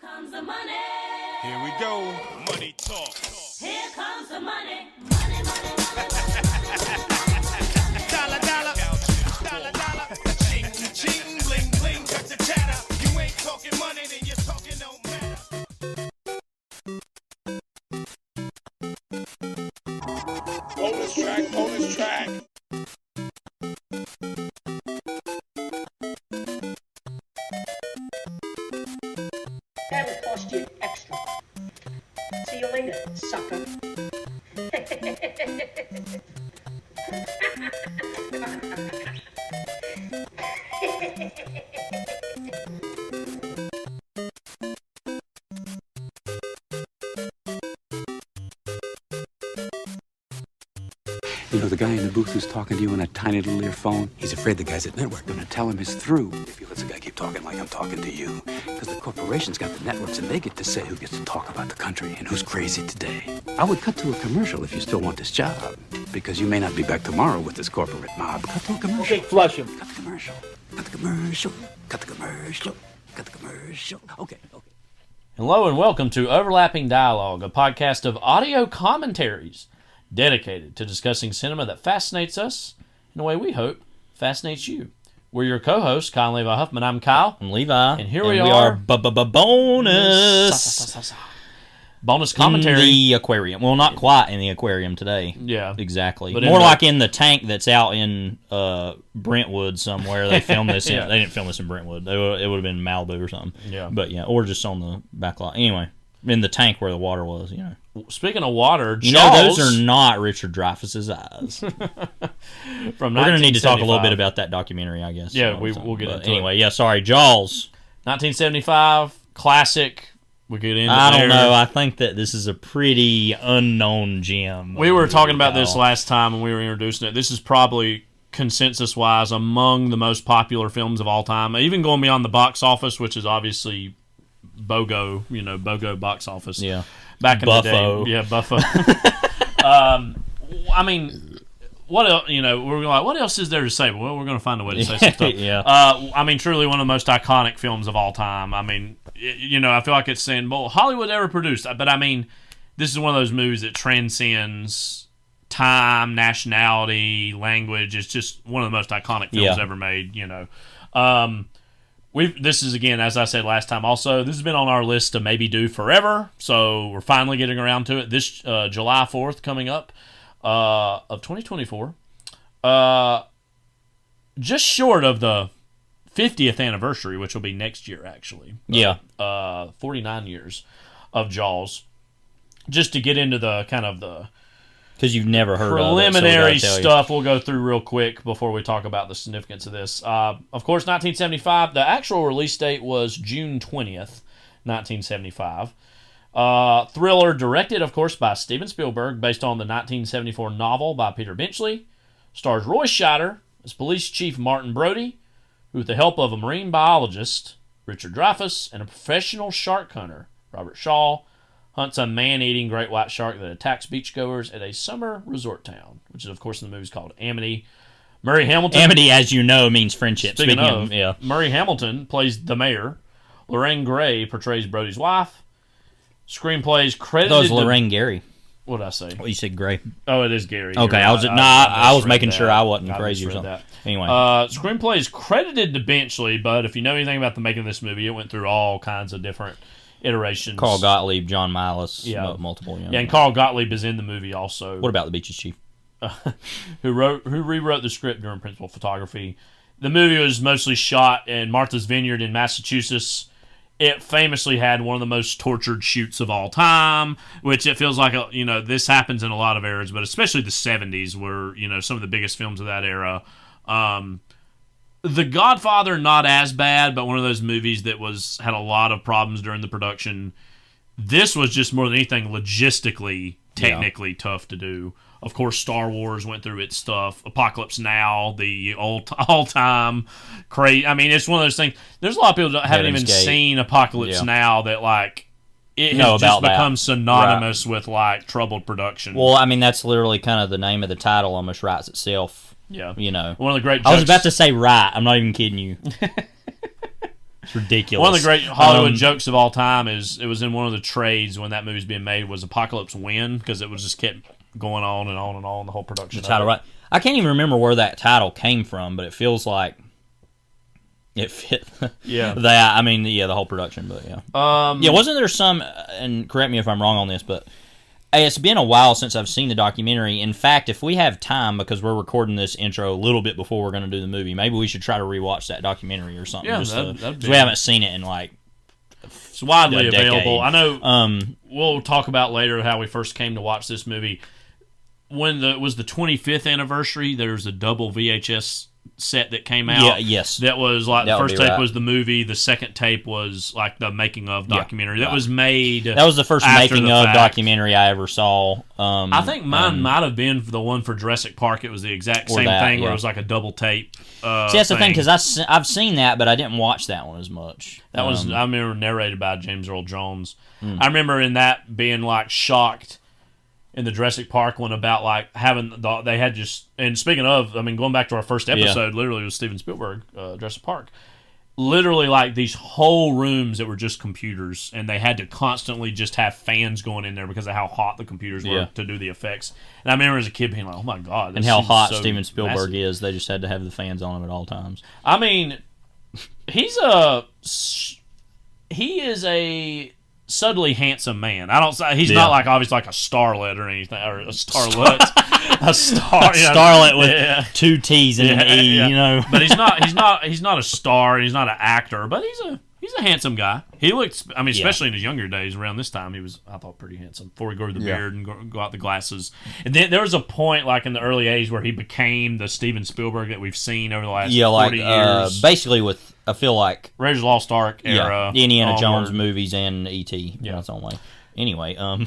Comes the money. Here we go. Money talk. Here comes the money. Money, money, money. Dollar, dollar. Dollar, dollar. Ching, ching, bling, bling. Cut the chatter. You ain't talking money, then you're talking no matter. Bonus track, bonus track. That will cost you extra. See you later, sucker. You know, the guy in the booth who's talking to you on a tiny little earphone, he's afraid the guys at network are going to tell him it's through if he lets the guy keep talking like I'm talking to you. Because the corporation's got the networks and they get to say who gets to talk about the country and who's crazy today. I would cut to a commercial if you still want this job. Because you may not be back tomorrow with this corporate mob. Cut to a commercial. Okay, flush him. Cut the commercial. Cut the commercial. Cut the commercial. Cut the commercial. Okay. Hello and welcome to Overlapping Dialogue, a podcast of audio commentaries dedicated to discussing cinema that fascinates us in a way we hope fascinates you. We're your co-hosts, Kyle and Levi Huffman. I'm Kyle. I'm Levi. And here we are. Bonus commentary. In the aquarium. Well, not quite in the aquarium today. Yeah. Exactly. But more like in the tank that's out in Brentwood somewhere. They filmed this Yeah. They didn't film this in Brentwood. It would have been Malibu or something. Yeah. But yeah, or just on the back lot. Anyway, in the tank where the water was, you know. Speaking of water, You Jaws. know, those are not Richard Dreyfuss's eyes. From We're going to need to talk a little 1975. bit about that documentary, I guess. Yeah, we'll get into it. Anyway, yeah, sorry. Jaws. 1975, classic. We get into I don't there. know. I think that this is a pretty unknown gem. We were talking about this Kyle. last time when we were introducing it. This is probably consensus-wise among the most popular films of all time, even going beyond the box office, which is obviously BOGO box office. Yeah. Back in Buffo. the day. Yeah, Buffo. I mean, what else, we're like, what else is there to say? Well, we're going to find a way to say some stuff. Yeah. I mean, truly one of the most iconic films of all time. I mean, I feel like it's saying, well, Hollywood ever produced, but I mean, this is one of those movies that transcends time, nationality, language. It's just one of the most iconic films ever made, This is, again, as I said last time also, this has been on our list to maybe do forever, so we're finally getting around to it. This July 4th coming up of 2024. Just short of the 50th anniversary, which will be next year, actually. Yeah. 49 years of Jaws. Just to get into the kind of the Because you've never heard preliminary of it, so we gotta tell you. stuff we'll go through real quick before we talk about the significance of this. Of course, 1975. The actual release date was June 20th, 1975. Thriller directed, of course, by Steven Spielberg, based on the 1974 novel by Peter Benchley. Stars Roy Scheider as Police Chief Martin Brody, who, with the help of a marine biologist, Richard Dreyfuss, and a professional shark hunter, Robert Shaw, hunts a man-eating great white shark that attacks beachgoers at a summer resort town, which is, of course, in the movie called Amity. Murray Hamilton. Amity, as you know, means friendship. Speaking of, Murray Hamilton plays the mayor. Lorraine Gray portrays Brody's wife. Screenplay is credited That was to... Lorraine Gary. What did I say? Well, you said Gray. Oh, it is Gary. Okay, You're right. I was misread making that. sure I wasn't crazy or misread something. that. Anyway. Screenplay is credited to Benchley, but if you know anything about the making of this movie, it went through all kinds of different iterations. Carl Gottlieb, John Milas, Yeah. multiple. Yeah, and Carl Gottlieb is in the movie also. What about The Beaches Chief? who rewrote the script during principal photography. The movie was mostly shot in Martha's Vineyard in Massachusetts. It famously had one of the most tortured shoots of all time, which it feels like, this happens in a lot of eras, but especially the 70s were, some of the biggest films of that era. The Godfather, not as bad, but one of those movies that had a lot of problems during the production. This was just more than anything logistically, technically tough to do. Of course, Star Wars went through its stuff. Apocalypse Now, the all-time crazy. I mean, it's one of those things. There's a lot of people that haven't even Heaven's Gate. seen Apocalypse Now that, it Know has just about that. become synonymous with, troubled production. Well, I mean, that's literally kind of the name of the title almost writes itself. Yeah. You know. One of the great I was jokes- about to say right. I'm not even kidding you. It's ridiculous. One of the great Hollywood jokes of all time is it was in one of the trades when that movie's being made was Apocalypse When, because it was just kept going on and on and on the whole production. The title, right? I can't even remember where that title came from, but it feels like it fit. Yeah. That, I mean, yeah, the whole production, but yeah. Yeah, wasn't there some, and correct me if I'm wrong on this, but it's been a while since I've seen the documentary. In fact, if we have time, because we're recording this intro a little bit before we're going to do the movie, maybe we should try to rewatch that documentary or something. Yeah, because we haven't seen it in like it's widely a decade. available. I know we'll talk about later how we first came to watch this movie. When it was the 25th anniversary, there's a double VHS set that came out. Yeah, yes. That was like That the would first be tape right. was the movie, the second tape was like the making of documentary. That was made. That was the first after making the of fact. documentary I ever saw. I think mine might have been the one for Jurassic Park. It was the exact Or same that, thing where yeah. it was like a double tape. See, that's the thing, because I've seen that, but I didn't watch that one as much. That was, I remember, narrated by James Earl Jones. I remember in that being like shocked in the Jurassic Park one about like having they had just, and speaking of, I mean, going back to our first episode, literally was Steven Spielberg, Jurassic Park. Literally like these whole rooms that were just computers, and they had to constantly just have fans going in there because of how hot the computers were to do the effects. And I remember as a kid being like, oh my God. This and how seems hot so Steven Spielberg massive. is, they just had to have the fans on him at all times. I mean, he is a subtly handsome man. I don't say he's not like obviously like a starlet or anything, or a starlet, a Starlet with two T's and an E, you know. But he's not a star. He's not an actor. But he's a handsome guy. He looked. I mean, especially in his younger days. Around this time, he was, I thought, pretty handsome. Before he grew the beard and go out the glasses. And then there was a point, like in the early '80s, where he became the Steven Spielberg that we've seen over the last 40 years. Basically with, I feel like, Raiders of the Lost Ark era, the Indiana onward. Jones movies and E.T. Yeah, that's only. Anyway, I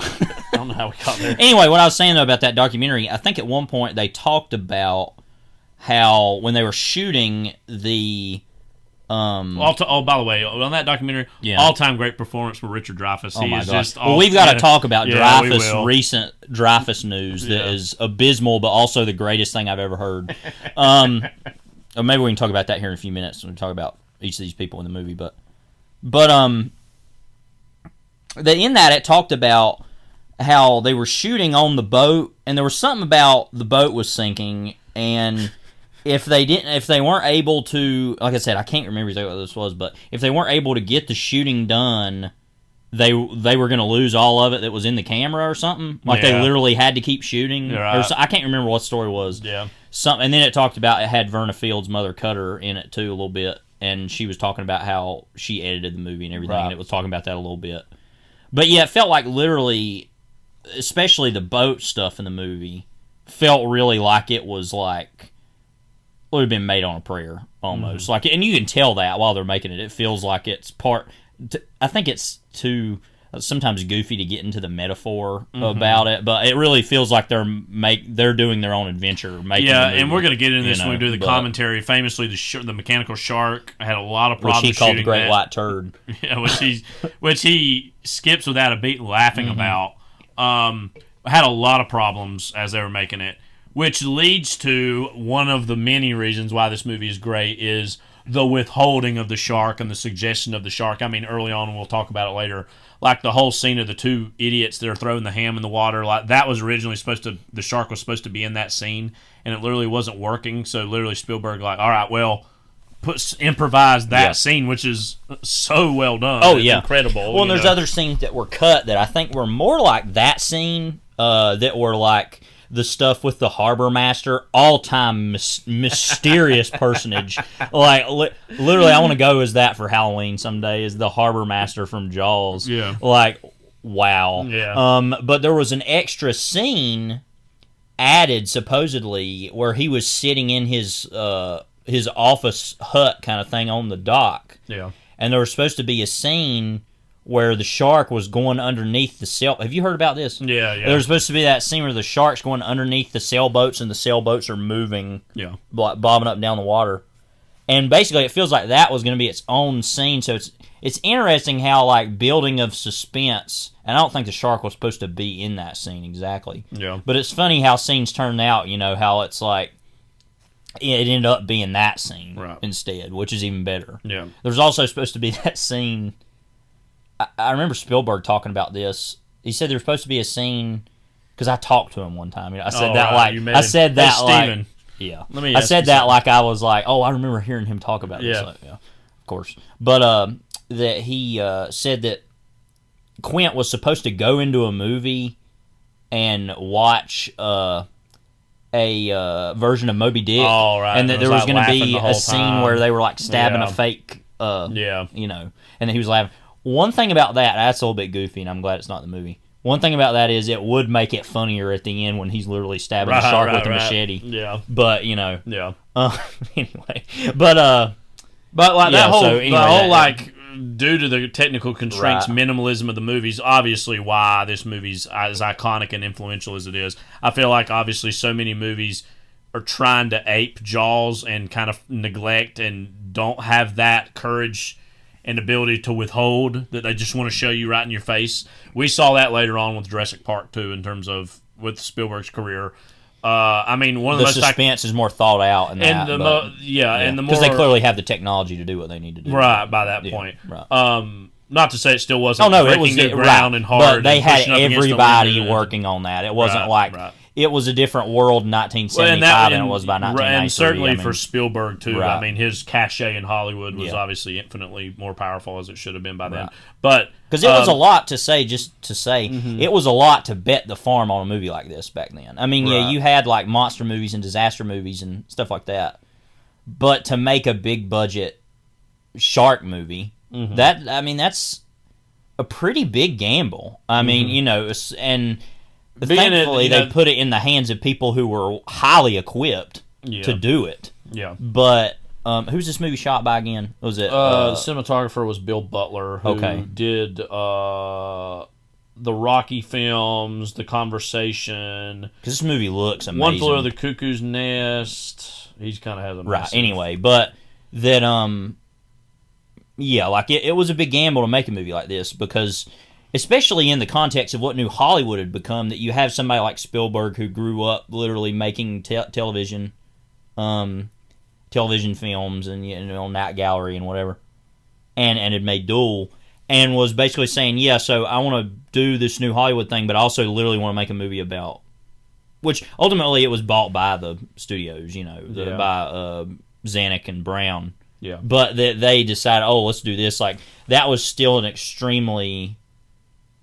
don't know how we got there. Anyway, what I was saying though about that documentary, I think at one point they talked about how when they were shooting the by the way, on that documentary, all-time great performance for Richard Dreyfuss. Oh my is God. just Well, we've got to talk about we Dreyfuss, will. recent Dreyfuss news that is abysmal, but also the greatest thing I've ever heard. Or maybe we can talk about that here in a few minutes when we talk about each of these people in the movie. But in that it talked about how they were shooting on the boat, and there was something about the boat was sinking, and if they weren't able to, like I said, I can't remember exactly what this was, but if they weren't able to get the shooting done, they were going to lose all of it that was in the camera or something. Like they literally had to keep shooting. Right. I can't remember what the story was. Yeah. And then it talked about it had Verna Field's mother Cutter in it too a little bit, and she was talking about how she edited the movie and everything, and it was talking about that a little bit. But yeah, it felt like literally, especially the boat stuff in the movie, felt really like it was like it would have been made on a prayer almost. Like, and you can tell that while they're making it. It feels like it's part. I think it's too sometimes goofy to get into the metaphor about it, but it really feels like they're doing their own adventure. Making the movie, and we're going to get into this when we do the commentary. Famously, the mechanical shark had a lot of problems. Which he called the shooting Great that. White Turd. Yeah, which he skips without a beat, laughing about. Had a lot of problems as they were making it, which leads to one of the many reasons why this movie is great is the withholding of the shark and the suggestion of the shark. I mean, early on, and we'll talk about it later, like the whole scene of the two idiots that are throwing the ham in the water, like that was originally the shark was supposed to be in that scene, and it literally wasn't working. So literally Spielberg like, all right, well, improvise that scene, which is so well done. Oh, it's incredible. Well, and there's other scenes that were cut that I think were more like that scene, that were like the stuff with the harbor master, all-time mysterious personage. Like, literally, I want to go as that for Halloween someday, as the harbor master from Jaws. Yeah. Like, wow. Yeah. But there was an extra scene added, supposedly, where he was sitting in his office hut kind of thing on the dock. Yeah. And there was supposed to be a scene where the shark was going underneath the sail. Have you heard about this? Yeah. There was supposed to be that scene where the shark's going underneath the sailboats, and the sailboats are moving, bobbing up and down the water. And basically, it feels like that was going to be its own scene. So it's interesting how, like, building of suspense, and I don't think the shark was supposed to be in that scene exactly. Yeah. But it's funny how scenes turn out, you know, how it's like, it ended up being that scene Right. instead, which is even better. Yeah. There's also supposed to be that scene. I remember Spielberg talking about this. He said there was supposed to be a scene because I talked to him one time. I said that right. like You made I it. said that Hey, like Steven, yeah. let me I ask said you that something. like I was like, oh, I remember hearing him talk about this. Yeah. Like, yeah, of course. But that he said that Quint was supposed to go into a movie and watch a version of Moby Dick, Oh, right. and that It there was, was like, going to laughing be the a whole scene time. where they were like stabbing Yeah. a fake, Yeah. you know, and that he was laughing. One thing about that's a little bit goofy, and I'm glad it's not in the movie. One thing about that is it would make it funnier at the end when he's literally stabbing the shark with a machete. Yeah. But you know, Yeah. anyway, but like yeah, that whole, so anyway, the whole that- like due to the technical constraints, Right. minimalism of the movies, obviously why this movie's as iconic and influential as it is. I feel like obviously so many movies are trying to ape Jaws and kind of neglect and don't have that courage and ability to withhold, that they just want to show you right in your face. We saw that later on with Jurassic Park too, in terms of with Spielberg's career. I mean, one of the the most suspense is more thought out in that, and the and the more because they clearly have the technology to do what they need to do. right by that Yeah, point. right. Not to say it still wasn't Oh no, it breaking was new ground right. and hard, but they and had pushing up against the everybody limit. working on that. It wasn't Right, like right. it was a different world in 1975 than it was by 1993. And certainly I mean, for Spielberg too. Right. I mean, his cachet in Hollywood was Yeah. obviously infinitely more powerful as it should have been by then. Right. But because it was a lot to say, Mm-hmm. it was a lot to bet the farm on a movie like this back then. I mean, yeah, Right. you had like monster movies and disaster movies and stuff like that, but to make a big budget shark movie, Mm-hmm. that's a pretty big gamble. I mean, you know, and Being it, thankfully you know- they put it in the hands of people who were highly equipped Yeah. to do it. yeah. But who's this movie shot by again? Was it The cinematographer was Bill Butler, who Okay. did the Rocky films, The Conversation, because this movie looks amazing. One Flew Over the Cuckoo's Nest. He's kind of has a Right. massive- Anyway, but that yeah, like it was a big gamble to make a movie like this because, especially in the context of what New Hollywood had become, that you have somebody like Spielberg who grew up literally making television films and Night Gallery and whatever, and had made Duel. And was basically saying, yeah, so I want to do this New Hollywood thing, but I also literally want to make a movie about, which ultimately it was bought by the studios, Yeah. by Zanuck and Brown. Yeah. But that they decided, oh, let's do this. Like, that was still an extremely...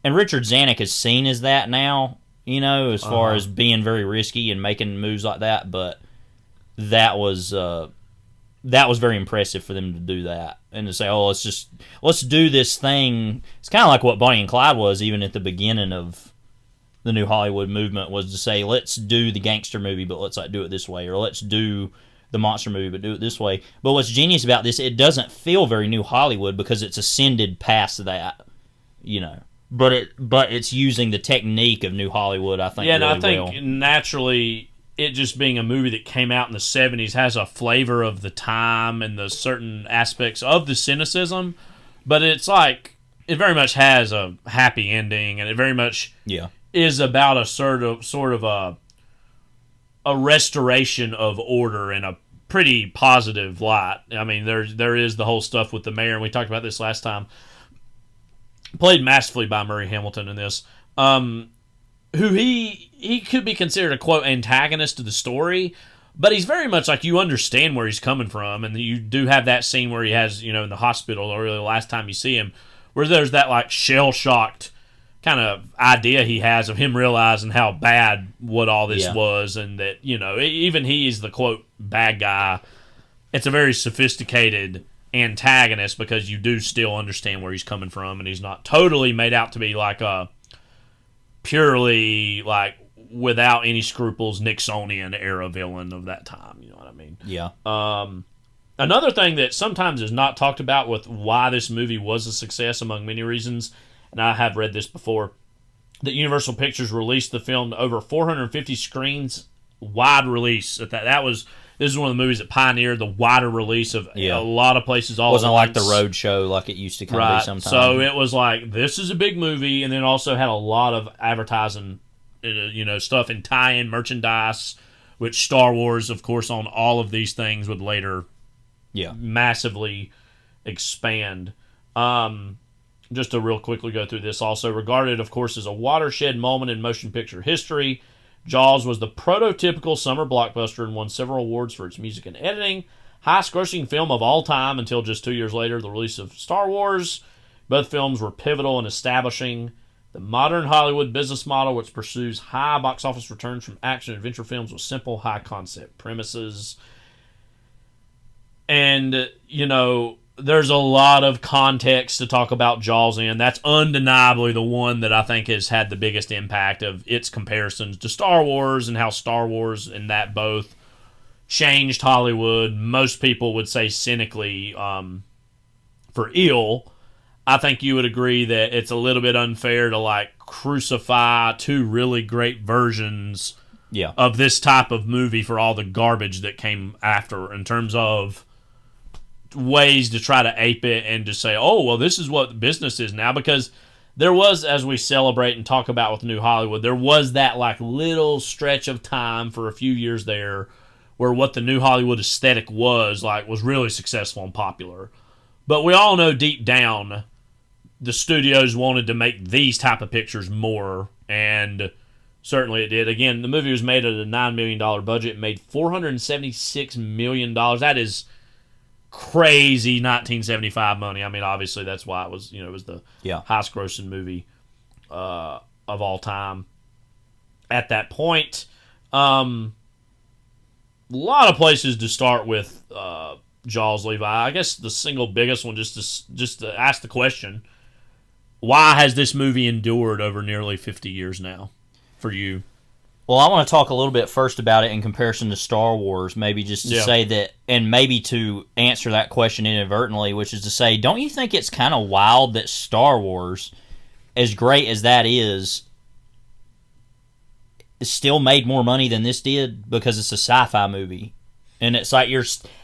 And Richard Zanuck is seen as that now, as far as being very risky and making moves like that, but that was very impressive for them to do that and to say, oh, let's do this thing. It's kind of like what Bonnie and Clyde was even at the beginning of the New Hollywood movement, was to say, let's do the gangster movie, but let's do it this way, or let's do the monster movie, but do it this way. But what's genius about this, it doesn't feel very New Hollywood because it's ascended past that, But it's using the technique of New Hollywood, I think. Yeah, and really I think well. naturally, it just being a movie that came out in the 70s has a flavor of the time and the certain aspects of the cynicism, but it's like, it very much has a happy ending, and it very much is about a sort of a restoration of order in a pretty positive light. I mean, there is the whole stuff with the mayor, and we talked about this last time, played masterfully by Murray Hamilton in this, who he could be considered a, quote, antagonist to the story, but he's very much like, you understand where he's coming from, and you do have that scene where he has, in the hospital, or really the last time you see him, where there's that, like, shell-shocked kind of idea he has of him realizing how bad what all this was, and that, even he is the, quote, bad guy. It's a very sophisticated antagonist because you do still understand where he's coming from, and he's not totally made out to be like a purely, like, without any scruples Nixonian era villain of that time. You know what I mean? Yeah. Another thing that sometimes is not talked about with why this movie was a success, among many reasons, and I have read this before, that Universal Pictures released the film to over 450 screens, wide release. This is one of the movies that pioneered the wider release of a lot of places all It wasn't at like once. the road show like it used to kind of be sometimes. So it was like, this is a big movie, and then also had a lot of advertising, stuff and tie-in merchandise which Star Wars, of course, on all of these things would later massively expand. Just to real quickly go through this, also regarded, of course, as a watershed moment in motion picture history, Jaws was the prototypical summer blockbuster and won several awards for its music and editing. Highest-grossing film of all time until just 2 years later, the release of Star Wars. Both films were pivotal in establishing the modern Hollywood business model, which pursues high box office returns from action adventure films with simple, high-concept premises. And, you know, there's a lot of context to talk about Jaws in. That's undeniably the one that I think has had the biggest impact of its comparisons to Star Wars and how Star Wars and that both changed Hollywood. Most people would say cynically for ill. I think you would agree that it's a little bit unfair to like crucify two really great versions of this type of movie for all the garbage that came after in terms of ways to try to ape it and to say, oh, well, this is what business is now. Because there was, as we celebrate and talk about with New Hollywood, there was that like little stretch of time for a few years there where what the New Hollywood aesthetic was really successful and popular. But we all know deep down the studios wanted to make these type of pictures more, and certainly it did. Again, the movie was made at a $9 million budget. It made $476 million. That is crazy 1975 money. I mean, obviously that's why it was, it was the highest grossing movie of all time at that point. A lot of places to start with Jaws, Levi. I guess the single biggest one, just to ask the question, why has this movie endured over nearly 50 years now for you? Well, I want to talk a little bit first about it in comparison to Star Wars, maybe just to say that, and maybe to answer that question inadvertently, which is to say, don't you think it's kind of wild that Star Wars, as great as that is, still made more money than this did because it's a sci-fi movie? And it's like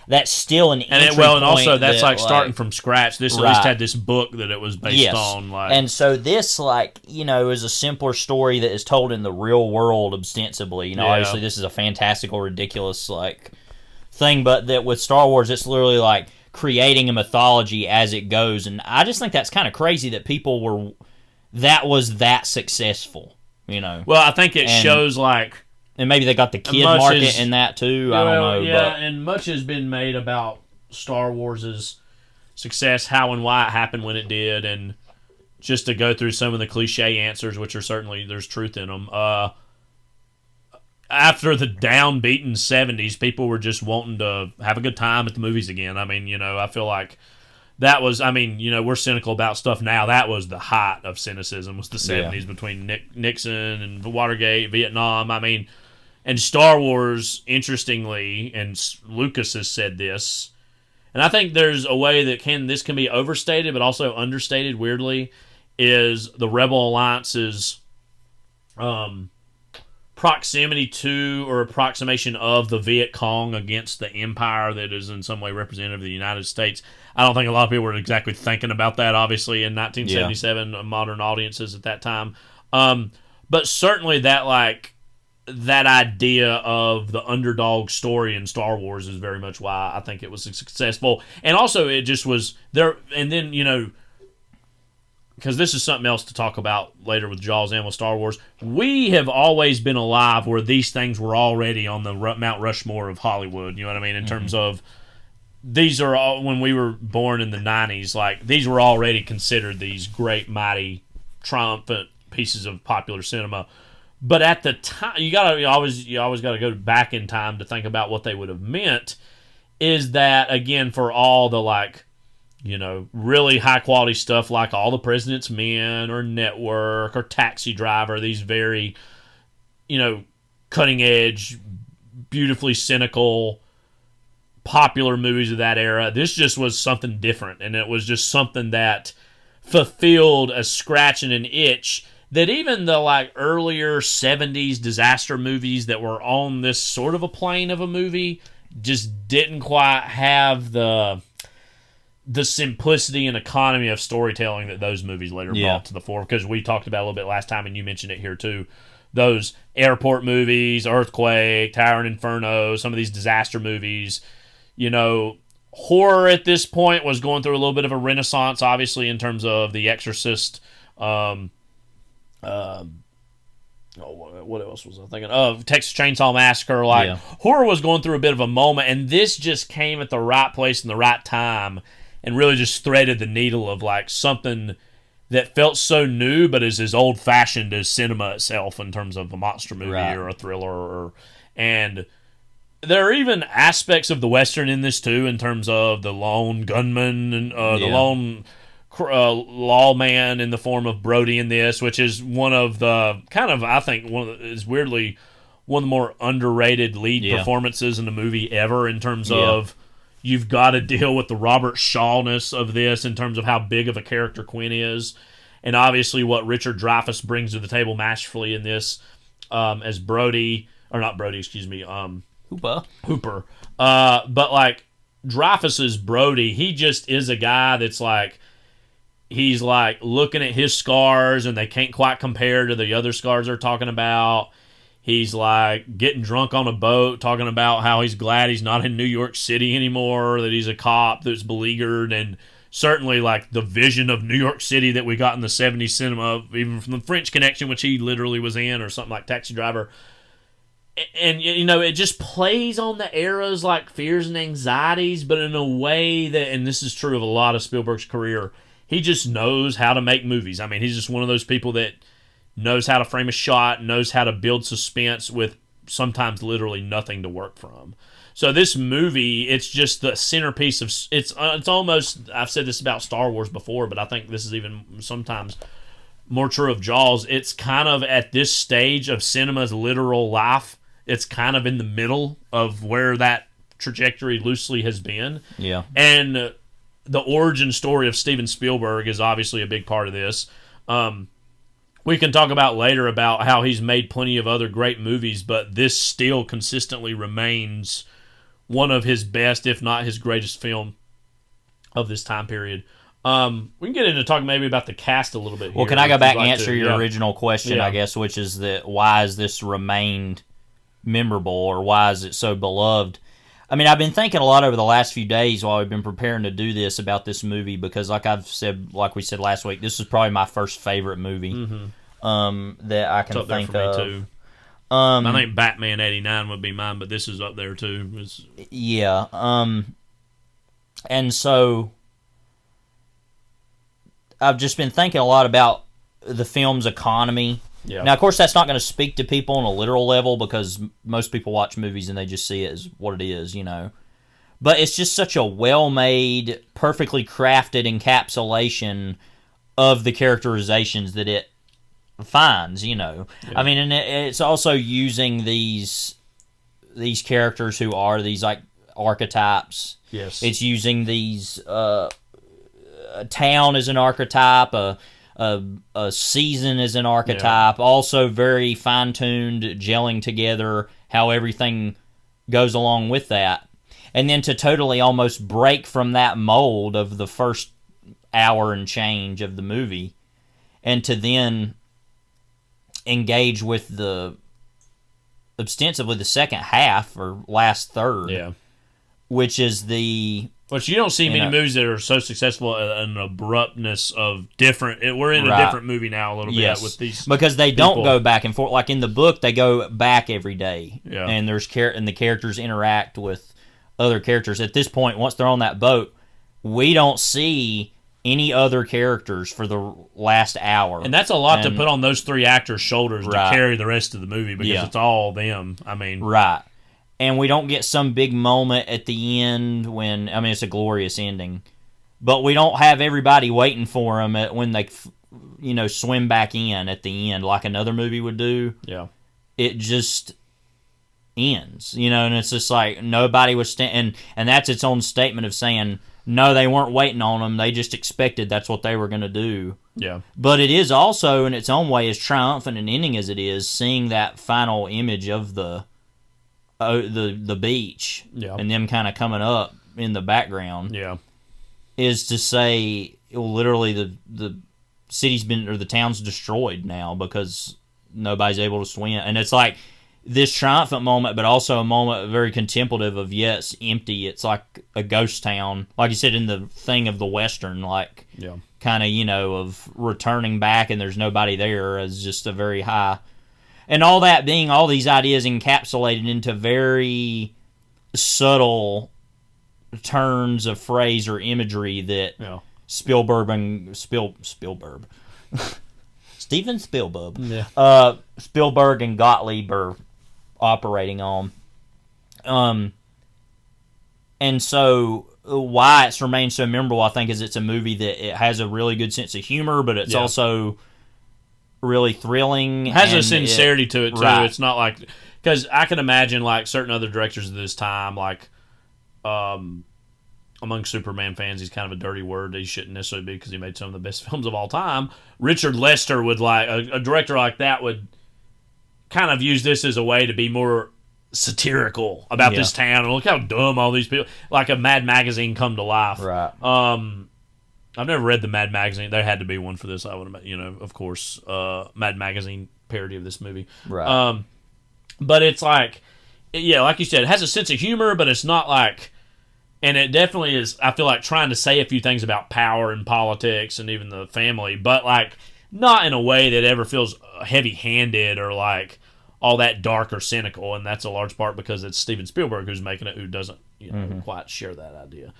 that's still an entry point. And also that's like starting from scratch. This at least had this book that it was based on. And so this, is a simpler story that is told in the real world ostensibly. Obviously this is a fantastical, ridiculous thing, but that with Star Wars, it's literally like creating a mythology as it goes. And I just think that's kind of crazy that people was that successful. Well, I think it shows and maybe they got the kid market in that too. I don't know. Yeah, and much has been made about Star Wars' success, how and why it happened when it did, and just to go through some of the cliche answers, which are certainly, there's truth in them. After the downbeaten 70s, people were just wanting to have a good time at the movies again. I mean, I feel like that was, we're cynical about stuff now. That was the height of cynicism, was the 70s between Nixon and Watergate, Vietnam. And Star Wars, interestingly, and Lucas has said this, and I think there's a way that this can be overstated but also understated weirdly, is the Rebel Alliance's proximity to or approximation of the Viet Cong against the empire that is in some way representative of the United States. I don't think a lot of people were exactly thinking about that, obviously, in 1977, modern audiences at that time. But certainly that idea of the underdog story in Star Wars is very much why I think it was successful. And also it just was there. And then, because this is something else to talk about later with Jaws and with Star Wars, we have always been alive where these things were already on the Mount Rushmore of Hollywood. You know what I mean? In terms of, these are all, when we were born in the 90s, these were already considered these great, mighty, triumphant pieces of popular cinema. But at the time, you always got to go back in time to think about what they would have meant. Is that, again, for all the really high quality stuff like All the President's Men or Network or Taxi Driver, these very, cutting edge, beautifully cynical, popular movies of that era. This just was something different, and it was just something that fulfilled a scratch and an itch that even the earlier 70s disaster movies that were on this sort of a plane of a movie just didn't quite have the the simplicity and economy of storytelling that those movies later brought to the fore. Because we talked about it a little bit last time, and you mentioned it here too. Those airport movies, Earthquake, Tower and Inferno, some of these disaster movies, horror at this point was going through a little bit of a renaissance, obviously, in terms of The Exorcist. What else was I thinking of? Texas Chainsaw Massacre. Horror was going through a bit of a moment, and this just came at the right place and the right time, and really just threaded the needle of something that felt so new, but is as old-fashioned as cinema itself in terms of a monster movie or a thriller. And there are even aspects of the Western in this, too, in terms of the lone gunman and the lone lawman in the form of Brody in this, which is one of the, I think, is weirdly one of the more underrated lead performances in the movie ever in terms of you've got to deal with the Robert Shaw-ness of this in terms of how big of a character Quinn is, and obviously what Richard Dreyfuss brings to the table masterfully in this as Brody, or not Brody, excuse me, Hooper. But Dreyfuss's Brody, he just is a guy that's he's looking at his scars and they can't quite compare to the other scars they're talking about. He's getting drunk on a boat, talking about how he's glad he's not in New York City anymore, that he's a cop that's beleaguered, and certainly the vision of New York City that we got in the 70s cinema, even from the French Connection, which he literally was in, or something like Taxi Driver. And, it just plays on the era's fears and anxieties, but in a way that, and this is true of a lot of Spielberg's career, he just knows how to make movies. I mean, he's just one of those people that knows how to frame a shot, knows how to build suspense with sometimes literally nothing to work from. So this movie, it's just the centerpiece of, it's almost, I've said this about Star Wars before, but I think this is even sometimes more true of Jaws. It's kind of at this stage of cinema's literal life, it's kind of in the middle of where that trajectory loosely has been. Yeah. And the origin story of Steven Spielberg is obviously a big part of this. We can talk about later about how he's made plenty of other great movies, but this still consistently remains one of his best, if not his greatest film of this time period. We can get into talking maybe about the cast a little bit here. Well, can I go back and answer your original question, I guess, which is that why has this remained memorable, or why is it so beloved? I mean, I've been thinking a lot over the last few days while we've been preparing to do this about this movie, because like we said last week, this is probably my first favorite movie that I can think of. Too. I think Batman '89 would be mine, but this is up there too. And so I've just been thinking a lot about the film's economy. Yeah. Now, of course, that's not going to speak to people on a literal level, because most people watch movies and they just see it as what it is, But it's just such a well-made, perfectly crafted encapsulation of the characterizations that it finds, Yeah. I mean, and it's also using these characters who are these archetypes. Yes. It's using these a town as an archetype, a season as an archetype, also very fine-tuned, gelling together how everything goes along with that. And then to totally almost break from that mold of the first hour and change of the movie, and to then engage with ostensibly the second half or last third, which is But you don't see many movies that are so successful at an abruptness of different. We're in a different movie now a little bit with these, because they don't go back and forth. Like in the book, they go back every day, and and the characters interact with other characters. At this point, once they're on that boat, we don't see any other characters for the last hour, and that's a lot to put on those three actors' shoulders to carry the rest of the movie, because it's all them. I mean, And we don't get some big moment at the end when, I mean, it's a glorious ending, but we don't have everybody waiting for them when they, swim back in at the end like another movie would do. Yeah. It just ends, and it's just nobody was and that's its own statement of saying, no, they weren't waiting on them. They just expected that's what they were going to do. Yeah. But it is also, in its own way, as triumphant an ending as it is, seeing that final image of the beach, and them kind of coming up in the background. Yeah. is to say literally the city's been, or the town's destroyed now because nobody's able to swim. And it's like this triumphant moment, but also a moment very contemplative of, yes, empty. It's like a ghost town, like you said in the thing of the Western, like kind of, you know, of returning back and there's nobody there, is just a very high. And all that being all these ideas encapsulated into very subtle turns of phrase or imagery that Spielberg Steven Spielberg Spielberg and Gottlieb are operating on. And so why it's remained so memorable, I think, is it's a movie that it has a really good sense of humor, but it's also really thrilling. It has a sincerity to it, too. Right. It's not like... Because I can imagine, like, certain other directors of this time, like, among Superman fans, he's kind of a dirty word. He shouldn't necessarily be, because he made some of the best films of all time. Richard Lester would, like... A director like that would kind of use this as a way to be more satirical about this town. And look how dumb all these people... Like a Mad Magazine come to life. Right. I've never read the Mad Magazine. There had to be one for this, I would imagine. You know, of course, Mad Magazine parody of this movie. Right. But it's like, yeah, like you said, it has a sense of humor, but it's not like, and it definitely is, I feel like, trying to say a few things about power and politics and even the family, but like, not in a way that ever feels heavy-handed or like all that dark or cynical, and that's a large part because it's Steven Spielberg who's making it, who doesn't, you know, quite share that idea.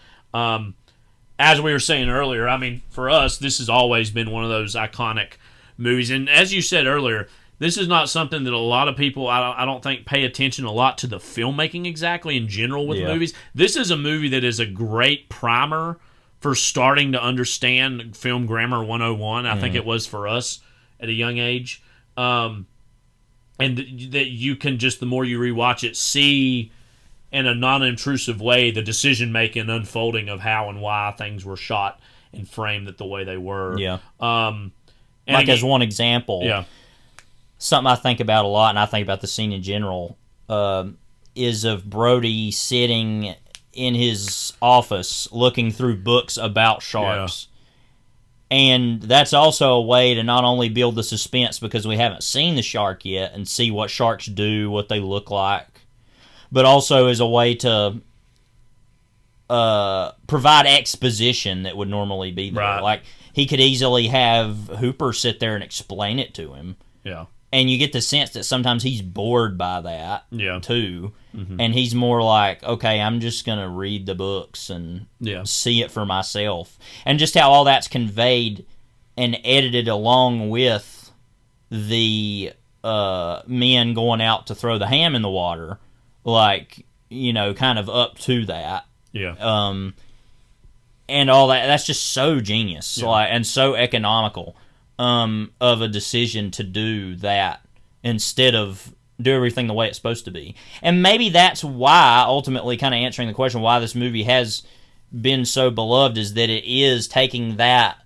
As we were saying earlier, I mean, for us, this has always been one of those iconic movies, and as you said earlier, this is not something that a lot of people, I don't think, pay attention a lot to the filmmaking exactly in general with movies. This is a movie that is a great primer for starting to understand film grammar 101. I think it was for us at a young age. And that you can just, the more you rewatch it, see in a non-intrusive way the decision-making unfolding of how and why things were shot and framed the way they were. Yeah. And like, again, as one example, something I think about a lot, and I think about the scene in general, is of Brody sitting in his office looking through books about sharks. And that's also a way to not only build the suspense because we haven't seen the shark yet and see what sharks do, what they look like, but also as a way to provide exposition that would normally be there. Right. Like, he could easily have Hooper sit there and explain it to him. Yeah. And you get the sense that sometimes he's bored by that, too. Mm-hmm. And he's more like, okay, I'm just going to read the books and see it for myself. And just how all that's conveyed and edited along with the men going out to throw the ham in the water, like, you know, kind of up to that. Yeah. And all that, that's just so genius, like, and so economical. Of a decision to do that instead of do everything the way it's supposed to be. And maybe that's why, ultimately, kind of answering the question why this movie has been so beloved, is that it is taking that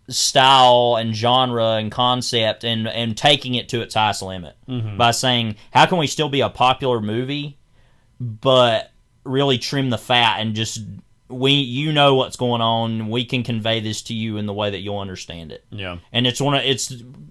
style and genre and concept and taking it to its highest limit by saying, how can we still be a popular movie but really trim the fat and just... you know what's going on. We can convey this to you in the way that you'll understand it. Yeah, and it's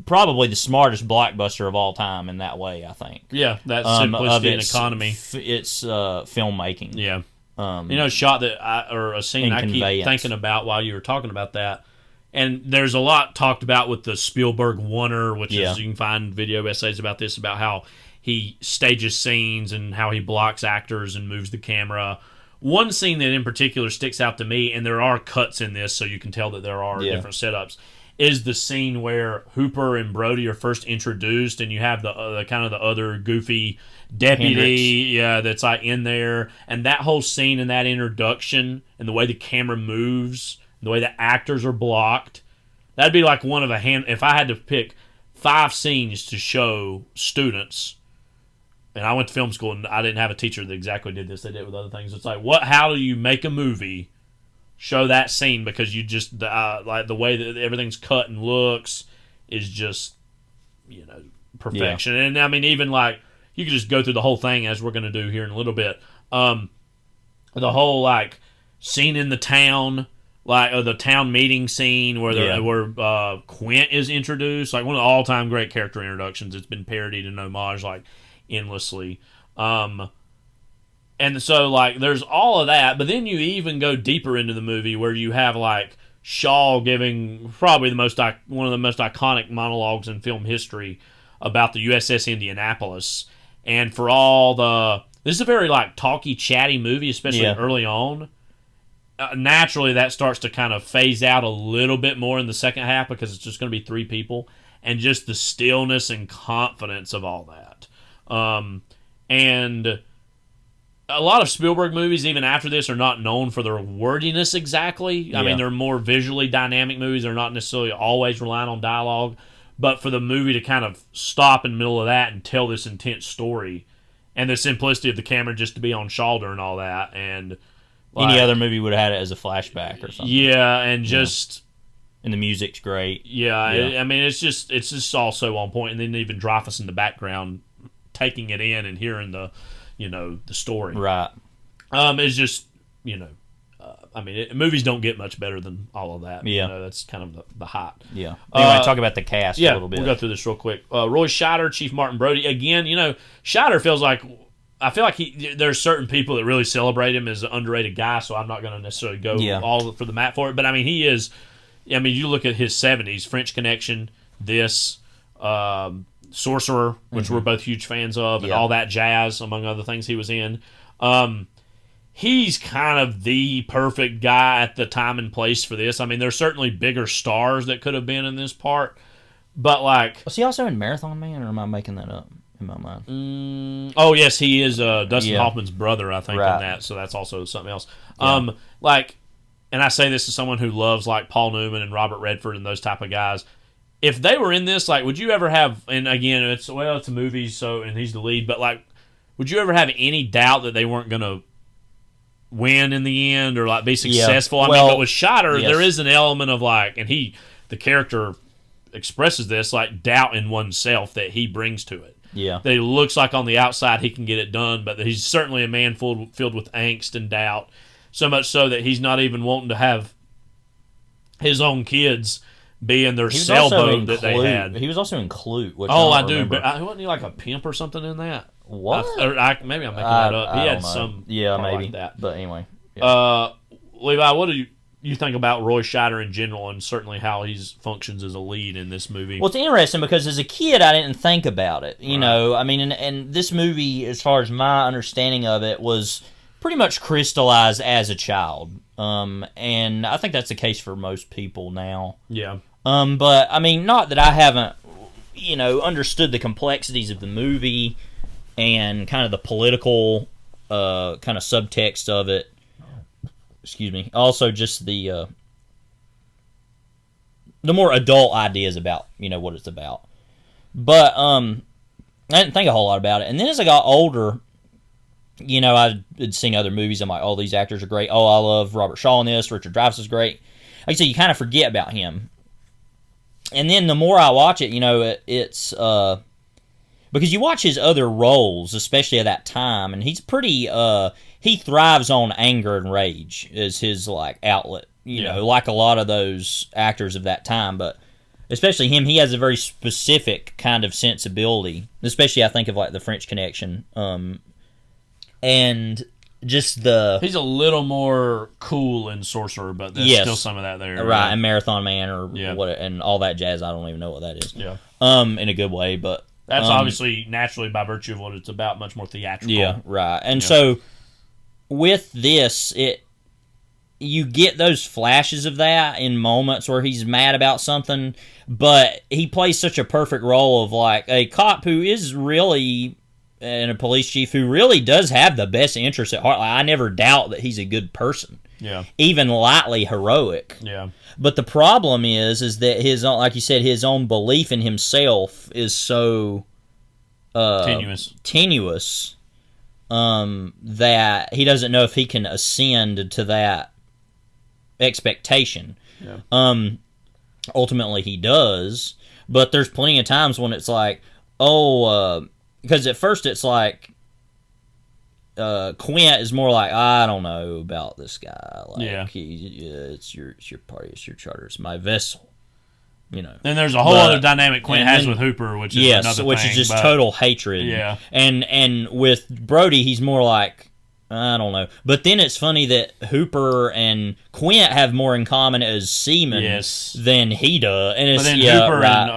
probably the smartest blockbuster of all time in that way. I think. Yeah, that simplicity and economy. It's filmmaking. Yeah, you know, shot that a scene I keep thinking about while you were talking about that, and there's a lot talked about with the Spielberg Oneer, which is, you can find video essays about this, about how he stages scenes and how he blocks actors and moves the camera. One scene that in particular sticks out to me, and there are cuts in this, so you can tell that there are different setups, is the scene where Hooper and Brody are first introduced, and you have the kind of the other goofy deputy, that's like in there, and that whole scene and that introduction, and the way the camera moves, the way the actors are blocked, that'd be like one of a hand. If I had to pick 5 scenes to show students. And I went to film school, and I didn't have a teacher that exactly did this. They did it with other things. It's like, how do you make a movie show that scene? Because you just, like, the way that everything's cut and looks is just, you know, perfection. Yeah. And, I mean, even, like, you could just go through the whole thing, as we're going to do here in a little bit. The whole, like, scene in the town, like the town meeting scene where Quint is introduced, like one of the all-time great character introductions. It's been parodied and homaged like endlessly. And so like there's all of that, but then you even go deeper into the movie where you have like Shaw giving probably one of the most iconic monologues in film history about the USS Indianapolis, and for all this is a very like talky, chatty movie, especially early on. Naturally, that starts to kind of phase out a little bit more in the second half because it's just going to be three people, and just the stillness and confidence of all that. And a lot of Spielberg movies, even after this, are not known for their wordiness exactly. I mean, they're more visually dynamic movies. They're not necessarily always relying on dialogue. But for the movie to kind of stop in the middle of that and tell this intense story, and the simplicity of the camera just to be on shoulder and all that, and like, any other movie would have had it as a flashback or something. Yeah, and just and the music's great. Yeah, I mean it's just all so on point, and then even Dreyfuss in the background taking it in and hearing the story. Right. It's just I mean, movies don't get much better than all of that. Yeah. That's kind of the height. Yeah. Anyway, talk about the cast a little bit. We'll go through this real quick. Roy Scheider, Chief Martin Brody. Again, Scheider feels like, I feel like there's certain people that really celebrate him as an underrated guy, so I'm not going to necessarily go all for the mat for it. But, I mean, he is, you look at his 70s, French Connection, this, Sorcerer, which we're both huge fans of, and all that jazz, among other things he was in. He's kind of the perfect guy at the time and place for this. I mean, there's certainly bigger stars that could have been in this part, but like... Was he also in Marathon Man, or am I making that up in my mind? Oh, yes, he is Dustin Hoffman's brother, I think, in that, so that's also something else. Yeah. And I say this as someone who loves like Paul Newman and Robert Redford and those type of guys. If they were in this, like, would you ever have... And again, it's a movie, so and he's the lead, but like, would you ever have any doubt that they weren't going to win in the end or like be successful? I mean, but with Scheider, there is an element of like, and the character expresses this, like doubt in oneself that he brings to it. Yeah. That he looks like on the outside he can get it done, but that he's certainly a man filled with angst and doubt, so much so that he's not even wanting to have his own kids be in their sailboat that they had. He was also in Clute. Which I do. But wasn't he like a pimp or something in that? What? Maybe I'm making that up. He had some part maybe like that. But anyway. Yeah. Levi, what do you think about Roy Scheider in general, and certainly how he functions as a lead in this movie? Well, it's interesting because as a kid, I didn't think about it. You know, I mean, and this movie, as far as my understanding of it, was pretty much crystallized as a child. And I think that's the case for most people now. Yeah. But, I mean, not that I haven't, understood the complexities of the movie and kind of the political kind of subtext of it. Excuse me. Also, just the more adult ideas about, what it's about. But I didn't think a whole lot about it. And then as I got older, I had seen other movies. I'm like, oh, these actors are great. Oh, I love Robert Shaw in this. Richard Dreyfuss is great. Like I said, you kind of forget about him. And then the more I watch it, it's... because you watch his other roles, especially at that time, and he's pretty... he thrives on anger and rage as his, outlet. Like a lot of those actors of that time. But especially him, he has a very specific kind of sensibility. Especially, I think of, the French Connection. And just the... He's a little more cool in Sorcerer, but there's still some of that there. Right, and Marathon Man or what, and all that jazz. I don't even know what that is. Yeah. In a good way, but... That's obviously, naturally, by virtue of what it's about, much more theatrical. Yeah, right. And so, with this, you get those flashes of that in moments where he's mad about something, but he plays such a perfect role of, a cop who is really... and a police chief who really does have the best interest at heart. I never doubt that he's a good person. Yeah. Even lightly heroic. Yeah. But the problem is that his own, like you said, his own belief in himself is so tenuous that he doesn't know if he can ascend to that expectation. Yeah. Ultimately he does, but there's plenty of times when it's because at first it's Quint is more like, I don't know about this guy. Like, Yeah. It's your party, it's your charter, it's my vessel. You know. Then there's a whole other dynamic Quint has with Hooper, which is another which thing, is just but- total hatred. Yeah. And with Brody, he's more like, I don't know. But then it's funny that Hooper and Quint have more in common as seamen than he does. And it's, But then yeah, Hooper right.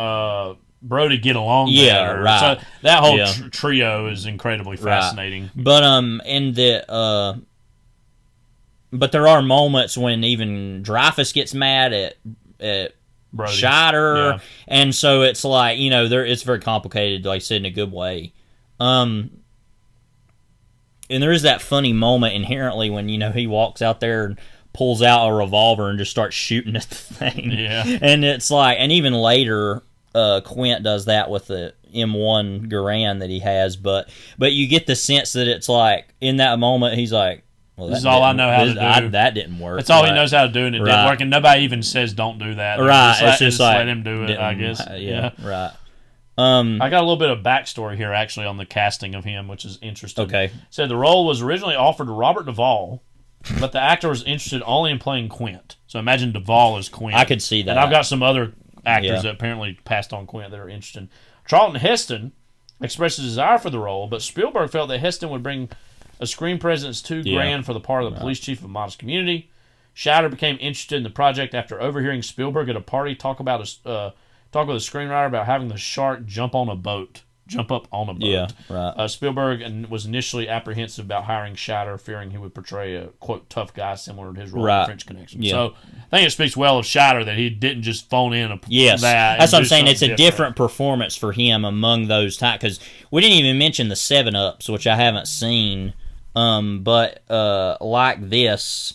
and Brody get along better. right. So that whole Yeah. trio is incredibly fascinating. But and the but there are moments when even Dreyfuss gets mad at Brody. Scheider, Yeah. and so it's like, you know, it's very complicated, like I said, in a good way. And there is that funny moment inherently when, you know, he walks out there and pulls out a revolver and just starts shooting at the thing. Yeah. And it's like, and even later, Quint does that with the M1 Garand that he has, but you get the sense that it's like, in that moment, he's like, well, This is all I know how to do. That didn't work. That's all he Right. knows how to do, and it didn't Right. work. And nobody even says don't do that. They Right. Just It's just like, let him do it, I guess. Yeah. Right. I got a little bit of backstory here, actually, on the casting of him, which is interesting. Okay. So the role was originally offered to Robert Duvall, but the actor was interested only in playing Quint. So imagine Duvall as Quint. I could see that. And I've got some other actors Yeah. that apparently passed on Quint that are interested. Charlton Heston expressed a desire for the role, but Spielberg felt that Heston would bring a screen presence too grand for the part of the police chief of a modest community. Scheider became interested in the project after overhearing Spielberg at a party talk with a screenwriter about having the shark jump up on a boat. Yeah, right. Spielberg was initially apprehensive about hiring Scheider, fearing he would portray a, quote, tough guy similar to his role in Right. French Connection. Yeah. So I think it speaks well of Scheider that he didn't just phone in Yes, that. that's what and I'm do saying. It's a something different performance for him among those types. Because we didn't even mention the 7-Ups, which I haven't seen. But like this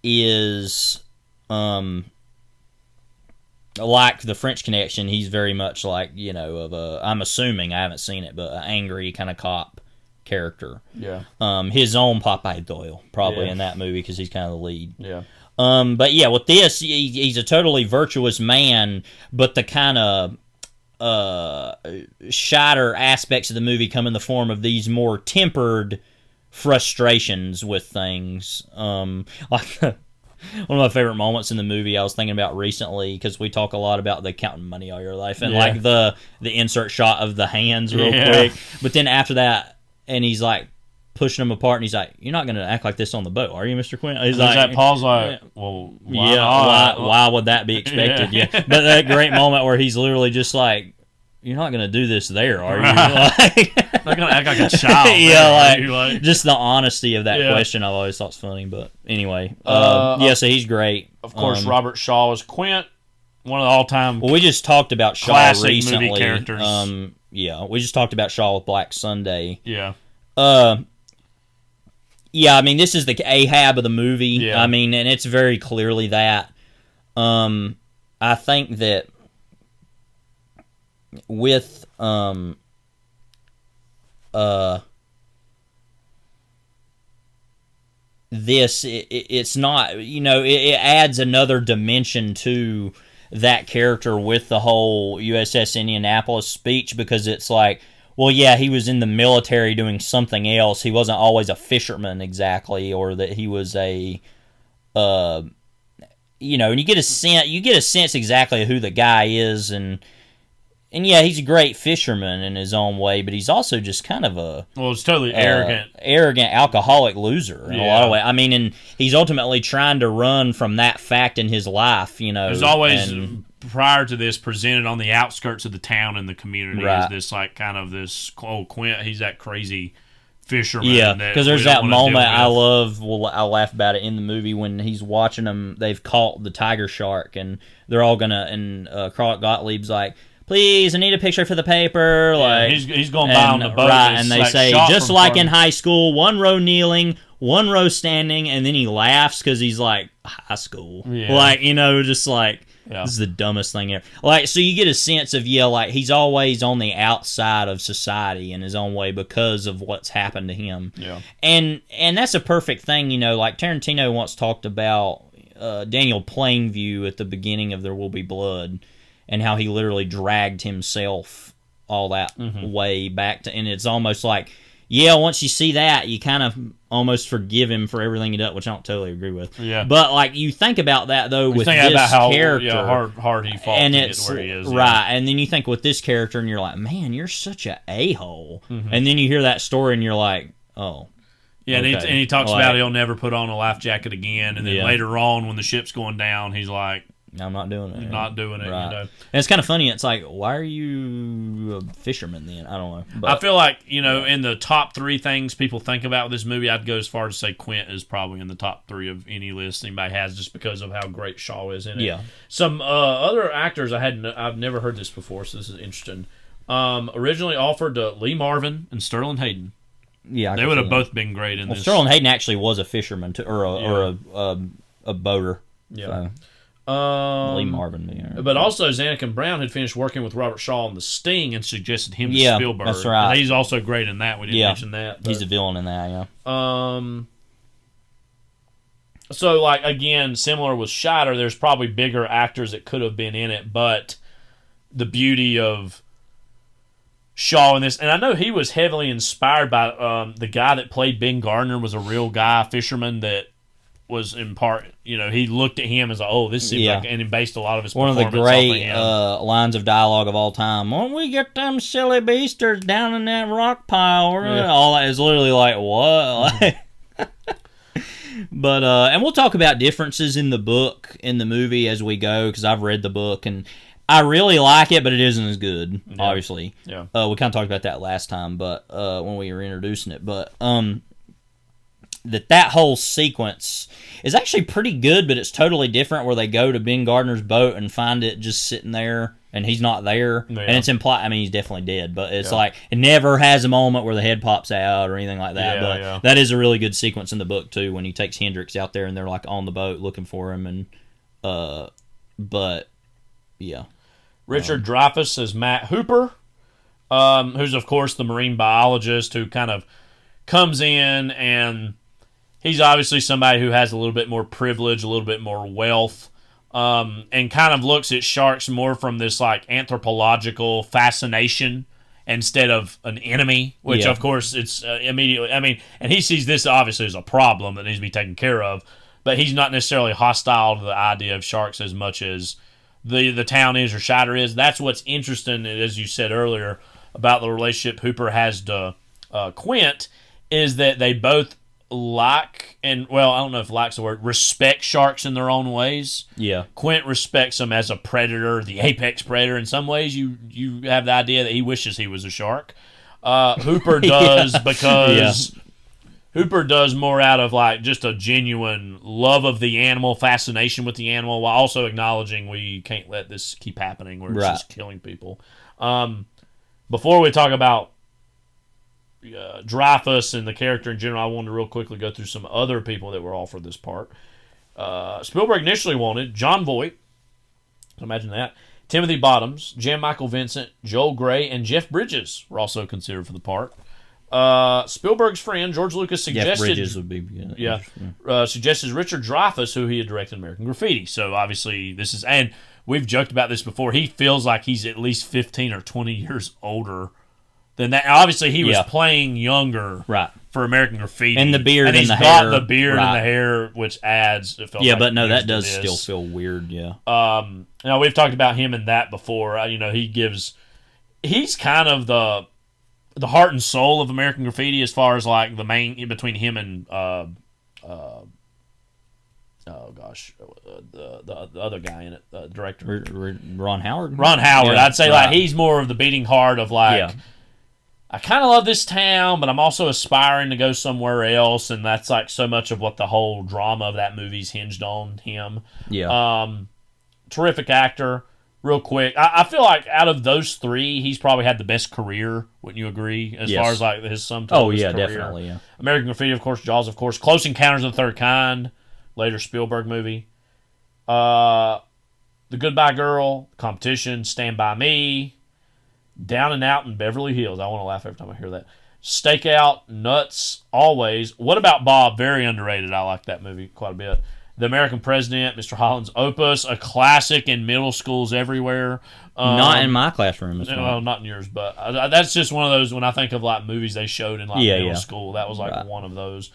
is like the French Connection. He's very much like, you know, of a, I'm assuming, I haven't seen it, but an angry kind of cop character. Yeah. His own Popeye Doyle probably Yeah. in that movie because he's kind of the lead. Yeah. But yeah, with this, he's a totally virtuous man, but the kind of Scheider aspects of the movie come in the form of these more tempered frustrations with things. Like one of my favorite moments in the movie I was thinking about recently, because we talk a lot about the counting money all your life, and like the insert shot of the hands real quick. But then after that, and he's like pushing them apart, and he's like, "You're not going to act like this on the boat, are you, Mr. Quint?" He's like, that Paul's like, well, why not? why would that be expected? Yeah. But that great moment where he's literally just like, "You're not going to do this there, are you?" Like, Not gonna act like a child. yeah, man. like just the honesty of that Yeah. question I've always thought's funny. But anyway, so he's great. Of course, Robert Shaw is Quint, one of the all-time. Well, we just talked about Shaw classic recently. movie characters. Yeah, we just talked about Shaw with Black Sunday. Yeah. Yeah, I mean, this is the Ahab of the movie. Yeah. I mean, and it's very clearly that. I think that with this, it's not, you know, it adds another dimension to that character with the whole USS Indianapolis speech, because it's like, well, yeah, he was in the military doing something else. He wasn't always a fisherman exactly, or that he was a, you know, and you get a sense exactly of who the guy is, and yeah, he's a great fisherman in his own way, but he's also just kind of a it's totally arrogant alcoholic loser in a lot of ways. I mean, and he's ultimately trying to run from that fact in his life, you know. There's always, prior to this, presented on the outskirts of the town and the community as this, like, kind of this, Quint, he's that crazy fisherman. Yeah, because there's that moment I love, I laugh about it in the movie when he's watching them, they've caught the tiger shark, and they're all gonna, and Carl Gottlieb's like, "Please, I need a picture for the paper." Like he's going by on the boat, right? And they like say, just like in high school, one row kneeling, one row standing, and then he laughs because he's like, high school, like, you know, just like this is the dumbest thing ever. Like, so you get a sense of like he's always on the outside of society in his own way because of what's happened to him. Yeah, and that's a perfect thing, you know. Like Tarantino once talked about Daniel Plainview at the beginning of There Will Be Blood, and how he literally dragged himself all that way back to, and it's almost like, yeah, once you see that, you kind of almost forgive him for everything he does, which I don't totally agree with. Yeah. But like you think about that though with think this about how character, hard he fought and to get it's to where he is. right, and then you think with this character, and you're like, man, you're such a hole. And then you hear that story, and you're like, oh. Yeah, okay. and he talks Like, about he'll never put on a life jacket again, and then Yeah. later on when the ship's going down, he's like, I'm not doing it. not doing it. Right. You know, And it's kind of funny. It's like, why are you a fisherman then? I don't know. But, I feel like in the top 3 things people think about with this movie, I'd go as far as to say Quint is probably in the top 3 of any list anybody has, just because of how great Shaw is in it. Yeah. Some other actors I've never heard this before, so this is interesting. Originally offered to Lee Marvin and Sterling Hayden. yeah, I They can would see have that. both been great in Well, this. Sterling Hayden actually was a fisherman too, or a boater. Yeah. So, Lee Marvin. Yeah. But also, Zanuck Brown had finished working with Robert Shaw on The Sting and suggested him to Yeah, Spielberg. that's right. And he's also great in that. We didn't mention that. He's but, a villain in that. Yeah. So, like, again, similar with Scheider, there's probably bigger actors that could have been in it, but the beauty of Shaw in this, and I know he was heavily inspired by the guy that played Ben Gardner was a real guy, fisherman that was in part, he looked at him as like, oh, this seems Yeah. like, and he based a lot of his One of the performance off of great him. lines of dialogue of all time. When we get them silly beasters down in that rock pile, all that is literally like what? But and we'll talk about differences in the book in the movie as we go, because I've read the book and I really like it, but it isn't as good. Obviously, Yeah. We kind of talked about that last time, but when we were introducing it, but that whole sequence is actually pretty good, but it's totally different. Where they go to Ben Gardner's boat and find it just sitting there, and he's not there, Yeah. and it's implied. I mean, he's definitely dead, but it's like it never has a moment where the head pops out or anything like that. Yeah, but yeah. that is a really good sequence in the book too, when he takes Hendrix out there and they're like on the boat looking for him, and but yeah. Richard Dreyfuss as Matt Hooper, who's, of course, the marine biologist who kind of comes in, and he's obviously somebody who has a little bit more privilege, a little bit more wealth, and kind of looks at sharks more from this like anthropological fascination instead of an enemy, which, of course, it's immediately, I mean, and he sees this obviously as a problem that needs to be taken care of, but he's not necessarily hostile to the idea of sharks as much as the town is or Scheider is. That's what's interesting, as you said earlier, about the relationship Hooper has to Quint, is that they both like, and well, I don't know if like's the word, respect sharks in their own ways. Yeah. Quint respects them as a predator, the apex predator. In some ways, you have the idea that he wishes he was a shark. Hooper does because Hooper does more out of like just a genuine love of the animal, fascination with the animal, while also acknowledging we can't let this keep happening where it's just killing people. Before we talk about Dreyfuss and the character in general, I wanted to real quickly go through some other people that were offered this part. Spielberg initially wanted John Voight, imagine that, Timothy Bottoms, Jan Michael Vincent, Joel Grey, and Jeff Bridges were also considered for the part. Spielberg's friend George Lucas suggested Jeff Bridges would be suggested Richard Dreyfuss, who he had directed American Graffiti. So obviously this is, and we've joked about this before, he feels like he's at least 15 or 20 years older than that. Obviously he was playing younger for American Graffiti, and the beard and and he's the got hair, the beard and the hair, which adds. It felt like but no, years that to does this. still feel weird. Yeah. We've talked about him in that before. He's kind of the heart and soul of American Graffiti, as far as like the main between him and the other guy in it, the director Ron Howard. Yeah, I'd say like he's more of the beating heart of like. Yeah. I kind of love this town, but I'm also aspiring to go somewhere else, and that's like so much of what the whole drama of that movie's hinged on him. Yeah. Terrific actor. Real quick, I feel like out of those three, he's probably had the best career. Wouldn't you agree? As far as like his sum total of his career. Definitely. Yeah. American Graffiti, of course. Jaws, of course. Close Encounters of the Third Kind, later Spielberg movie. The Goodbye Girl, Competition, Stand By Me, Down and Out in Beverly Hills. I want to laugh every time I hear that. Stakeout, Nuts, Always. What About Bob? Very underrated. I like that movie quite a bit. The American President, Mr. Holland's Opus, a classic in middle schools everywhere. Not in my classroom. It's Well, not in yours, but that's just one of those when I think of like movies they showed in like middle school. That was like one of those.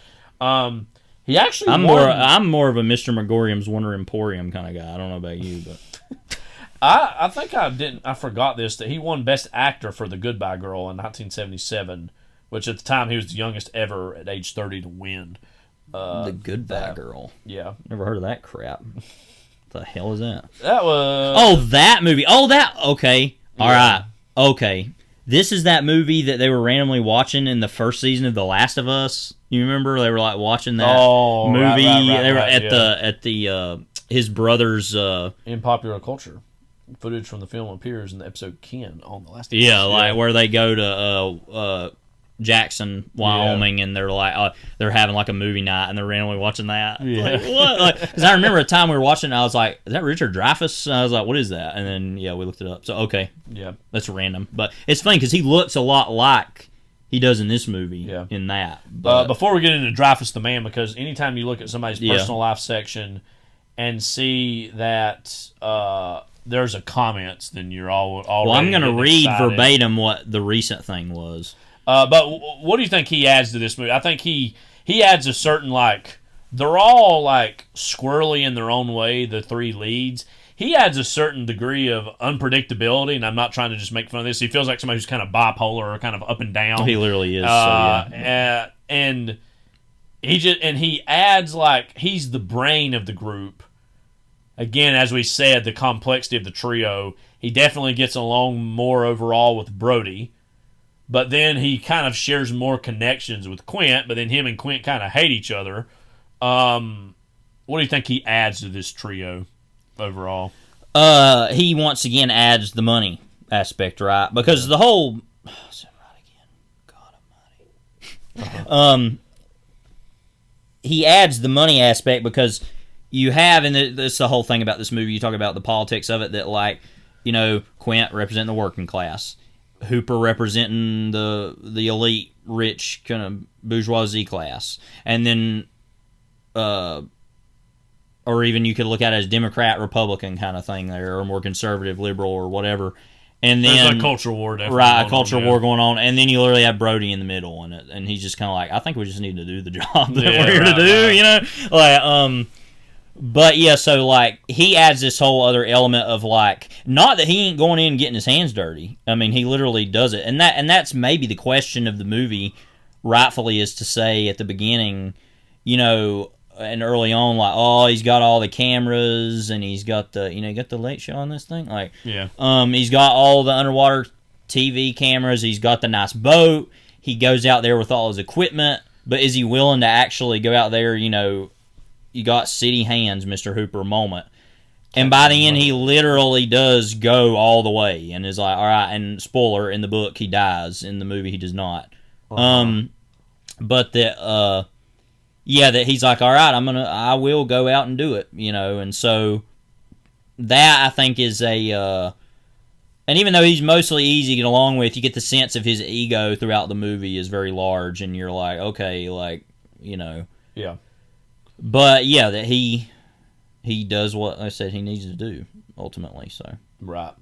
He actually I'm more of a Mr. Megorium's Wonder Emporium kind of guy. I don't know about you, but I think I forgot this, that he won Best Actor for The Goodbye Girl in 1977, which at the time he was the youngest ever at age 30 to win. The Goodbye Girl. Yeah. Never heard of that crap. What the hell is that? That was... Oh, that movie. Oh, that... Okay. All right. Okay. This is that movie that they were randomly watching in the first season of The Last of Us. You remember? They were like watching that movie. Right, they were at the his brother's... In popular culture. Footage from the film appears in the episode Ken on The Last of Us. Yeah, like where they go to... Jackson, Wyoming, and they're like they're having like a movie night, and they're randomly watching that. Yeah. Like, what? Because I remember a time we were watching, and I was like, "Is that Richard Dreyfuss?" And I was like, "What is that?" And then we looked it up. So okay, that's random, but it's funny because he looks a lot like he does in this movie. Yeah. In that. But before we get into Dreyfuss the Man, because anytime you look at somebody's personal life section and see that there's a comments, then you're all. Well, I'm going to read verbatim what the recent thing was. But what do you think he adds to this movie? I think he adds a certain, like, they're all, like, squirrely in their own way, the three leads. He adds a certain degree of unpredictability, and I'm not trying to just make fun of this. He feels like somebody who's kind of bipolar or kind of up and down. He literally is. And he adds, like, he's the brain of the group. Again, as we said, the complexity of the trio. He definitely gets along more overall with Brody. But then he kind of shares more connections with Quint, but then him and Quint kind of hate each other. What do you think he adds to this trio overall? He once again adds the money aspect, right? Because the whole... he adds the money aspect because you have, and this is the whole thing about this movie, you talk about the politics of it, that like, Quint representing the working class. Hooper representing the elite, rich, kind of bourgeoisie class. And then, or even you could look at it as Democrat, Republican kind of thing there, or more conservative, liberal, or whatever. And then there's a culture war, definitely. Right, a culture war going on. And then you literally have Brody in the middle, and he's just kind of like, I think we just need to do the job that we're here to do, Like, but yeah, so like he adds this whole other element of like, not that he ain't going in and getting his hands dirty. I mean, he literally does it, and that's maybe the question of the movie, rightfully, is to say at the beginning, and early on, like, oh, he's got all the cameras and he's got the got the Late Show on this thing, like, he's got all the underwater TV cameras, he's got the nice boat, he goes out there with all his equipment, but is he willing to actually go out there, you got city hands, Mr. Hooper moment. And by the end, he literally does go all the way and is like, all right, and spoiler, in the book, he dies. In the movie, he does not. But that, that he's like, all right, I will go out and do it, and so that, I think, is and even though he's mostly easy to get along with, you get the sense of his ego throughout the movie is very large, and you're like, okay, like, Yeah. But yeah, that he does what I said he needs to do ultimately. So right.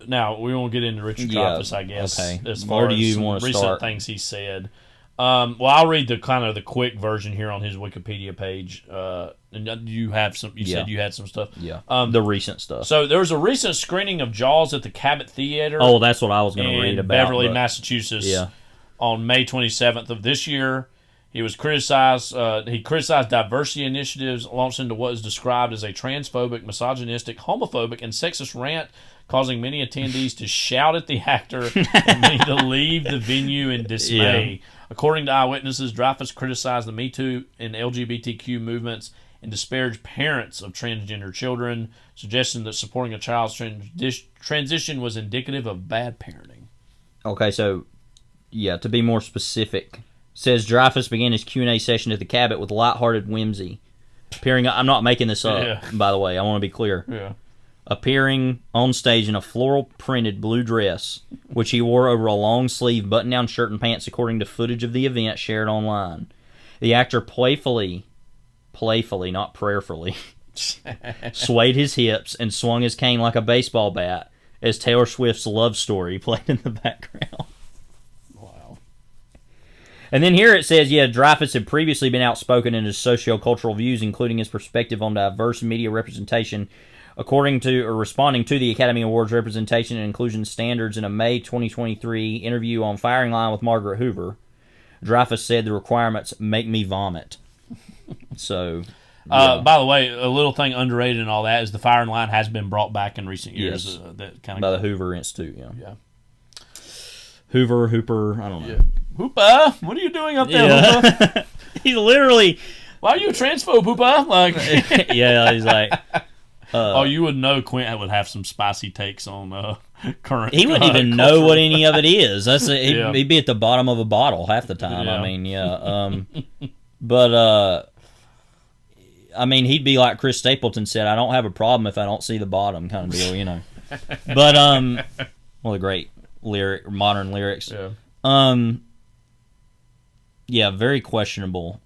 Now we won't get into Richard Dreyfuss, I guess. Okay. As far Where do you as want to recent start? Things he said. Well, I'll read the quick version here on his Wikipedia page. And you have some. You said you had some stuff. Yeah. The recent stuff. So there was a recent screening of Jaws at the Cabot Theater. Oh, that's what I was going to read in about. Beverly, Massachusetts. Yeah. On May 27th of this year. He was criticized. He criticized diversity initiatives launched into what is described as a transphobic, misogynistic, homophobic, and sexist rant, causing many attendees to shout at the actor and many to leave the venue in dismay. Yeah. According to eyewitnesses, Dreyfuss criticized the Me Too and LGBTQ movements and disparaged parents of transgender children, suggesting that supporting a child's transition was indicative of bad parenting. Okay, so to be more specific. Says Dreyfuss began his Q&A session at the Cabot with lighthearted whimsy. I'm not making this up, by the way. I want to be clear. Yeah. Appearing on stage in a floral-printed blue dress, which he wore over a long-sleeve button-down shirt and pants according to footage of the event shared online. The actor playfully, not prayerfully, swayed his hips and swung his cane like a baseball bat as Taylor Swift's love story played in the background. Wow. And then here it says, Dreyfuss had previously been outspoken in his socio-cultural views, including his perspective on diverse media representation, responding to the Academy Awards representation and inclusion standards in a May 2023 interview on Firing Line with Margaret Hoover. Dreyfuss said the requirements make me vomit. So... by the way, a little thing underrated in all that is the Firing Line has been brought back in recent years. Yes. That kind of by the Hoover Institute, Yeah. Hooper, I don't know. Yeah. Hooper, what are you doing up there, Hooper? He's literally... Why are you a transphobe, Hooper? Like, yeah, he's like... you would know Quint would have some spicy takes on current... He wouldn't even know what any of it is. He'd be at the bottom of a bottle half the time. Yeah. I mean, but... I mean, he'd be like Chris Stapleton said, I don't have a problem if I don't see the bottom kind of deal, you know. But, one of the great modern lyrics. Yeah. Very questionable.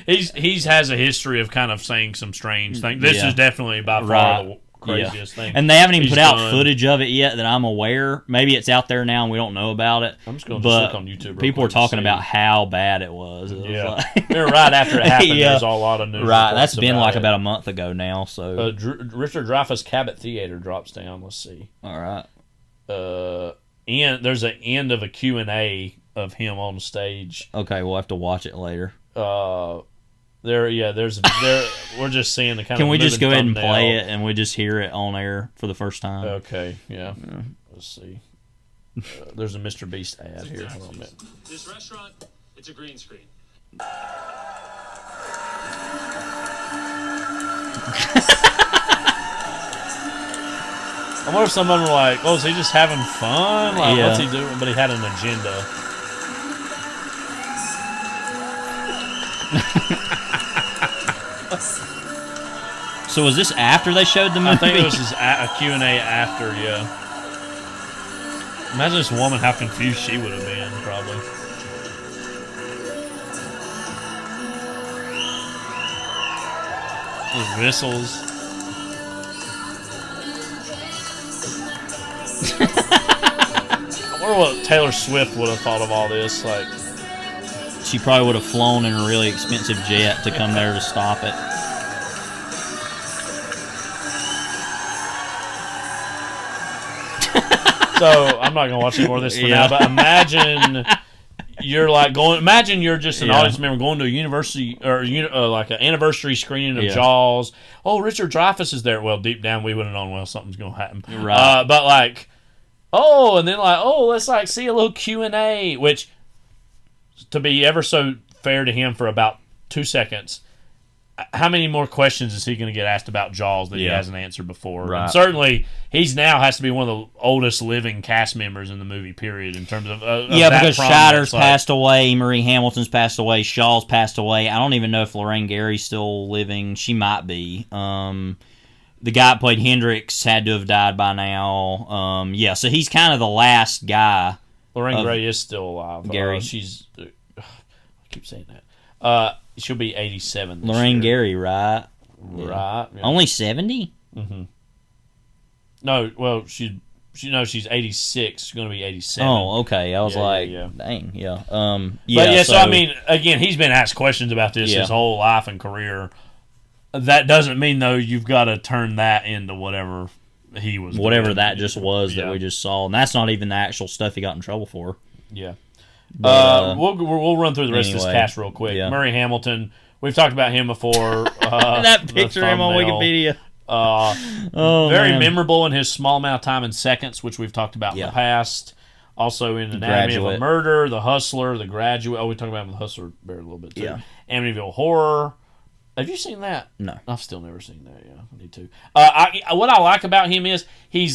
He's has a history of kind of saying some strange things. This is definitely by far the craziest thing. And they haven't even put out done. footage of it yet that I'm aware. Maybe it's out there now and we don't know about it. I'm just going to look on YouTube. People were talking about how bad it was. They're right after it happened. There's a lot of news. Right, that's been like about a month ago now. So Richard Dreyfuss Cabot Theater drops down. Let's see. All right. There's an end of a Q&A of him on stage. Okay, we'll have to watch it later. We're just seeing the kind Can of. we just go ahead and thumbnail. play it and we just hear it on air for the first time? Okay, yeah. Let's see. There's a Mr. Beast ad here. Hold on a minute. This restaurant, it's a green screen. I wonder if someone were like, "Oh, is he just having fun? Like, Yeah. what's he doing?" But he had an agenda. So was this after they showed the movie? I think it was just a Q&A after, yeah. Imagine this woman, how confused she would have been, probably. Those whistles. I wonder what Taylor Swift would have thought of all this. Like, She probably would have flown in a really expensive jet to come there to stop it. so I'm not gonna watch any more of this for now. But imagine you're like going. Imagine you're just an audience member going to a university or like an anniversary screening of Jaws. Oh, Richard Dreyfuss is there. Well, deep down we would have known. Well, something's gonna happen. Right. But like, and then like, let's like see a little Q&A, which, to be ever so fair to him for about 2 seconds, how many more questions is he going to get asked about Jaws that he hasn't answered before? Right. And certainly, he's now has to be one of the oldest living cast members in the movie, period, in terms of because Scheider's passed away, Marie Hamilton's passed away, Shaw's passed away. I don't even know if Lorraine Gary's still living. She might be. The guy that played Hendrix had to have died by now. So he's kind of the last guy. Lorraine Gray is still alive. Gary. She's... I keep saying that. She'll be 87 this Lorraine year. Gary, right? Right. Yeah. Only 70? Mm-hmm. No, well, she's 86. She's going to be 87. Oh, okay. I was dang, yeah. So I mean, again, he's been asked questions about this his whole life and career. That doesn't mean, though, you've got to turn that into whatever he was doing. That just was that we just saw. And that's not even the actual stuff he got in trouble for. Yeah. But, we'll run through the rest of this cast real quick. Murray Hamilton, we've talked about him before. That picture of him on Wikipedia. Very memorable in his small amount of time in Seconds, which we've talked about in the past. Also in Anatomy of a Murder, The Hustler, The Graduate. Oh, we talked about him in The Hustler a little bit too. Yeah. Amityville Horror. Have you seen that? No. I've still never seen that, I need to. What I like about him is he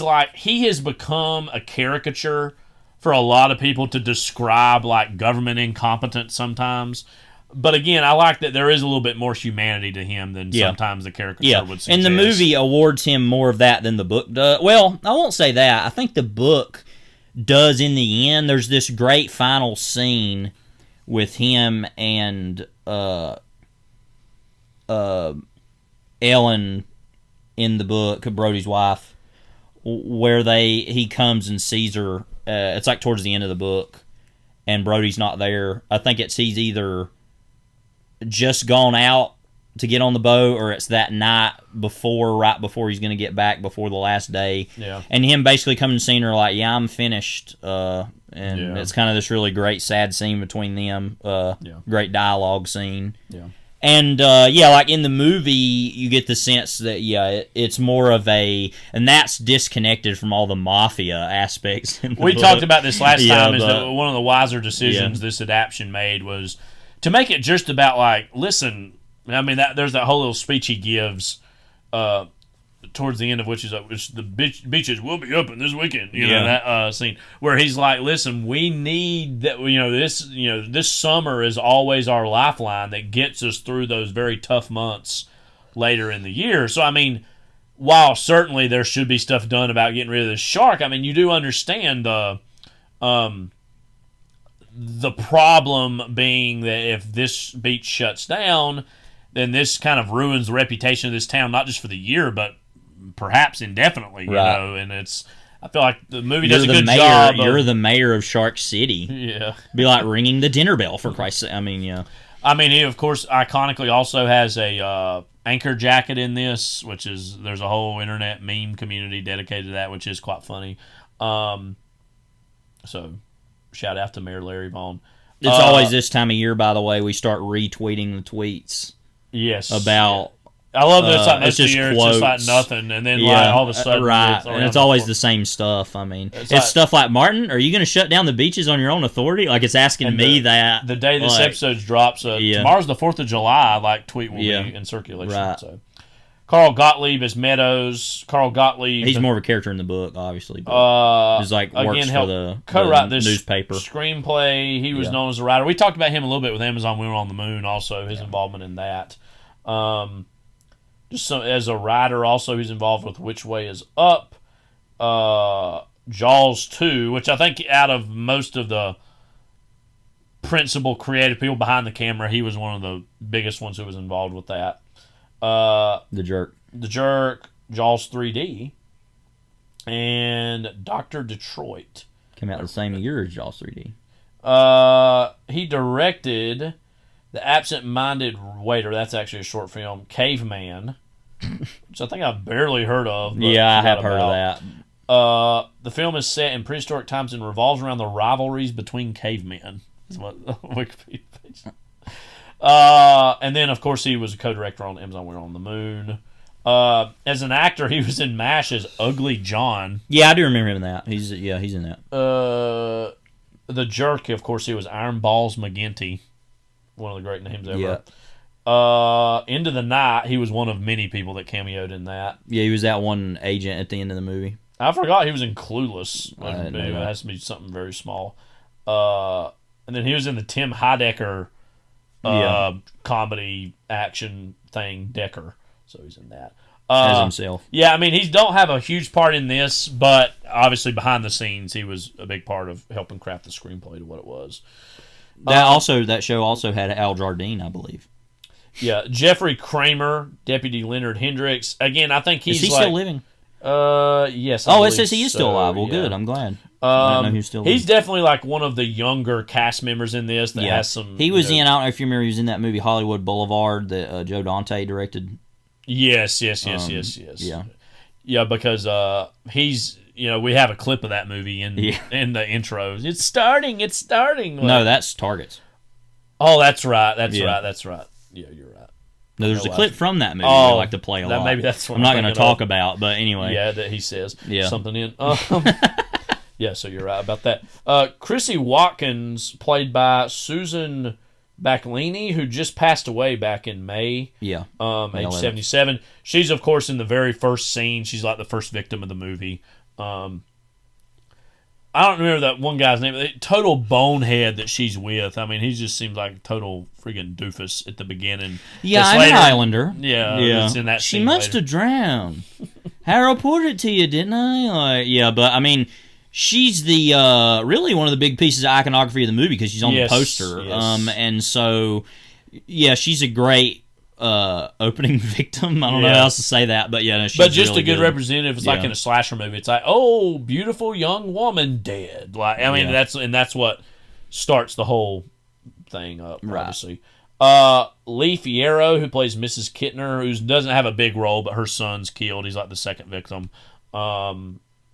has become a caricature for a lot of people to describe like government incompetence sometimes. But again, I like that there is a little bit more humanity to him than sometimes the caricature would suggest. And the movie awards him more of that than the book does. Well, I won't say that. I think the book does in the end. There's this great final scene with him and Ellen in the book, Brody's wife, where he comes and sees her. It's like towards the end of the book, and Brody's not there. I think he's either just gone out to get on the boat, or it's that night right before he's going to get back before the last day. Yeah. And him basically coming and seeing her like, yeah, I'm finished. It's kind of this really great sad scene between them. Great dialogue scene. Yeah. And like in the movie, you get the sense that it's more of and that's disconnected from all the mafia aspects. We talked about this last time. Is that one of the wiser decisions this adaptation made was to make it just about like, listen. I mean, there's that whole little speech he gives towards the end of which the beaches will be open this weekend. You know that scene where he's like, "Listen, we need that. This summer is always our lifeline that gets us through those very tough months later in the year." So, I mean, while certainly there should be stuff done about getting rid of this shark, I mean, you do understand the problem being that if this beach shuts down, then this kind of ruins the reputation of this town, not just for the year, but perhaps indefinitely, you know. And I feel like the movie does a good job. You're the mayor of Shark City. Yeah. Be like ringing the dinner bell, for Christ's sake. I mean, yeah. I mean, he, of course, iconically also has a anchor jacket in this, there's a whole internet meme community dedicated to that, which is quite funny. So, shout out to Mayor Larry Vaughn. It's always this time of year, by the way, we start retweeting the tweets. Yes. About... I love that it's like it's just year, quotes. It's just like nothing, and then like all of a sudden, right? And it's always the same stuff. I mean, it's like, stuff like, Martin, are you going to shut down the beaches on your own authority? Like, it's asking me that. The day this episode drops, tomorrow's the 4th of July. Like, tweet will be in circulation. Right. So, Carl Gottlieb is Meadows. Carl Gottlieb. He's more of a character in the book, obviously. But he's like works for the co-write this newspaper screenplay. He was known as a writer. We talked about him a little bit with Amazon. We were on the Moon. Also, his involvement in that. Just as a writer, also he's involved with Which Way Is Up, Jaws 2, which I think out of most of the principal creative people behind the camera, he was one of the biggest ones who was involved with that. The Jerk, Jaws 3D, and Dr. Detroit. Came out the same year as Jaws 3D. He directed The Absent-Minded Waiter. That's actually a short film. Caveman, which I think I've barely heard of. Yeah, I have heard of that. The film is set in prehistoric times and revolves around the rivalries between cavemen. Is what Wikipedia page. And then, of course, he was a co-director on Amazon. We're on the Moon. As an actor, he was in MASH as Ugly John. Yeah, I do remember him in that. He's in that. The Jerk, of course, he was Iron Balls McGinty. One of the great names ever. Yeah. Into the Night, he was one of many people that cameoed in that. Yeah, he was that one agent at the end of the movie. I forgot he was in Clueless. I It has to be something very small. And then he was in the Tim Heidecker comedy action thing, Decker. So he's in that. As himself. Yeah, I mean, he don't have a huge part in this, but obviously behind the scenes, he was a big part of helping craft the screenplay to what it was. That show also had Al Jardine, I believe. Yeah, Jeffrey Kramer, Deputy Leonard Hendricks. Again, I think he's still living? Yes. It says he is still alive. Well, good. I'm glad. I know he's still living. He's definitely like one of the younger cast members in this that has some. He was in. I don't know if you remember. He was in that movie Hollywood Boulevard that Joe Dante directed. Yes. Yeah, because he's. We have a clip of that movie in the intros. It's starting. Like, no, that's Targets. Oh, that's right. That's right. Yeah, you're right. No, there's a clip from that movie I like to play a lot. Maybe that's what I'm not going to talk about, but anyway. Yeah, that he says something in. Yeah, so you're right about that. Chrissy Watkins, played by Susan Backlini, who just passed away back in May. Yeah. Age 77. She's, of course, in the very first scene. She's like the first victim of the movie. I don't remember that one guy's name. Total bonehead that she's with. I mean, he just seems like a total freaking doofus at the beginning. Yeah, I'm an Islander. Yeah. It's in that she must have drowned. Harold poured it to you, didn't I? But I mean, she's the really one of the big pieces of iconography of the movie because she's on the poster. Yes. And so, yeah, she's a great opening victim. I don't know how else to say that, but yeah, no, she's but just really a good representative. It's like Yeah. in a slasher movie. It's like, oh, beautiful young woman dead. Like, I mean, Yeah. that's what starts the whole thing up. Right. Obviously, Lee Fierro, who plays Mrs. Kittner, who doesn't have a big role, but her son's killed. He's like the second victim.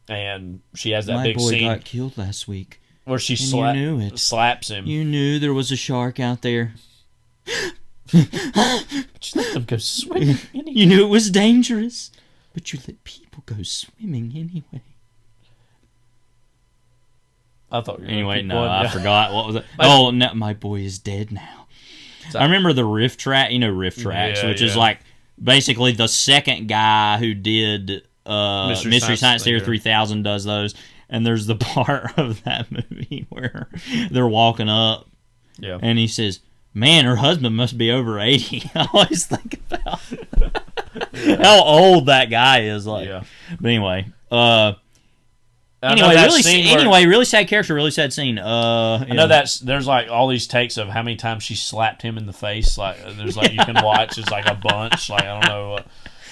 And she has that My big boy scene got killed last week. where she you knew it. slaps him. You knew there was a shark out there. Just let them go swimming. You knew it was dangerous, but you let people go swimming anyway. I thought you were Anyway, keep no, going. I forgot. What was it? Oh, no, my boy is dead now. I remember the riff track. You know riff tracks, Yeah, which is yeah. like basically the second guy who did Mystery Science Theater Theater. 3000 does those. And there's the part of that movie where they're walking up, Yeah. and he says, "Man, her husband must be over 80." I always think about how old that guy is. Like, Yeah. but anyway, I know that scene where- really sad character, really sad scene. I know that's there's like all these takes of how many times she slapped him in the face. Like there's like you can watch. It's like a bunch. Like I don't know.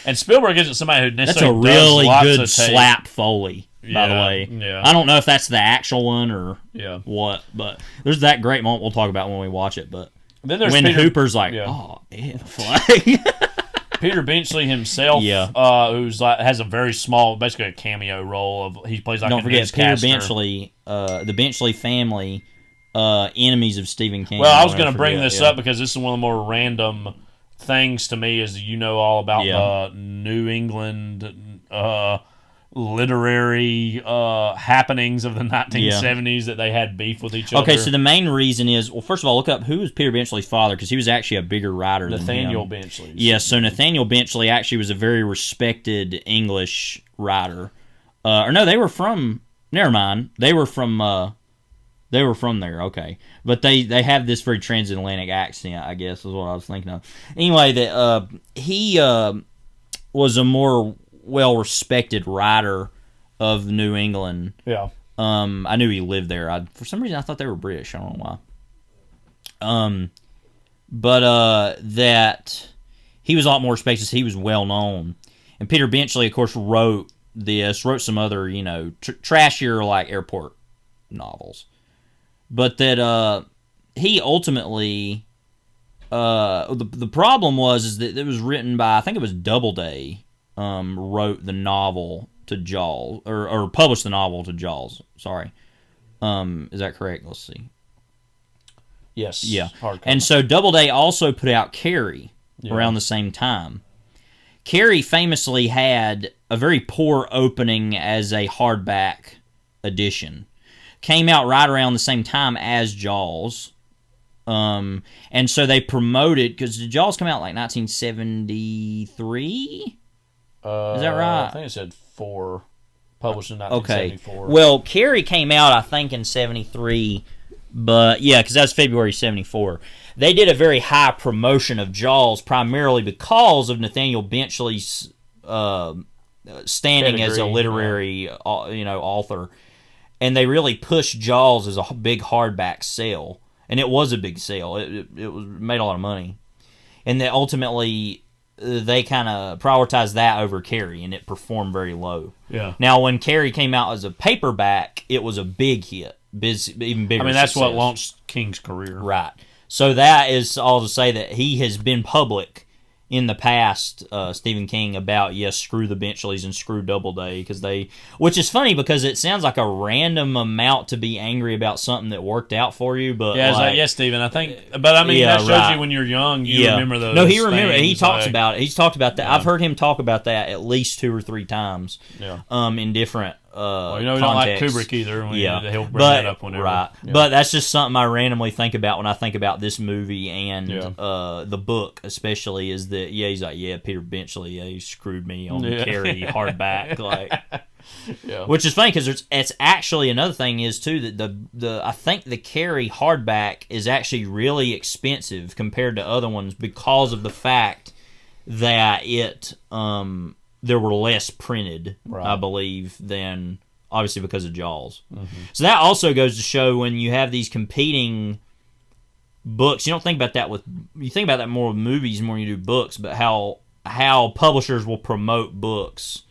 And Spielberg isn't somebody who That's necessarily a really does lots good of takes. slap Foley, by the Yeah, way. yeah. I don't know if that's the actual one or Yeah. what, but there's that great moment we'll talk about when we watch it. But Then there's when Peter, Hooper's like, yeah. "Oh, flag." Peter Benchley himself, Yeah. who's like has a very small, basically a cameo role of he plays like Don't a forget Peter newscaster. Benchley, the Benchley family, enemies of Stephen King. Well, I was Don't going to bring forget, this yeah. up because this is one of the more random things to me. Is you know all about the New England literary happenings of the 1970s that they had beef with each other. Okay, so the main reason is, well, first of all, look up who was Peter Benchley's father because he was actually a bigger writer Nathaniel than him. Benchley. Yes, so Nathaniel Benchley actually was a very respected English writer. Or no, they were from. Never mind, they were from there. Okay, but they have this very transatlantic accent. I guess is what I was thinking of. Anyway, that he was a more well-respected writer of New England. Yeah. I knew he lived there. For some reason, I thought they were British. I don't know why. But that he was a lot more respected. He was well known, and Peter Benchley, of course, wrote some other, trashier like airport novels. But that he ultimately, the problem was that it was written by, I think it was Doubleday, wrote the novel to Jaws, or published the novel to Jaws. Sorry. Is that correct? Let's see. Yes. Yeah. Hardcover. And so Doubleday also put out Carrie around the same time. Carrie famously had a very poor opening as a hardback edition. Came out right around the same time as Jaws. And so they promoted, because did Jaws come out like 1973? Is that right? I think it said 4, published in Okay. 1974. Well, Carrie came out, I think, in 73, but yeah, because that was February 74. They did a very high promotion of Jaws, primarily because of Nathaniel Benchley's standing as a Pedigree, literary, author, and they really pushed Jaws as a big hardback sale, and it was a big sale. It was made a lot of money, and then ultimately they kind of prioritized that over Carrie, and it performed very low. Yeah. Now, when Carrie came out as a paperback, it was a big hit, even bigger. I mean, that's what success. launched King's career. Right. So that is all to say that he has been public in the past, Stephen King, about, screw the Benchleys and screw Doubleday, which is funny because it sounds like a random amount to be angry about something that worked out for you, but Yeah, like, yes, Stephen. I think, but I mean, that shows you when you're young, you remember those. No, he remember. He things, talks like- about it. He's talked about that. I've heard him talk about that at least 2 or 3 times. Yeah. In different. Well, we don't like contexts. Kubrick either. Yeah, he'll bring but that up whenever. right. Yeah. But that's just something I randomly think about when I think about this movie and Yeah. the book, especially. Is that he's like, Peter Benchley, he screwed me on Yeah. Carrie hardback, like. Yeah. Which is funny because it's actually another thing is too that I think the Carrie hardback is actually really expensive compared to other ones because of the fact that it there were less printed, Right. I believe, than obviously because of Jaws. So that also goes to show when you have these competing books, you don't think about that you think about that more with movies more than you do books, but how publishers will promote books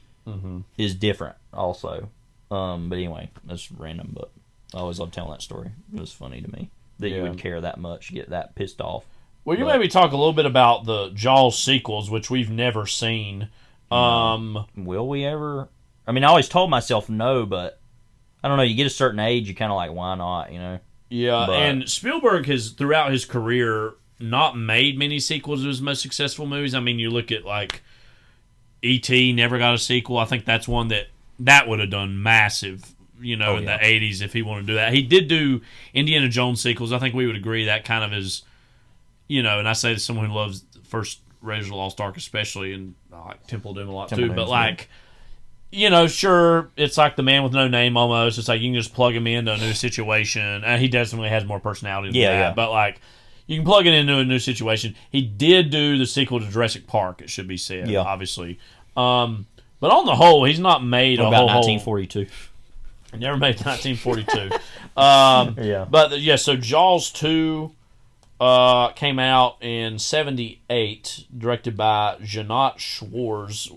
is different also. But anyway, that's random, but I always love telling that story. It was funny to me that you would care that much, get that pissed off. Well, you maybe talk a little bit about the Jaws sequels, which we've never seen. Will we ever? I mean, I always told myself no, but I don't know. You get a certain age, you kind of like, why not, you know? Yeah, and Spielberg has, throughout his career, not made many sequels to his most successful movies. I mean, you look at, like, E.T. never got a sequel. I think that's one that would have done massive, in the 80s if he wanted to do that. He did do Indiana Jones sequels. I think we would agree that kind of is, and I say to someone who loves the first Raiders of the Lost Ark especially, and I like Temple of Doom a lot too, but like... sure, it's like the man with no name almost. It's like you can just plug him into a new situation. He definitely has more personality than that. But, like, you can plug it into a new situation. He did do the sequel to Jurassic Park, it should be said, obviously. But on the whole, he's not made what about 1942? He never made 1942. But, so Jaws 2 came out in 1978, directed by Janot Schwartz.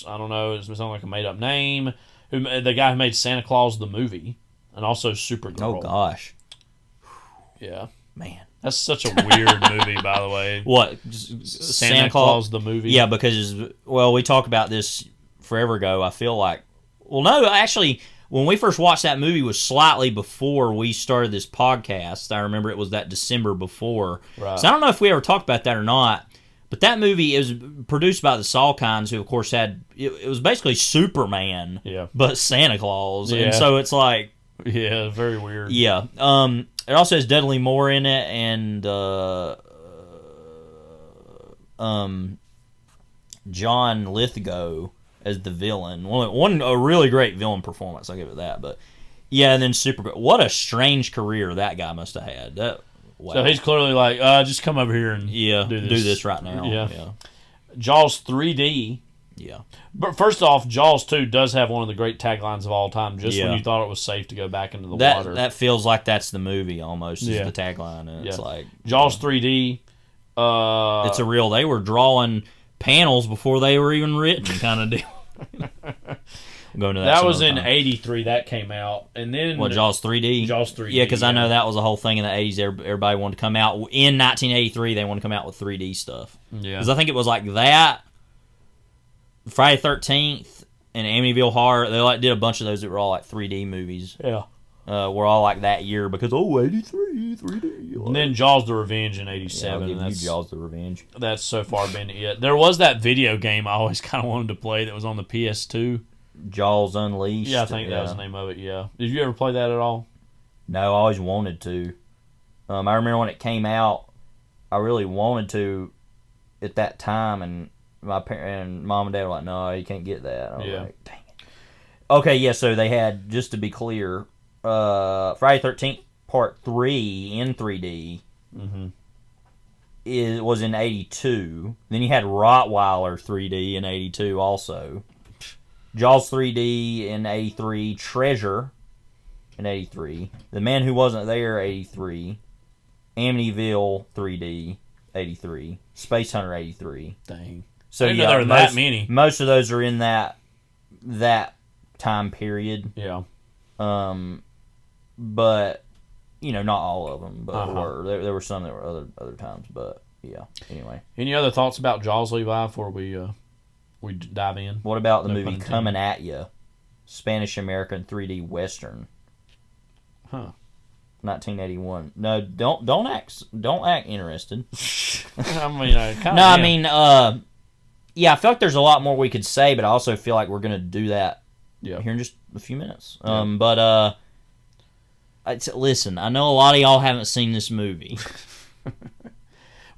I don't know, it sounds like a made-up name. The guy who made Santa Claus the movie, and also Supergirl. Oh, gosh. Yeah. Man. That's such a weird movie, by the way. What? Santa Claus the movie? Yeah, because, we talked about this forever ago. I feel like... Well, no, actually... When we first watched that movie was slightly before we started this podcast. I remember it was that December before. Right. So I don't know if we ever talked about that or not. But that movie is produced by the Salkinds, who of course had it was basically Superman, but Santa Claus, and so it's like very weird. Yeah. It also has Dudley Moore in it, and John Lithgow as the villain. A really great villain performance, I'll give it that. But yeah, and then Supergirl. What a strange career that guy must have had. Wow. So he's clearly like, just come over here and do this right now. Yeah. Jaws 3D. Yeah. But first off, Jaws 2 does have one of the great taglines of all time, just when you thought it was safe to go back into the water. That feels like that's the movie almost, is the tagline. And it's like... Jaws 3D. It's a real... They were drawing panels before they were even written, kind of deal. Going to that was in 83 that came out. And then... What, Jaws 3D? Jaws 3D. Yeah, because I know that was a whole thing in the 80s. Everybody wanted to come out... In 1983, they wanted to come out with 3D stuff. Yeah. Because I think it was like that... Friday 13th and Amityville Horror, they did a bunch of those that were all like 3D movies. Yeah. Were all like that year because 83, 3D. And then Jaws the Revenge in 87. I'll give you Jaws the Revenge. That's so far been it. There was that video game I always kind of wanted to play that was on the PS2. Jaws Unleashed. Yeah, I think that was the name of it, yeah. Did you ever play that at all? No, I always wanted to. I remember when it came out, I really wanted to at that time, and my parents and mom and dad were like, "No, you can't get that." I was like, "Dang it." Okay, yeah. So they had, just to be clear, Friday 13th Part 3 in 3D was in 82. Then you had Rottweiler 3D in 82 also. Jaws 3D in 83. Treasure in 83. The Man Who Wasn't There 83. Amityville 3D 83. Space Hunter 83. Dang. So I didn't know there were that many. Most of those are in that time period. Yeah. But not all of them, but were there were some that were other times. But yeah. Anyway. Any other thoughts about Jaws, Levi, before we dive in? What about the movie Coming at Ya, Spanish American 3D Western? 1981. No, don't act interested. I mean, I mean, yeah, I feel like there's a lot more we could say, but I also feel like we're gonna do that here in just a few minutes. But listen, I know a lot of y'all haven't seen this movie.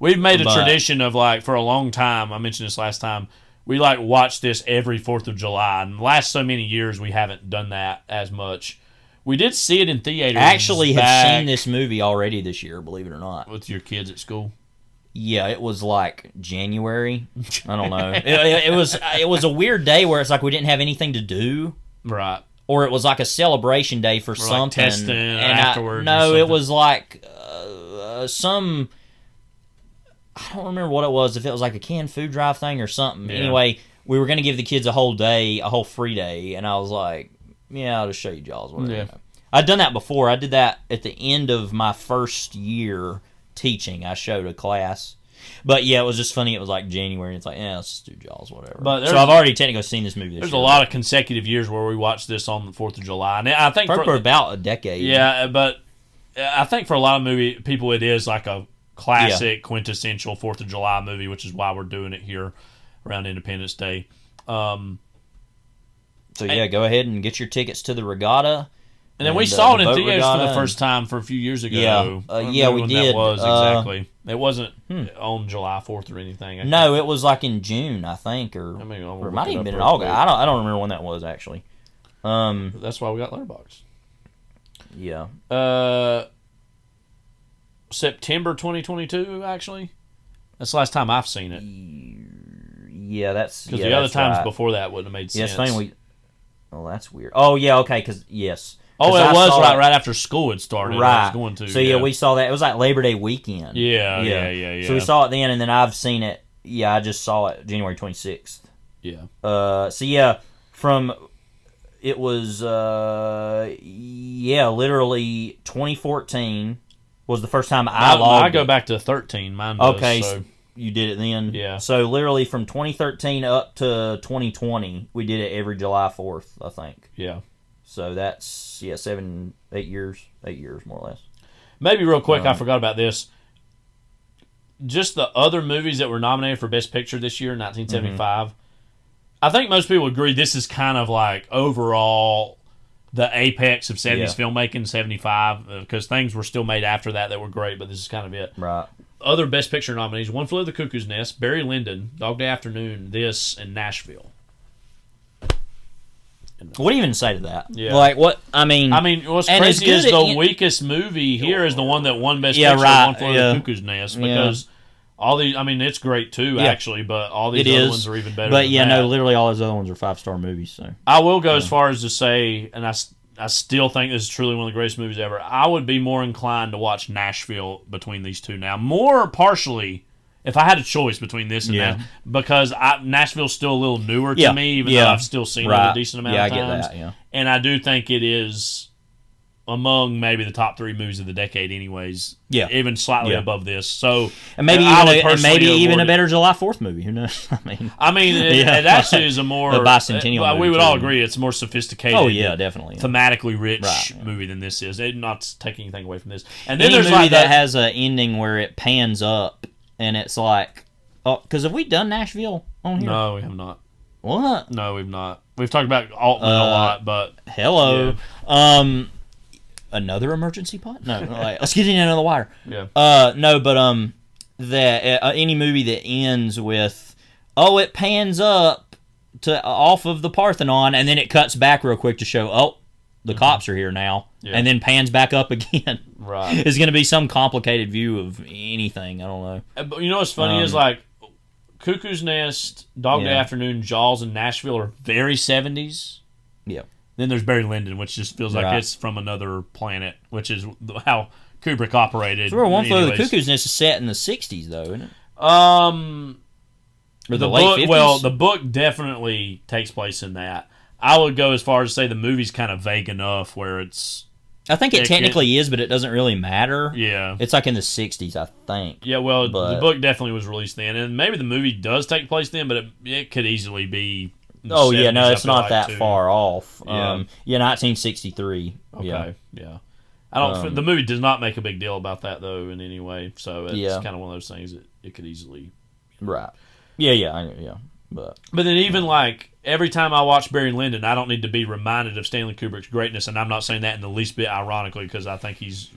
We've made a tradition of, like, for a long time, I mentioned this last time, we watch this every 4th of July, and the last so many years we haven't done that as much. We did see it in theaters. Actually, have seen this movie already this year, believe it or not. With your kids at school? Yeah, it was like January. I don't know. It was a weird day where it's like we didn't have anything to do. Right. or it was like a celebration day for something. Like testing and afterwards. No, it was like some. I don't remember what it was. If it was like a canned food drive thing or something. Yeah. Anyway, we were going to give the kids a whole day, a whole free day, and I was like, "Yeah, I'll just show you Jaws." Whatever. Yeah. I'd done that before. I did that at the end of my first year teaching. I showed a class. But yeah, it was just funny. It was like January. And it's like, yeah, let's just do Jaws, whatever. But so I've already technically seen this movie. There's a lot of consecutive years where we watched this on the 4th of July, and I think for about a decade. Yeah, but I think for a lot of movie people, it is like a classic, quintessential 4th of July movie, which is why we're doing it here around Independence Day. So yeah, go ahead and get your tickets to the regatta. And then we saw it in theaters regatta for the first time for a few years ago. Yeah, we when did. That was exactly. It wasn't on July 4th or anything. No, it was like in June, I think, or it might even been in August. I don't remember when that was actually. That's why we got Letterboxd. Yeah. September 2022, actually. That's the last time I've seen it. Yeah, that's because the other times before that wouldn't have made sense. Yeah, it's funny. Oh, that's weird. Oh, yeah, okay, because yes. Oh, it was right after school had started. Right. I was going to. So yeah, we saw that. It was like Labor Day weekend. Yeah. So we saw it then, and then I've seen it. Yeah, I just saw it January 26th. Yeah. So yeah, it was literally 2014 was the first time I logged. I go back to 13. Mine does. Okay, so. You did it then? Yeah. So literally from 2013 up to 2020, we did it every July 4th, I think. Yeah. So that's 8 years more or less. Maybe real quick, I forgot about this. Just the other movies that were nominated for Best Picture this year in 1975. Mm-hmm. I think most people agree this is kind of like overall the apex of 70s filmmaking, 75, because things were still made after that were great, but this is kind of it. Right. Other Best Picture nominees: One Flew Over the Cuckoo's Nest, Barry Lyndon, Dog Day Afternoon, this, and Nashville. What do you even say to that? Yeah. Like, what? I mean, what's crazy is the weakest movie here is the one that won Best Picture, One Flew Over the Cuckoo's Nest, because all these, it's great too, actually, but all these other ones are even better than that. No, literally all those other ones are 5-star movies. So I will go as far as to say, and I still think this is truly one of the greatest movies ever, I would be more inclined to watch Nashville between these two now. More partially, if I had a choice between this and that, because Nashville's still a little newer to me, even though I've still seen it a decent amount of times. I get that, yeah. And I do think it is among maybe the top 3 movies of the decade anyways. Yeah. Even slightly above this. So and maybe even a better July 4th movie. Who knows? It actually is a more... A bicentennial we would all agree it's a more sophisticated... Oh, yeah, definitely. Thematically rich movie than this is. Not to take anything away from this. And then there's movie that has an ending where it pans up and it's like... Oh, because have we done Nashville on here? No, we have not. What? No, we've not. We've talked about Altman a lot, but... Hello. Yeah. Another emergency pot? No, let's get in another wire. Yeah. No, but that any movie that ends with, it pans up to off of the Parthenon, and then it cuts back real quick to show, the cops are here now, and then pans back up again. Right. It's going to be some complicated view of anything. I don't know. But you know what's funny is like Cuckoo's Nest, Dog Day Afternoon, Jaws, and Nashville are very 70s. Yeah. Then there's Barry Lyndon, which just feels like it's from another planet, which is how Kubrick operated. So One Flew Over the Cuckoo's Nest is set in the 60s, though, isn't it? Or the late 50s? Well, the book definitely takes place in that. I would go as far as to say the movie's kind of vague enough where it's... I think it technically is, but it doesn't really matter. Yeah. It's like in the 60s, I think. Yeah, well, the book definitely was released then. And maybe the movie does take place then, but it could easily be... Oh, yeah, no, it's not that too. far off. Yeah. 1963. Okay, yeah. I don't. The movie does not make a big deal about that, though, in any way. So it's kind of one of those things that it could easily... Right. Yeah. But then even, like, every time I watch Barry Lyndon, I don't need to be reminded of Stanley Kubrick's greatness, and I'm not saying that in the least bit ironically, because I think he's...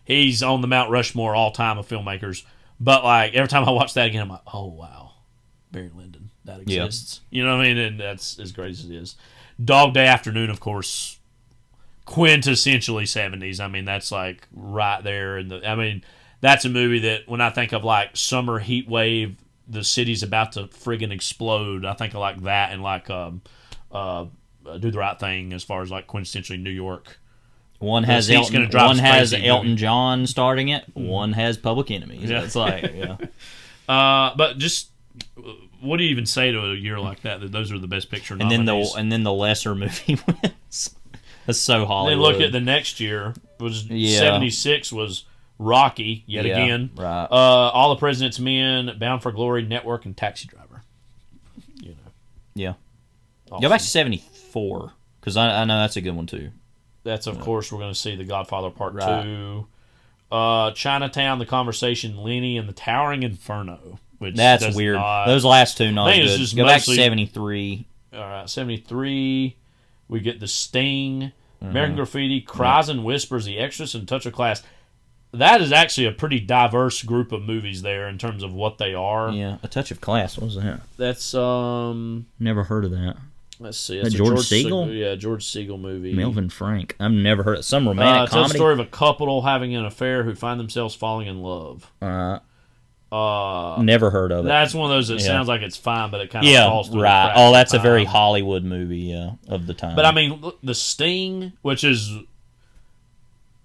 he's on the Mount Rushmore all-time of filmmakers. But, like, every time I watch that again, I'm like, oh, wow. Barry Lyndon, that exists. You know what I mean? And that's as great as it is. Dog Day Afternoon, of course, quintessentially 70s. I mean, that's like right there. That's a movie that when I think of like summer heat wave, the city's about to friggin' explode. I think of like that and like Do the Right Thing as far as like quintessentially New York. One has He's gonna drive us crazy Elton movie. John starting it. One has Public Enemy. Yeah. It's like, yeah. But just what do you even say to a year like that? That those are the best picture And nominees. then the lesser movie wins. That's so Then Hollywood. look at the next year. Was Yeah. 76 was Rocky yet Yeah, again. right. All the President's Men, Bound for Glory, Network, and Taxi Driver. You know. Yeah. Awesome. Go back to 74 because I know that's a good one too. That's of course we're going to see The Godfather Part Right. 2. Chinatown, The Conversation, Lenny, and The Towering Inferno. Which That's does weird. not- Those last two not I think it's good. just Go back to mostly- 73. All right, 73. We get The Sting, American Graffiti, Cries and Whispers, The Exorcist, and Touch of Class. That is actually a pretty diverse group of movies there in terms of what they are. Yeah, A Touch of Class. What was that? That's Never heard of that. let's see. That That's a George Segal? Yeah, George Segal movie. Melvin Frank. I've never heard of some romantic Tells the comedy. story of a couple having an affair who find themselves falling in love. Never heard of it. That's one of those that Yeah. sounds like it's fine, but it kind of Yeah, falls through the right. cracks Oh, that's a of very time. Hollywood movie, yeah, of the time. But I mean, look, The Sting, which is,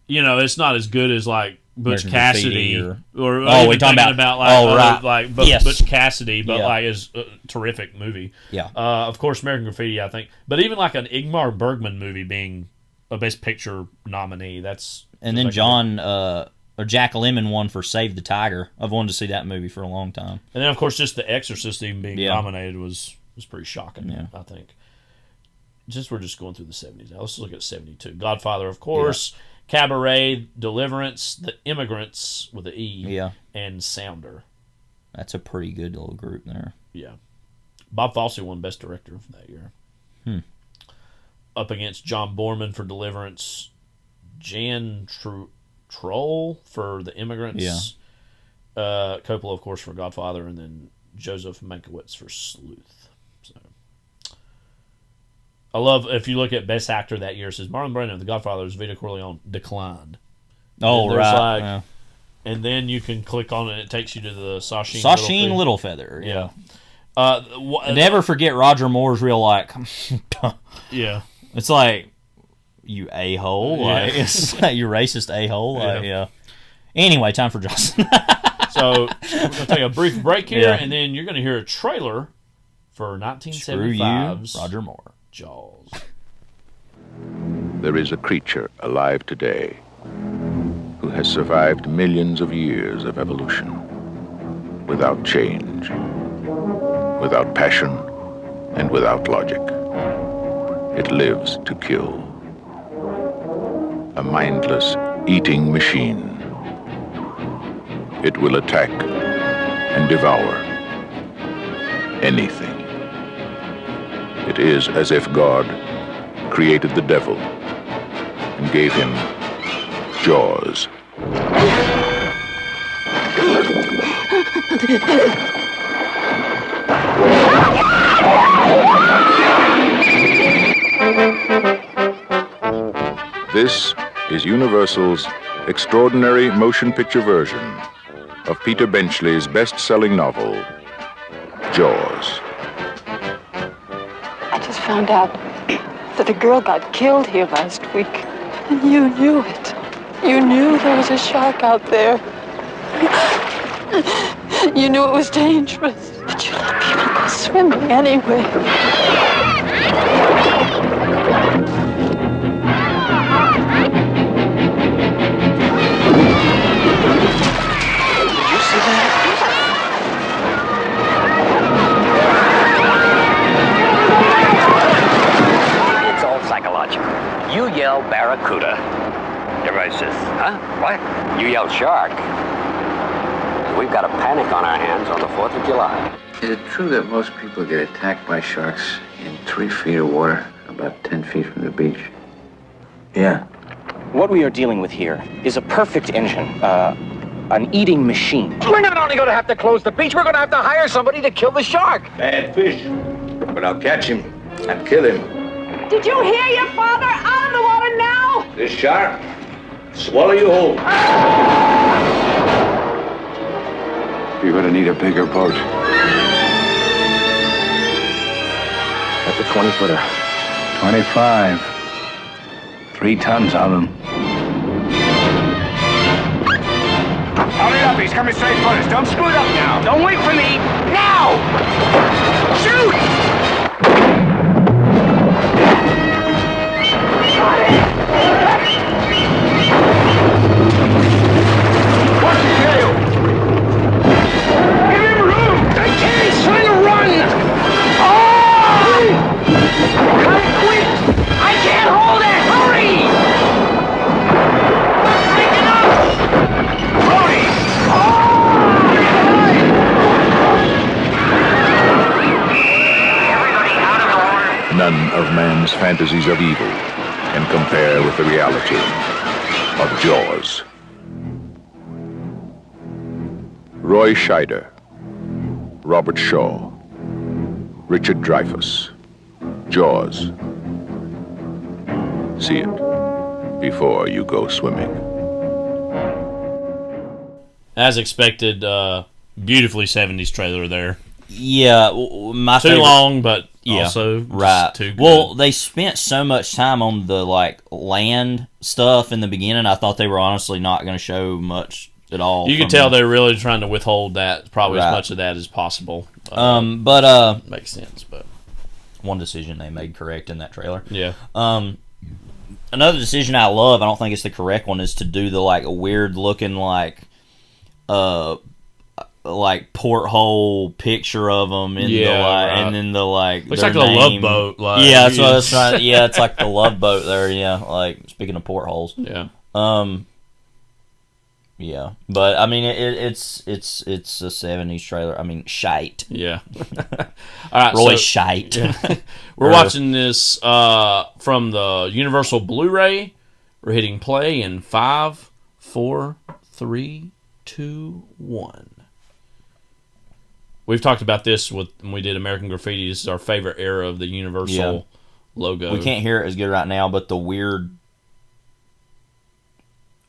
it's not as good as like Butch American Cassidy, Graffiti or Oh, even we're talking thinking about- like, oh, right. like Yes. Butch Cassidy, but Yeah. like is a terrific movie. Yeah. Of course, American Graffiti, I think, but even like an Ingmar Bergman movie being a Best Picture nominee, that's and then Jack Lemmon won for Save the Tiger. I've wanted to see that movie for a long time. And then, of course, just The Exorcist even being Yeah. nominated was pretty shocking, Yeah. I think. We're just going through the 70s now. Let's look at 72. Godfather, of course. Cabaret, Deliverance, The Immigrants with the E, Yeah. and Sounder. That's a pretty good little group there. Yeah. Bob Fosse won Best Director for that year. Up against John Borman for Deliverance, Jan Troll for The Immigrants, Coppola, of course, for Godfather, and then Joseph Mankiewicz for Sleuth. So, I love, if you look at Best Actor that year, it says Marlon Brando, The Godfather's Vito Corleone declined. Oh, And there's right. like- yeah. And then you can click on it, and it takes you to the Sasheen Sasheen Littlefeather. Littlefeather. Yeah. Never forget Roger Moore's real like. Yeah. It's like you a-hole. Like, Yeah. it's like you racist a-hole. Like, yeah. Anyway, time for Johnson. So we're going to take a brief break here, Yeah. and then you're going to hear a trailer for Screw you, 1975's Roger Moore. Jaws. There is a creature alive today who has survived millions of years of evolution without change, without passion, and without logic. It lives to kill. A mindless eating machine. It will attack and devour anything. It is as if God created the devil and gave him jaws. This is Universal's extraordinary motion picture version of Peter Benchley's best-selling novel, Jaws. I just found out that a girl got killed here last week. And you knew it. You knew there was a shark out there. You knew it was dangerous. But you let people go swimming anyway. Did you see that? It's all psychological. You yell barracuda. Everybody says, huh? What? You yell shark. We've got a panic on our hands on the 4th of July. Is it true that most people get attacked by sharks in 3 feet of water, about 10 feet from the beach? Yeah. What we are dealing with here is a perfect engine, an eating machine. We're not only going to have to close the beach, we're going to have to hire somebody to kill the shark. Bad fish. But I'll catch him and kill him. Did you hear your father? Out of the water now! This shark, swallow you whole. You're gonna need a bigger boat. That's a 20-footer. 25. 3 tons of them. Hurry up, he's coming straight for us. Don't screw it up now. Don't wait for me. Now! Shoot! What's his tail? Give him room! I can't, he's trying to run! Oh! Come quick! I can't hold it! Hurry! Take it up! Brody! Everybody out of the water! None of man's fantasies of evil can compare with the reality of Jaws. Roy Scheider, Robert Shaw, Richard Dreyfuss, Jaws. See it before you go swimming. As expected, beautifully 70s trailer there. Yeah, my too favorite, long, but yeah, also right. too good. Well, they spent so much time on the land stuff in the beginning. I thought they were honestly not going to show much at all. You could tell they're really trying to withhold that, probably Right. as much of that as possible. But makes sense. But one decision they made correct in that trailer. Yeah. Another decision I love, I don't think it's the correct one, is to do the weird looking porthole picture of them in the right. and then the looks their like a name. Love Boat. Yeah, that's what I was trying. Yeah, it's like the Love Boat there. Yeah, speaking of portholes. Yeah. Yeah, but I mean it's a '70s trailer. I mean, shite. Yeah. All right, Roy Shite. Yeah. We're watching this from the Universal Blu-ray. We're hitting play in 5, 4, 3, 2, 1. We've talked about this when we did American Graffiti. This is our favorite era of the Universal logo. We can't hear it as good right now, but the weird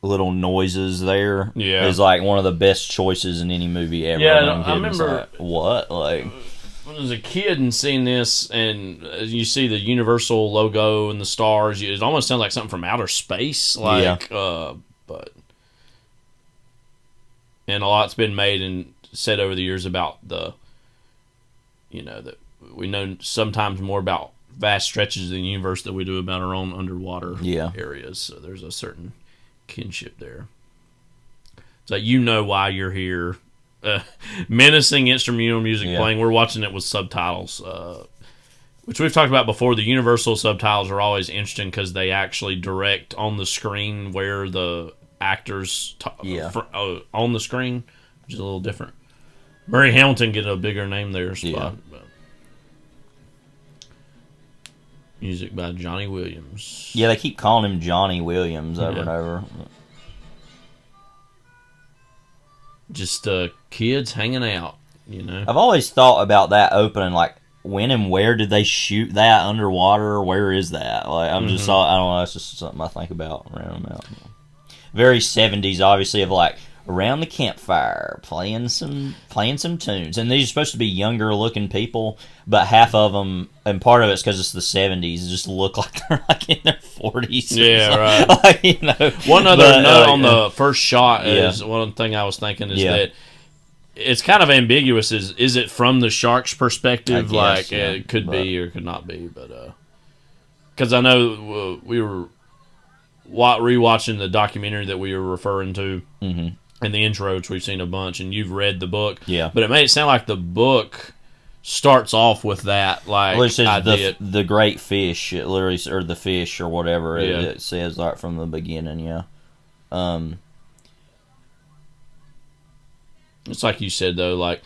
little noises there is one of the best choices in any movie ever. Yeah, I remember what when I was a kid and seeing this, and you see the Universal logo and the stars. It almost sounds like something from outer space, but and a lot's been made and said over the years about that we know sometimes more about vast stretches of the universe than we do about our own underwater areas. So there's a certain kinship there. So why you're here. Menacing instrumental music playing. We're watching it with subtitles, which we've talked about before. The Universal subtitles are always interesting because they actually direct on the screen where the actors on the screen, which is a little different. Murray Hamilton get a bigger name there. Spot. Music by Johnny Williams. Yeah, they keep calling him Johnny Williams over and over. Just kids hanging out, I've always thought about that opening, when and where did they shoot that underwater? Where is that? I'm just, I don't know, it's just something I think about around about. Very 70s, obviously, of around the campfire, playing some tunes. And these are supposed to be younger looking people, but half of them, and part of it's because it's the 70s, just look like they're in their 40s. Yeah, right. One other note on the first shot is one thing I was thinking is that it's kind of ambiguous. Is it from the shark's perspective? Guess, it could be or could not be, but because I know we were rewatching the documentary that we were referring to. Mm-hmm. In the intro, which we've seen a bunch, and you've read the book. Yeah. But it made it sound like the book starts off with that, it says idea. The great fish, it literally, or the fish, or whatever, it says from the beginning, It's like you said, though,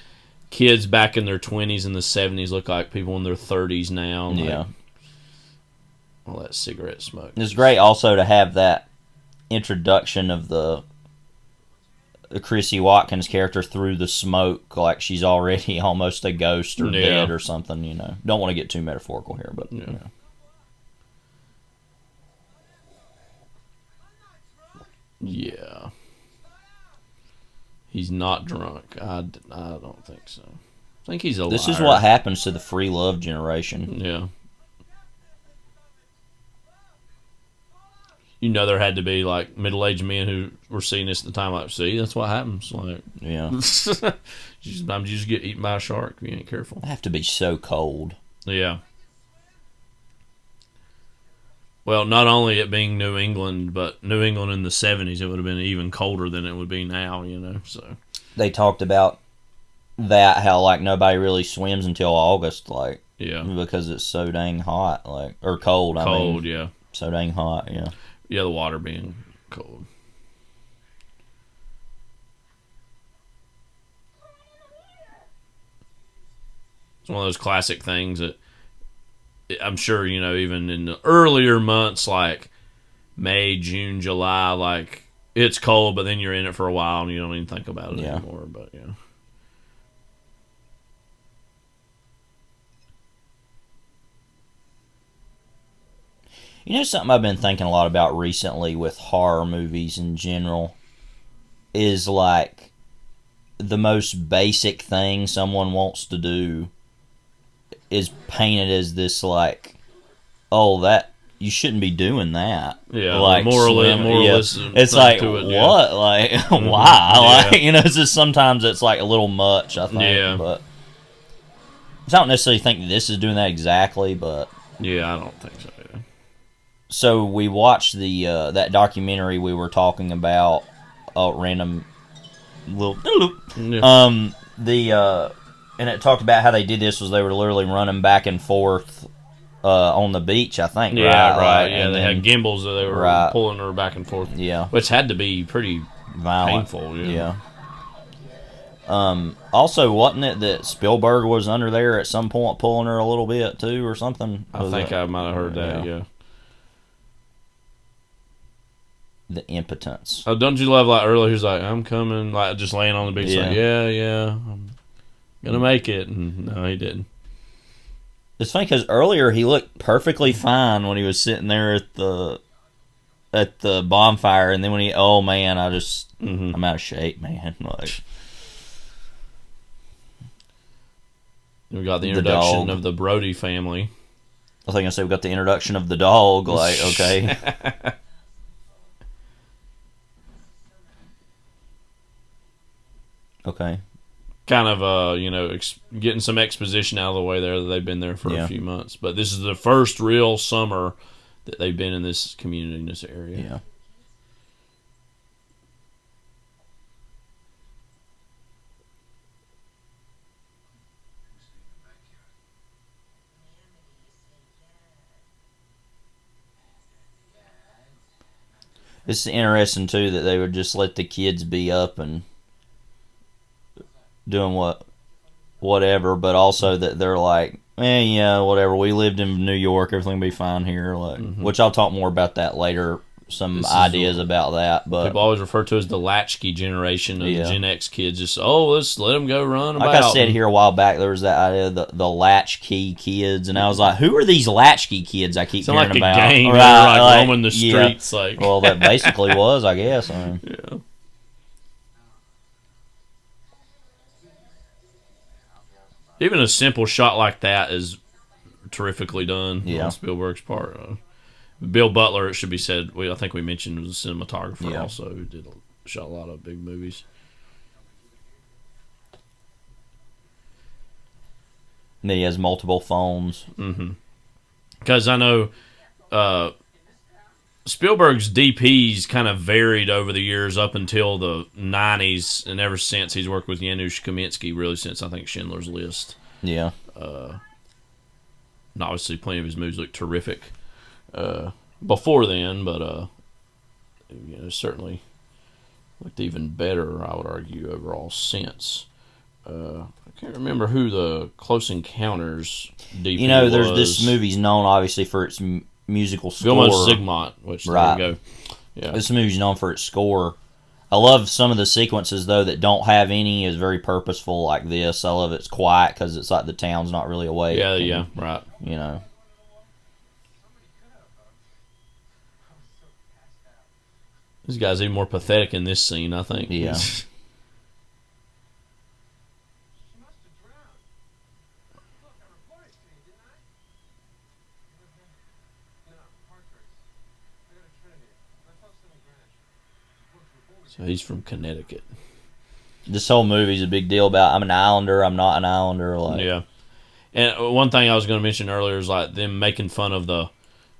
kids back in their 20s and the 70s look like people in their 30s now. All that cigarette smoke. It's great also to have that introduction of the Chrissy Watkins character through the smoke, like she's already almost a ghost or dead or something, Don't want to get too metaphorical here, but Yeah. He's not drunk. I don't think so. I think he's alive. This is what happens to the free love generation. Yeah. you know there had to be like middle-aged men who were seeing this at the time. Like, see, that's what happens. Like, Yeah. sometimes you just get eaten by a shark if you ain't careful. They have to be so cold. Yeah. Well, not only it being New England, but New England in the 70s, it would have been even colder than it would be now, you know. So they talked about that, how like nobody really swims until August, like, yeah, because it's so dang hot, like, or cold. Cold, I mean, yeah. So dang hot, yeah. Yeah, the water being cold. It's one of those classic things that I'm sure, you know, even in the earlier months like May, June, July, like it's cold, but then you're in it for a while and you don't even think about it anymore. But yeah. You know, something I've been thinking a lot about recently with horror movies in general is like the most basic thing someone wants to do is painted as this like, oh, that you shouldn't be doing that. Yeah, like moralist. It's like to it, what, like why? Like, you know, it's just sometimes it's like a little much. I think, but I don't necessarily think this is doing that exactly, but yeah, I don't think so. Either. So we watched the that documentary we were talking about. Random little and it talked about how they did this was they were literally running back and forth on the beach, I think. Yeah, right. Like, yeah, and they had gimbals that they were pulling her back and forth. Yeah, which had to be pretty violent. Painful. Yeah. Also, wasn't it that Spielberg was under there at some point pulling her a little bit too, or something? I think I might have heard that. Yeah. The impotence. Oh, don't you love like earlier? He's like, "I'm coming," like just laying on the beach, like, "Yeah, I'm gonna make it." And no, he didn't. It's funny because earlier he looked perfectly fine when he was sitting there at the bonfire, and then when oh man, I'm out of shape, man. Like, we got the introduction of the Brody family. I think I said we got the introduction of the dog. Like, okay. Okay. Kind of, getting some exposition out of the way there that they've been there for a few months. But this is the first real summer that they've been in this community, in this area. Yeah. It's interesting, too, that they would just let the kids be up and doing whatever, but also that they're like, yeah, whatever. We lived in New York, everything will be fine here. Like, which I'll talk more about that later. Some ideas about that, but people always refer to as the latchkey generation of the Gen X kids. Just let's let them go run about. Like I said here a while back, there was that idea the latchkey kids, and I was like, who are these latchkey kids? I keep hearing like about. A gang, right, like roaming the streets. Yeah. Like, well, that basically was, I guess. I mean. Yeah. Even a simple shot like that is terrifically done on Spielberg's part. Bill Butler, it should be said, I think we mentioned, was a cinematographer also who shot a lot of big movies. And then he has multiple phones. Because I know Spielberg's DPs kind of varied over the years up until the 90s, and ever since he's worked with Janusz Kaminski, really since, I think, Schindler's List. Yeah. And obviously plenty of his movies look terrific before then, but certainly looked even better, I would argue, overall since. I can't remember who the Close Encounters DP was. There's this movie's known obviously for its musical score. Vilmos Zsigmond, which there you go. Yeah. This movie's known for its score. I love some of the sequences though that don't have any. Is very purposeful, like this. I love it's quiet because it's like the town's not really awake. Yeah, right. This guy's even more pathetic in this scene, I think. Yeah. So he's from Connecticut. This whole movie's a big deal about I'm an Islander, I'm not an Islander. Like, yeah. And one thing I was going to mention earlier is like them making fun of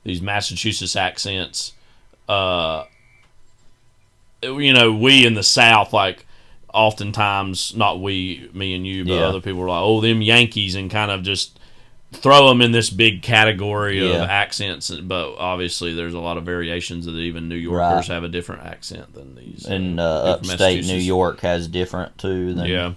these Massachusetts accents. We in the South, like, oftentimes, not we, me and you, but other people are like, oh, them Yankees, and kind of just throw them in this big category of accents. But obviously, there's a lot of variations that even New Yorkers have a different accent than these. And upstate New York has different, too. Yeah.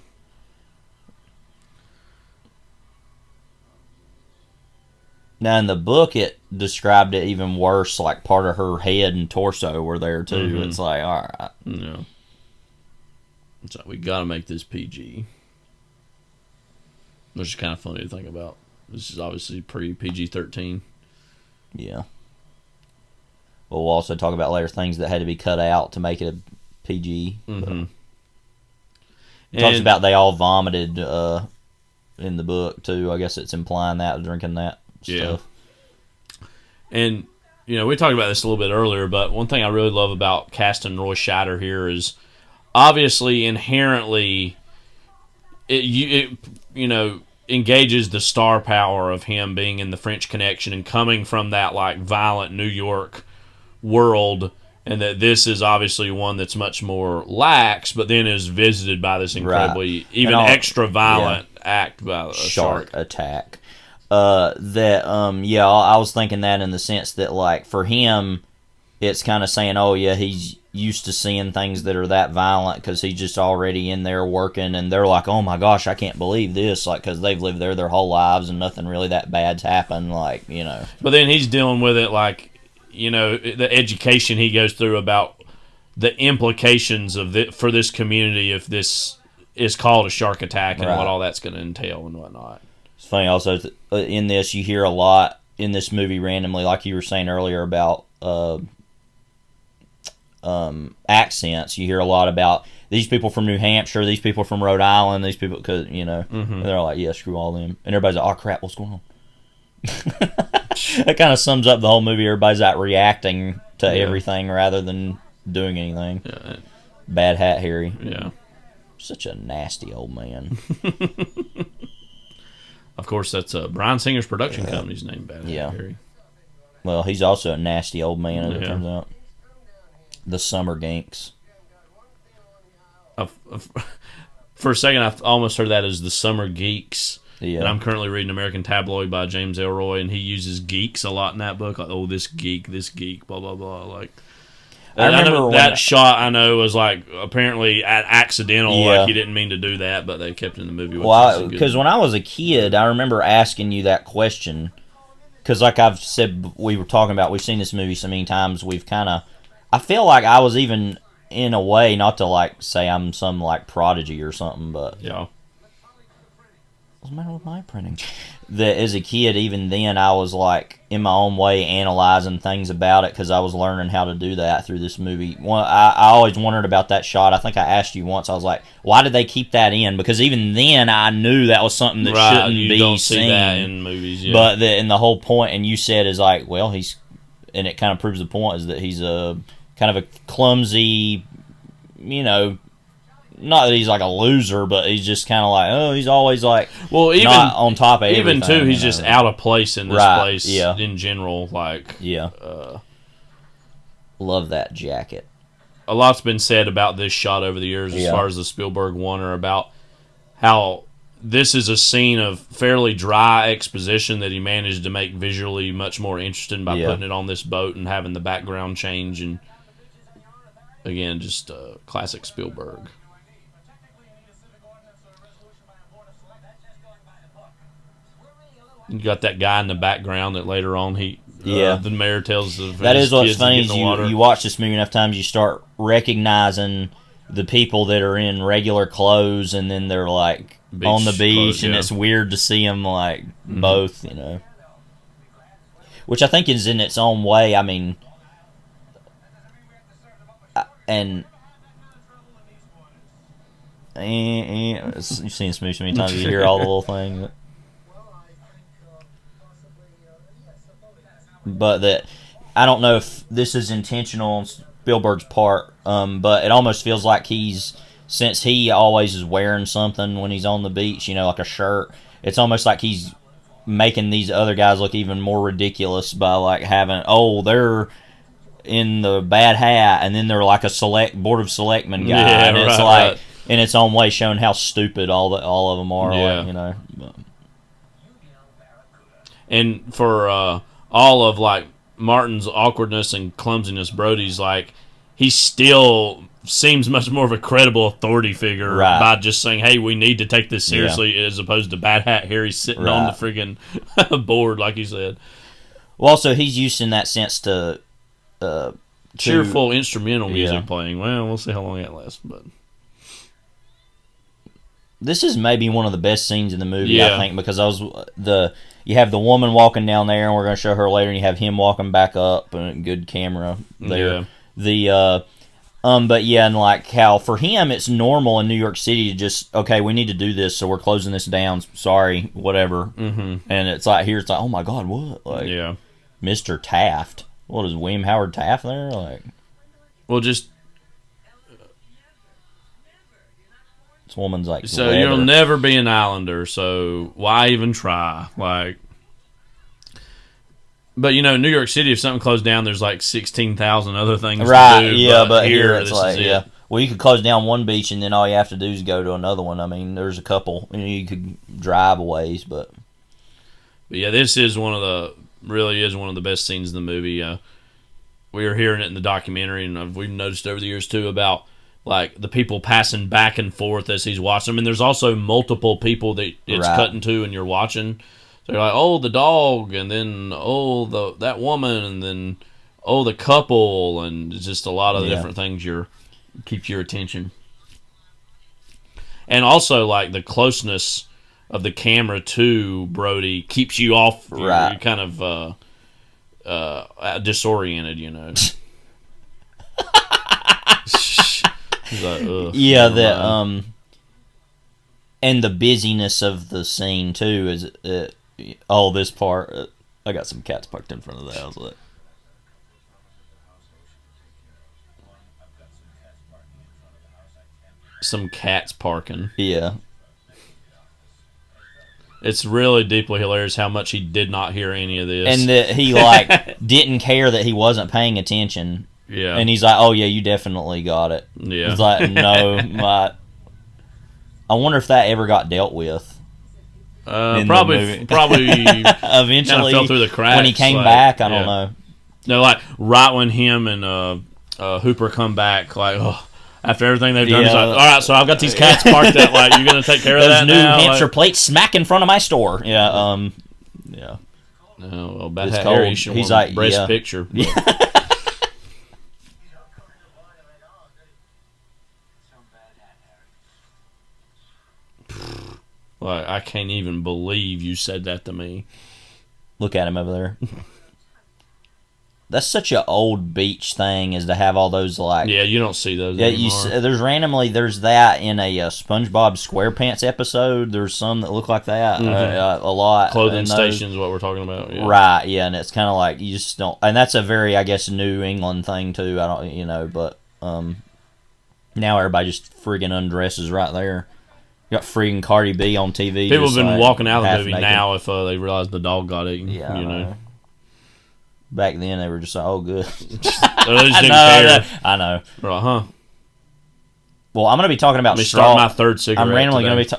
Now, in the book, it described it even worse. Like, part of her head and torso were there, too. Mm-hmm. It's like, all right. Yeah. It's like, we got to make this PG. Which is kind of funny to think about. This is obviously pre-PG-13. Yeah. Well, we'll also talk about later things that had to be cut out to make it a PG. Mm-hmm. It talks about they all vomited in the book, too. I guess it's implying that, drinking that stuff. And, we talked about this a little bit earlier, but one thing I really love about casting Roy Scheider here is obviously inherently it engages the star power of him being in the French Connection and coming from that like violent New York world, and that this is obviously one that's much more lax, but then is visited by this incredibly even extra violent act by a shark attack. I was thinking that in the sense that, like, for him, it's kind of saying, oh, yeah, he's used to seeing things that are that violent because he's just already in there working, and they're like, oh, my gosh, I can't believe this, like, because they've lived there their whole lives and nothing really that bad's happened, like, But then he's dealing with it, like, the education he goes through about the implications of for this community if this is called a shark attack and what all that's going to entail and whatnot. It's funny also in this you hear a lot in this movie randomly, like you were saying earlier about accents. You hear a lot about these people from New Hampshire, these people from Rhode Island, these people because and they're like, yeah, screw all them, and everybody's like, oh crap, what's going on? That kind of sums up the whole movie. Everybody's like reacting to everything rather than doing anything. Yeah. Bad Hat Harry. Yeah. Such a nasty old man. Of course, that's Brian Singer's production company's name, Bad Hat Harry. Well, he's also a nasty old man, as it turns out. The Summer Ginks. For a second, I almost heard that as the Summer Geeks. Yeah. And I'm currently reading American Tabloid by James Elroy, and he uses geeks a lot in that book. Like, oh, this geek, blah, blah, blah. Like, I remember that shot, I know, was like apparently accidental. Like, he didn't mean to do that, but they kept it in the movie. Well, because when I was a kid, I remember asking you that question. Because, like I've said, we were talking about, we've seen this movie so many times, we've kind of, I feel like I was even, in a way, not to, like, say I'm some, like, prodigy or something, but... Yeah. What's the matter with my printing? That as a kid, even then, I was like in my own way analyzing things about it because I was learning how to do that through this movie. I always wondered about that shot. I think I asked you once. I was like, "Why did they keep that in?" Because even then, I knew that was something that shouldn't be don't seen see that in movies. Yeah. But the whole point, and you said is like, well, he's, and it kind of proves the point is that he's a kind of a clumsy, not that he's like a loser, but he's just kind of like, oh, he's always like, even not on top of everything. Even too, he's just out of place in this place in general. Like, love that jacket. A lot's been said about this shot over the years, as far as the Spielberg one, or about how this is a scene of fairly dry exposition that he managed to make visually much more interesting by putting it on this boat and having the background change, and again, just classic Spielberg. You got that guy in the background that later on the mayor tells of that his is what's kids funny to get is in the water. you watch this movie enough times, you start recognizing the people that are in regular clothes and then they're like on the beach clothes, and it's weird to see them like both, which I think is in its own way. I mean, and you've seen this movie so many times, you hear all the little things. But that I don't know if this is intentional on Spielberg's part But it almost feels like since he always is wearing something when he's on the beach, like a shirt, it's almost like he's making these other guys look even more ridiculous by like having, they're in the bad hat, and then they're like a board of selectmen guy, and it's like in its own way showing how stupid all of them are. Yeah. And for all of like Martin's awkwardness and clumsiness, Brody's like, he still seems much more of a credible authority figure by just saying, hey, we need to take this seriously, as opposed to Bad Hat Harry sitting on the friggin' board, like he said. Well, also, he's used in that sense to cheerful instrumental music playing. Well, we'll see how long that lasts. But this is maybe one of the best scenes in the movie, I think, because you have the woman walking down there, and we're going to show her later, and you have him walking back up, and good camera there. But yeah, and like how for him it's normal in New York City to just, okay, we need to do this, so we're closing this down. Sorry, whatever. Mm-hmm. And it's like here, it's like, oh my god, what? Like, Mr. Taft. What is William Howard Taft there? Like, well, just this woman's like, so leather. You'll never be an Islander, so why even try? Like. But, New York City, if something closed down, there's like 16,000 other things to do. Yeah, but here it's like, well, you could close down one beach, and then all you have to do is go to another one. I mean, there's a couple. You could drive a ways, but yeah, this is really is one of the best scenes in the movie. We were hearing it in the documentary, and we've noticed over the years, too, about like the people passing back and forth as he's watching them. And there's also multiple people that it's cutting to and you're watching. So you're like, oh, the dog, and then, that woman, and then, the couple, and it's just a lot of different things keeps your attention. And also, like, the closeness of the camera to Brody keeps you off. You're kind of disoriented, Like, and the busyness of the scene, too, is... this part, I got some cats parked in front of the house. Some cats parking. Yeah. It's really deeply hilarious how much he did not hear any of this. And that he, like, didn't care that he wasn't paying attention. Yeah. And he's like, oh, yeah, you definitely got it. Yeah. He's like, no, I wonder if that ever got dealt with. Probably eventually fell through the cracks when he came back. I don't know. No, like right when him and Hooper come back, like after everything they've done, he's like, all right, so I've got these cats parked out. Like, you're gonna take care of that new now? Hampshire plates smack in front of my store. Yeah. No, well, Bad It's Hat cold. Harry should He's want like, breast picture. Yeah. Like, I can't even believe you said that to me. Look at him over there. That's such an old beach thing, is to have all those, like... Yeah, you don't see those anymore. There's that in a SpongeBob SquarePants episode. There's some that look like that a lot. Clothing station is what we're talking about. Yeah. Right, yeah, and it's kind of like, you just don't... And that's a very, I guess, New England thing, too. I don't, but... now everybody just friggin' undresses right there. You got freaking Cardi B on TV. People have been like walking out of the movie naked. now if they realize the dog got eaten. Yeah, back then they were just like, oh, good. They just didn't care. I know. They're like, huh? Well, I'm going to be talking about start my third cigarette. I'm randomly going to be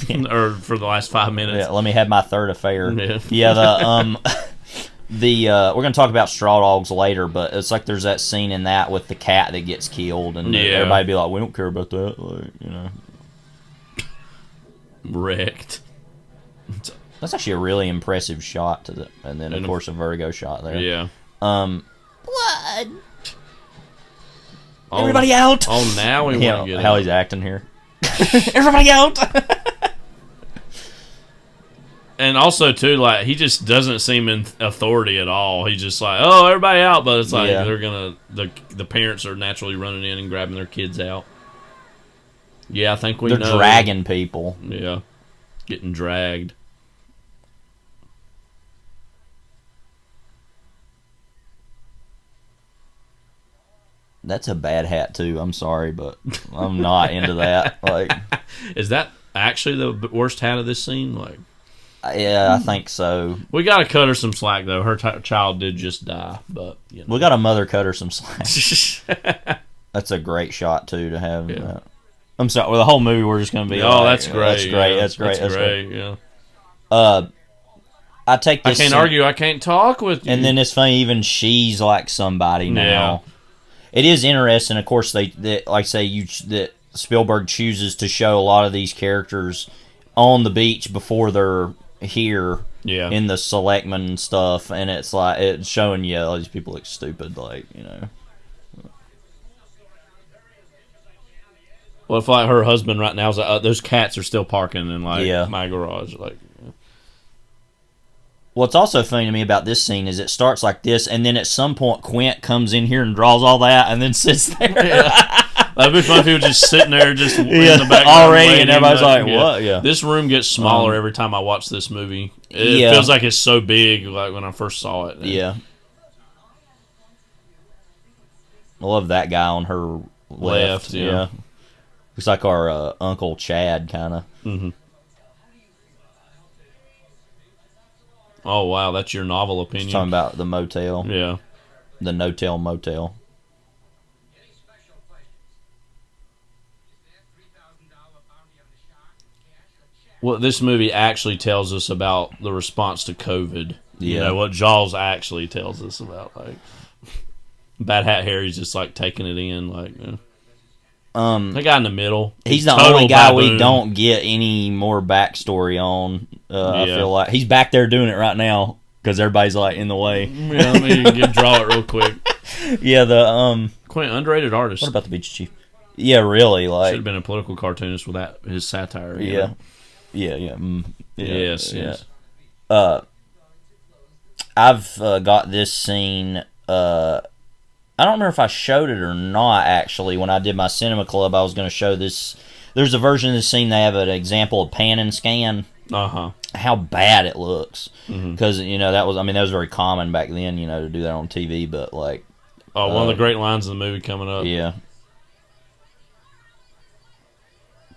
talking... or for the last 5 minutes. Yeah, let me have my third affair. Yeah, we're going to talk about Straw Dogs later, but it's like there's that scene in that with the cat that gets killed, and everybody be like, we don't care about that, like, wrecked. That's actually a really impressive shot and then of course a Virgo shot there. Yeah. Blood. Everybody out. Oh, now we want to get how he's acting here. Everybody out. And also too, like, he just doesn't seem in authority at all. He's just like, oh, everybody out, but it's like they're gonna the parents are naturally running in and grabbing their kids out. Yeah, I think they're dragging people. Yeah, getting dragged. That's a bad hat too. I'm sorry, but I'm not into that. Like, is that actually the worst hat of this scene? Like, yeah, I think so. We gotta cut her some slack though. Her child did just die, but we got a mother cut her some slack. That's a great shot too to have. Yeah. I'm sorry. Well, the whole movie we're just gonna be. Oh, like, that's great. That's great. Yeah. That's great. That's great. Yeah. I take this. I can't argue. I can't talk with you. And then it's funny. Even she's like somebody now. It is interesting. Of course, that Spielberg chooses to show a lot of these characters on the beach before they're here. Yeah. In the selectmen and stuff, and it's like it's showing you all these people look stupid, like, you know. Well, if like her husband right now is like, those cats are still parking in like Yeah. my garage, like. What's also funny to me about this scene is it starts like this, and then at some point Quint comes in here and draws all that, and then sits there. Yeah. That'd be fun if he was just sitting there, just in the background already, waiting, and everybody's like, "What?" Yeah. This room gets smaller every time I watch this movie. It feels like it's so big, like when I first saw it. Yeah. I love that guy on her left. Yeah. Looks like our Uncle Chad, kind of. Mm-hmm. Oh, wow, that's your novel opinion. Talking about the motel. Yeah. The no-tell motel. Well, this movie actually tells us about the response to COVID. Yeah. You know, what Jaws actually tells us about. Like, Bad Hat Harry's just, like, taking it in. Like, the guy in the middle. He's the only guy we don't get any more backstory on. I feel like he's back there doing it right now because everybody's like in the way. Yeah, I mean, you can draw it real quick. Yeah, the Quint, underrated artist. What about the Beach Chief? Yeah, really. Like, should have been a political cartoonist with that his satire. Yeah, you know? yes. I've got this scene. I don't remember if I showed it or not, actually. When I did my cinema club, I was going to show this. There's a version of this scene, they have an example of pan and scan. Uh-huh. How bad it looks. Because, that was very common back then, to do that on TV, but, like... Oh, one of the great lines of the movie coming up. Yeah.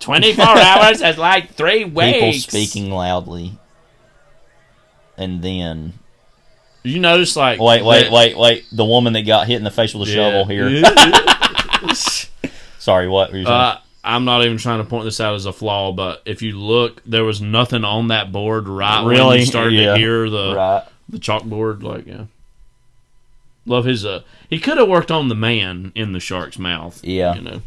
24 hours is like 3 weeks. People speaking loudly. And then... You notice, like... Wait. The woman that got hit in the face with a shovel here. Sorry, what were you saying? I'm not even trying to point this out as a flaw, but if you look, there was nothing on that board when you started to hear the chalkboard. Like, love his... he could have worked on the man in the shark's mouth. Yeah.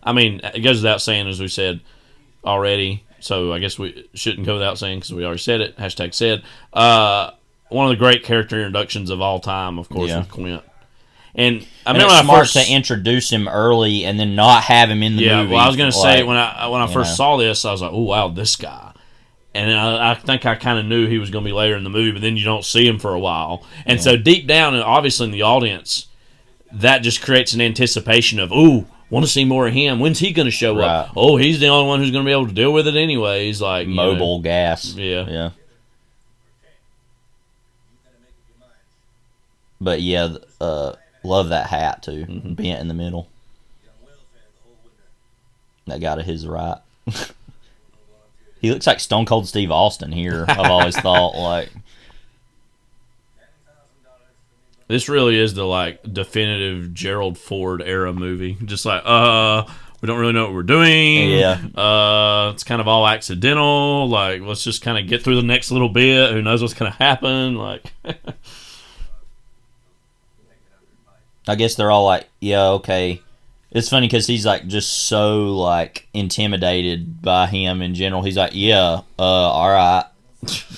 I mean, it goes without saying, as we said already, so I guess we shouldn't go without saying because we already said it. # said. One of the great character introductions of all time, of course, with Quint. And I mean, it's smart to introduce him early and then not have him in the movie. Well, I was going to say when I first saw this, I was like, "Oh wow, this guy." And I think I kind of knew he was going to be later in the movie, but then you don't see him for a while, and so deep down, and obviously in the audience, that just creates an anticipation of, "Ooh, want to see more of him. When's he going to show up? Oh, he's the only one who's going to be able to deal with it anyways." Like mobile gas. Yeah. But love that hat too. Bent in the middle. That guy to his right. He looks like Stone Cold Steve Austin here. I've always thought, like, this really is the like definitive Gerald Ford era movie. Just like we don't really know what we're doing. Yeah. It's kind of all accidental. Like, let's just kind of get through the next little bit. Who knows what's going to happen? Like. I guess they're all like, yeah, okay. It's funny because he's like just so like intimidated by him in general. He's like, yeah, all right,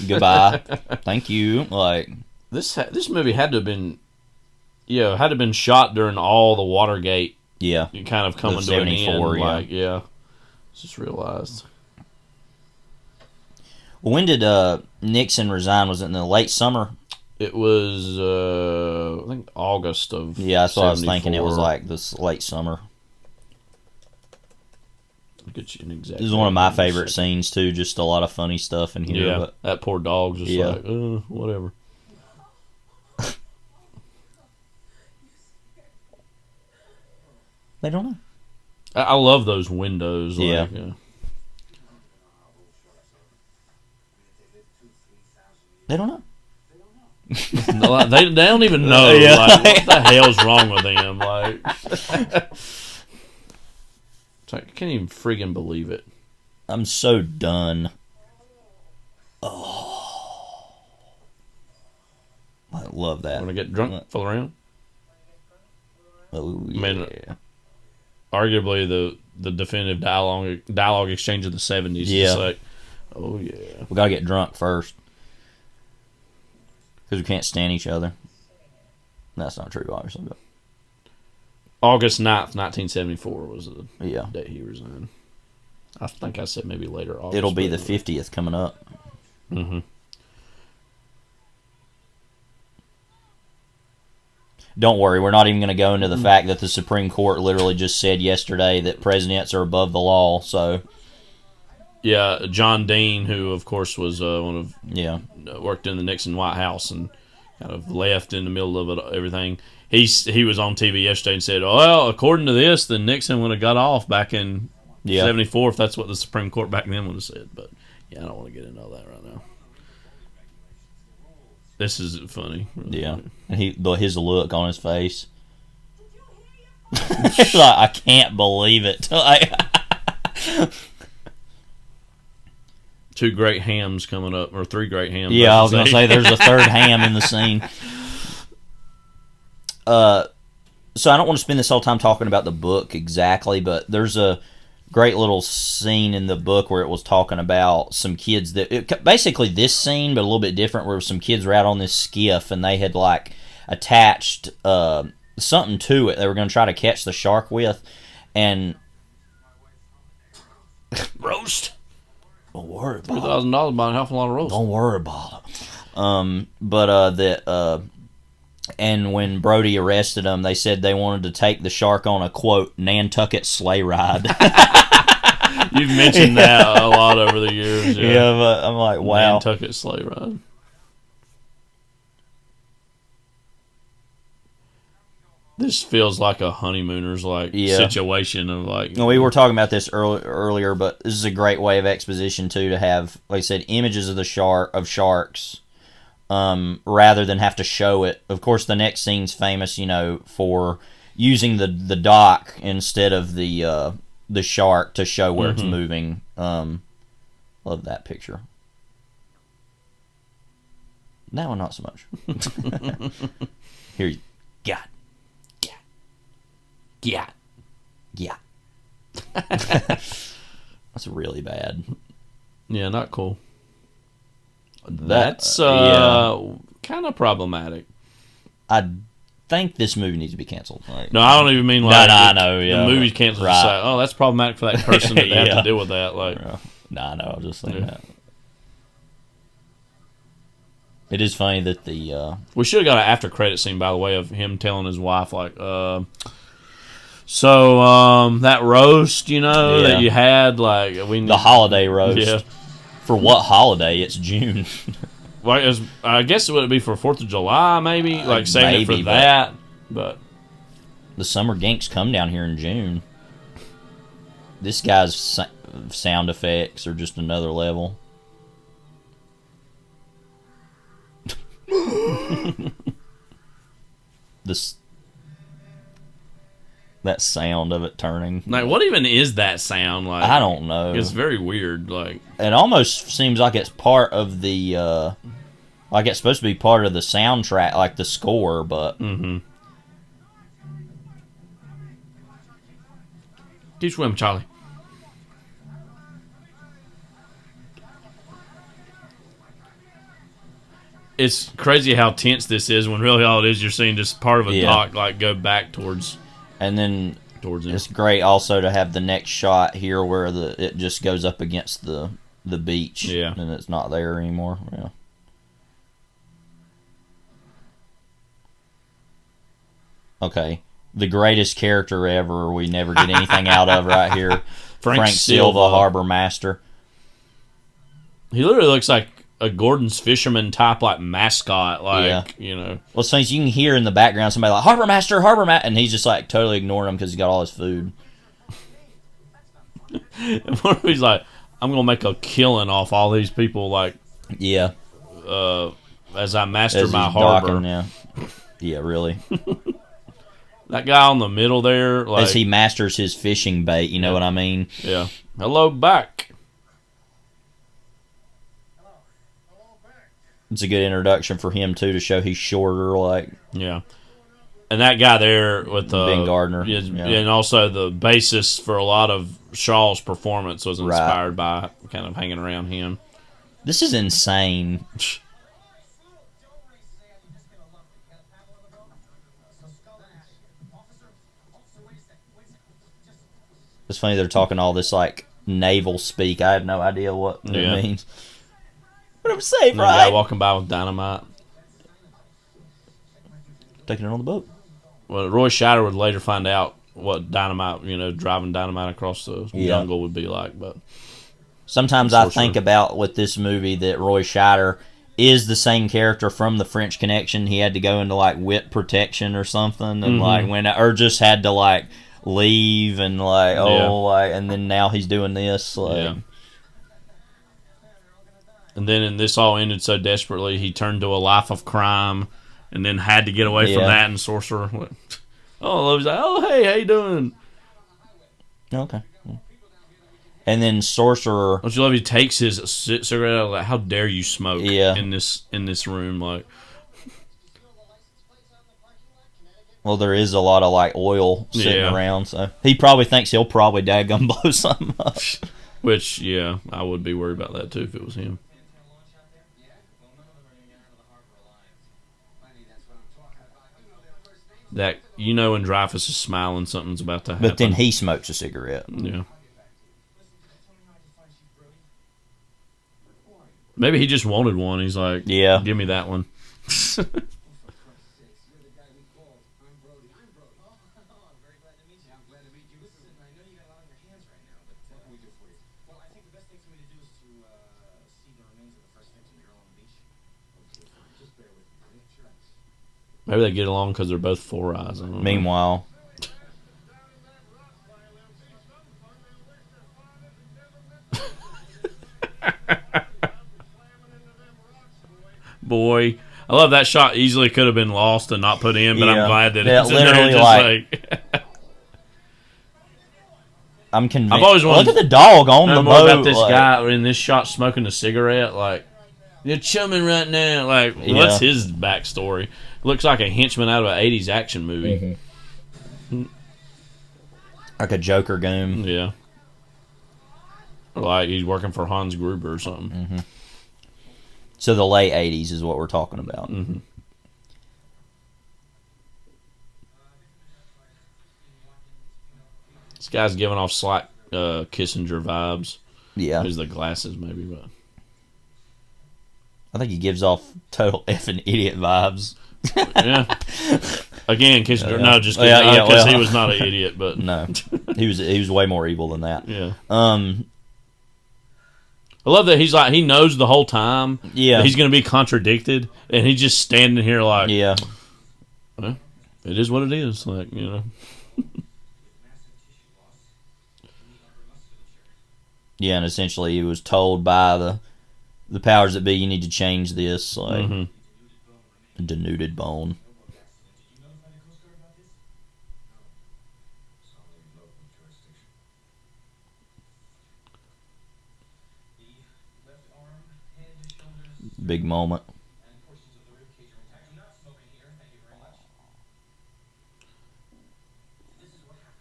goodbye, thank you. Like this movie had to have been shot during all the Watergate. Yeah, kind of coming to an end. Like, just realized. When did Nixon resign? Was it in the late summer? It was, I think, August of 74. Yeah, that's what I was thinking. It was like this late summer. I'll get you an exact. This is one of my favorite scenes, too. Just a lot of funny stuff in here. Yeah, but that poor dog's just like, whatever. They don't know. I love those windows. Yeah. Like, They don't know. they don't even know. Yeah. Like, what the hell's wrong with them? Like, it's like, I can't even friggin' believe it. I'm so done. Oh, I love that. Want to get drunk, fool around? Oh yeah. I mean, arguably the definitive dialogue exchange of the 70s. Yeah. It's like, oh yeah. We gotta get drunk first. Because we can't stand each other. That's not true, obviously. But. August 9th, 1974 was the Yeah. day he resigned. I think I said maybe later August. It'll be the 50th coming up. Mm-hmm. Don't worry, we're not even going to go into the fact that the Supreme Court literally just said yesterday that presidents are above the law, so... Yeah, John Dean, who of course was worked in the Nixon White House and kind of left in the middle of it, everything. He was on TV yesterday and said, "Oh, well, according to this, then Nixon would have got off back in '74 if that's what the Supreme Court back then would have said." But yeah, I don't want to get into all that right now. This is funny. Really yeah, funny. and his look on his face. Like, I can't believe it. Two great hams coming up, or three great hams. Yeah, I was going to say there's a third ham in the scene. So I don't want to spend this whole time talking about the book exactly, but there's a great little scene in the book where it was talking about some kids basically this scene, but a little bit different, where some kids were out on this skiff and they had like attached something to it they were going to try to catch the shark with, and roast. Don't worry about it. $2,000 buying half a lot of roast. Don't worry about it. And when Brody arrested them, they said they wanted to take the shark on a, quote, Nantucket sleigh ride. You've mentioned that a lot over the years. Yeah, but I'm like, wow. Nantucket sleigh ride. This feels like a honeymooners situation of like. We were talking about this earlier, but this is a great way of exposition too, to have, like I said, images of sharks, rather than have to show it. Of course, the next scene's famous, for using the dock instead of the shark to show where it's moving. Love that picture. That one, not so much. Here you got. Yeah. That's really bad. Yeah, not cool. That's kind of problematic. I think this movie needs to be canceled. No, I don't even mean like I know. Yeah, the movie's canceled. Right. Like, oh, that's problematic for that person that they have to deal with that. Like, I know. I'm just saying that. It is funny that we should have got an after credit scene, by the way, of him telling his wife like, so that roast, that you had, like the holiday roast. Yeah. For what holiday? It's June. Well, I guess it would be for 4th of July, maybe, like saving it for that. But the summer ganks come down here in June. This guy's sound effects are just another level. That sound of it turning. Like, what even is that sound? Like, I don't know. It's very weird. Like, it almost seems like it's part of the, like it's supposed to be part of the soundtrack, like the score, but. Keep swim, Charlie. It's crazy how tense this is when really all it is, you're seeing just part of a dock like go back towards. And then towards him. It's great also to have the next shot here where it just goes up against the beach. Yeah. And it's not there anymore. Yeah. Okay. The greatest character ever we never get anything out of right here. Frank Silva, Harbor Master. He literally looks like a Gordon's Fisherman type like mascot, like you know. Well, since you can hear in the background somebody like Harbor Master, and he's just like totally ignoring him because he's got all his food. He's like, I'm gonna make a killing off all these people, like as I master my harbor. Docking, yeah, really. That guy on the middle there, like, as he masters his fishing bait, you know what I mean? Yeah. Hello back. It's a good introduction for him too, to show he's shorter, like And that guy there with Ben Gardner, and also the basis for a lot of Shaw's performance was inspired by kind of hanging around him. This is insane. It's funny they're talking all this like naval speak. I have no idea what it means. But I'm safe, right? Guy walking by with dynamite, taking it on the boat. Well, Roy Scheider would later find out what dynamite, driving dynamite across the jungle would be like. But sometimes I think about with this movie that Roy Scheider is the same character from the French Connection. He had to go into like whip protection or something, and or just had to like leave and like and then now he's doing this and then this all ended so desperately he turned to a life of crime and then had to get away from that, and Sorcerer he's like, oh hey, how you doing? Okay. And then Sorcerer, don't you love he takes his cigarette out, like, how dare you smoke in this room, like. Well, there is a lot of like oil sitting around, so he probably thinks he'll probably daggum blow something up. Which, I would be worried about that too if it was him. That when Dreyfuss is smiling, something's about to happen. But then he smokes a cigarette. Yeah. Maybe he just wanted one. He's like, give me that one. Maybe they get along because they're both Four Eyes. Meanwhile, boy, I love that shot. Easily could have been lost and not put in, but I'm glad that it's literally like I'm convinced. I've always wanted look at the dog on the boat. About this guy in this shot smoking a cigarette, like, you're chumming right now. Like, what's his backstory? Looks like a henchman out of an 80s action movie. Like a Joker goon. Yeah. Like he's working for Hans Gruber or something. So the late 80s is what we're talking about. This guy's giving off slight Kissinger vibes. Yeah. There's the glasses maybe, but I think he gives off total effing idiot vibes. Yeah. Again, Kissinger. No, just because he was not an idiot, but no, he was way more evil than that. Yeah. I love that he's like, he knows the whole time. Yeah. He's going to be contradicted, and he's just standing here like, well, it is what it is, like, Yeah, and essentially he was told by the powers that be, you need to change this, like a denuded bone. Big moment.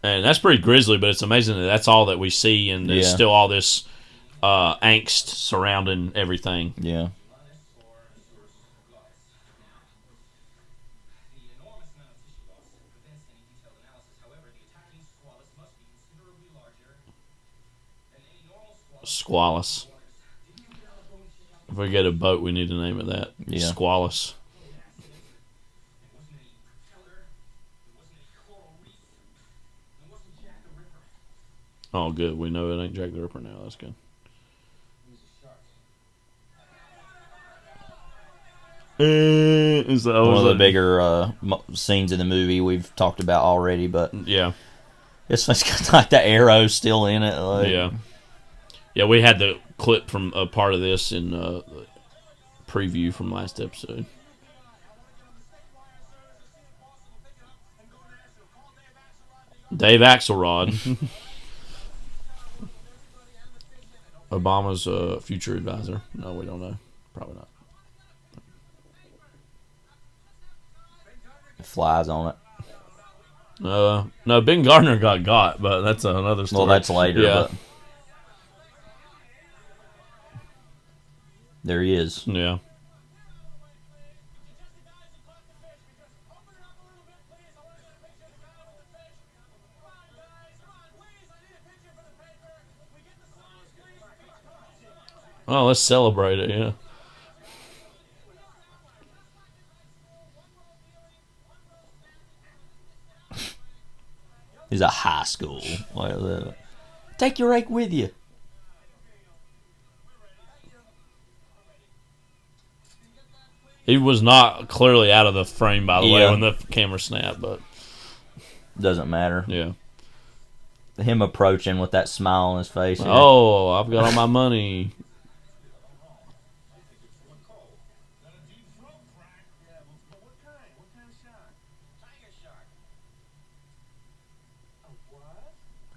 And that's pretty grisly, but it's amazing that that's all that we see, and there's still all this angst surrounding everything. Yeah. Squalus. If we get a boat, we need to name it that. Yeah. Squalus. Oh, good. We know it ain't Jack the Ripper now. That's good. So one of the bigger scenes in the movie we've talked about already, but yeah, it's got like the arrow still in it. Like. Yeah. We had the clip from a part of this in the preview from last episode. Dave Axelrod, Obama's future advisor. No, we don't know. Probably not. Flies on it. No, Ben Gardner got, but that's another story. Well, that's later. Yeah. But there he is. Yeah. Oh, let's celebrate it, yeah. He's a high school. Take your rake with you. He was not clearly out of the frame, by the way, Yeah. when the camera snapped, but Doesn't matter. yeah. Him approaching with that smile on his face. Oh, I've got all my money.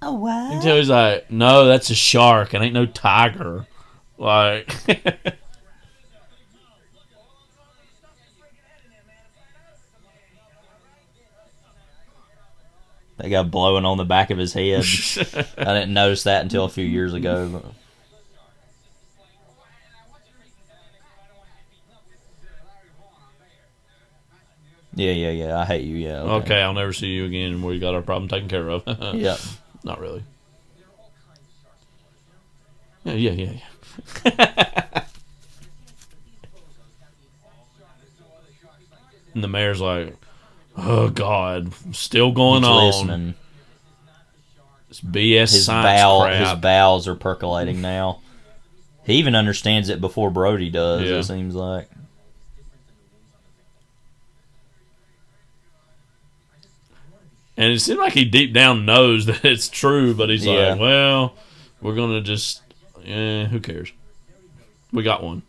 Oh, what? You can tell he's like, no, that's a shark. It ain't no tiger. Like, They got blowing on the back of his head. I didn't notice that until a few years ago. But. Yeah. I hate you. Yeah. okay, I'll never see you again, and we got our problem taken care of. Yeah. Not really. Yeah. And the mayor's like, oh, God, still going He's on. listening. It's BS science crap. His bowels are percolating now. He even understands it before Brody does, Yeah. it seems like. And it seemed like he deep down knows that it's true, but he's like, well, we're going to just, who cares? We got one.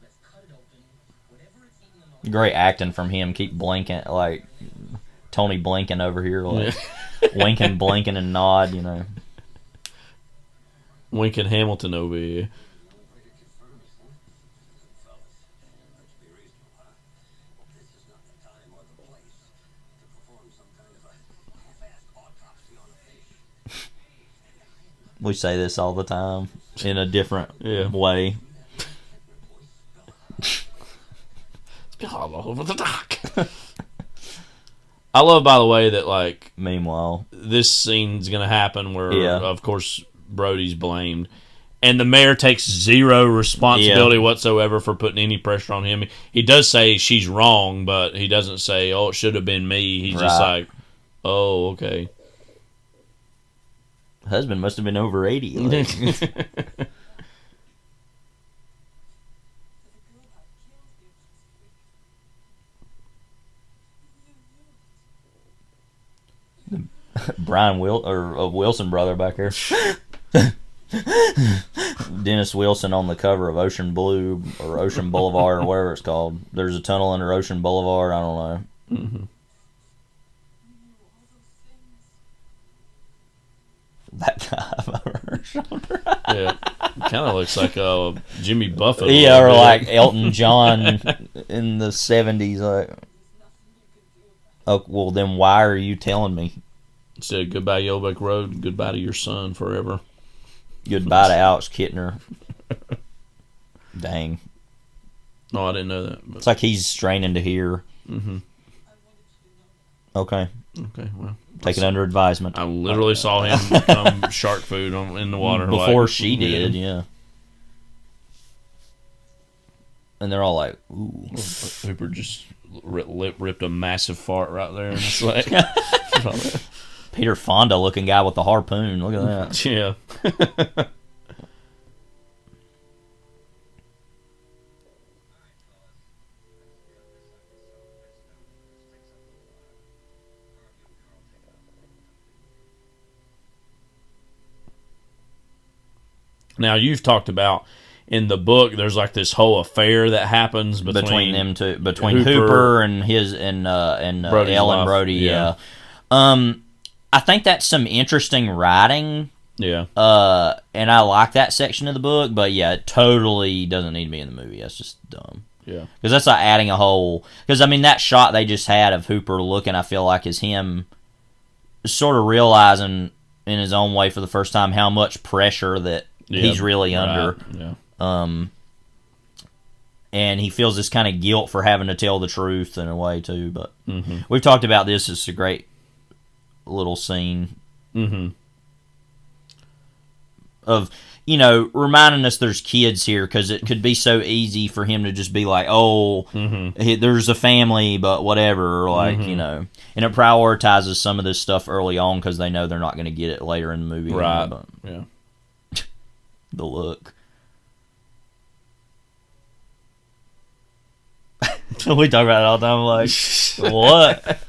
Great acting from him. Keep blinking, like Tony blinking over here, like winking, blinking, and nod, you know. Winking Hamilton over here. We say this all the time in a different way. All over the dock. I love, by the way, that like. Meanwhile, this scene's gonna happen where, Yeah. of course, Brody's blamed, and the mayor takes zero responsibility whatsoever for putting any pressure on him. He does say she's wrong, but he doesn't say, "Oh, it should have been me." He's just like, "Oh, okay." Husband must have been over 80. Like. Brian Wilson brother back here. Dennis Wilson on the cover of Ocean Blue or Ocean Boulevard or whatever it's called. There's a tunnel under Ocean Boulevard. I don't know. Mm-hmm. That guy. Yeah, kind of looks like Jimmy Buffett. Yeah, or like Elton John in the 70s. Like, oh, well, then why are you telling me? Said goodbye Yellowback Road, goodbye to your son forever. Goodbye to Alex Kittner. Dang. No, I didn't know that. But. It's like he's straining to hear. Mm-hmm. Okay, well. Take it under advisement. I literally saw him become shark food in the water. Before like, she did, yeah. And they're all like, ooh. Hooper just ripped a massive fart right there. And it's like, Peter Fonda looking guy with the harpoon. Look at that. Yeah. Now, you've talked about in the book, there's like this whole affair that happens between them two, between Hooper and Ellen Brody. Yeah. I think that's some interesting writing. Yeah. And I like that section of the book, but yeah, it totally doesn't need to be in the movie. That's just dumb. Yeah. Because that's like adding a whole. Because I mean, that shot they just had of Hooper looking, I feel like, is him sort of realizing in his own way for the first time how much pressure that he's really under. Yeah. And he feels this kind of guilt for having to tell the truth in a way too. But we've talked about this. It's a great little scene of, you know, reminding us there's kids here, because it could be so easy for him to just be like, oh, there's a family, but whatever, like, you know. And it prioritizes some of this stuff early on because they know they're not going to get it later in the movie. Right. But Yeah. the look. We talk about it all the time, like, what?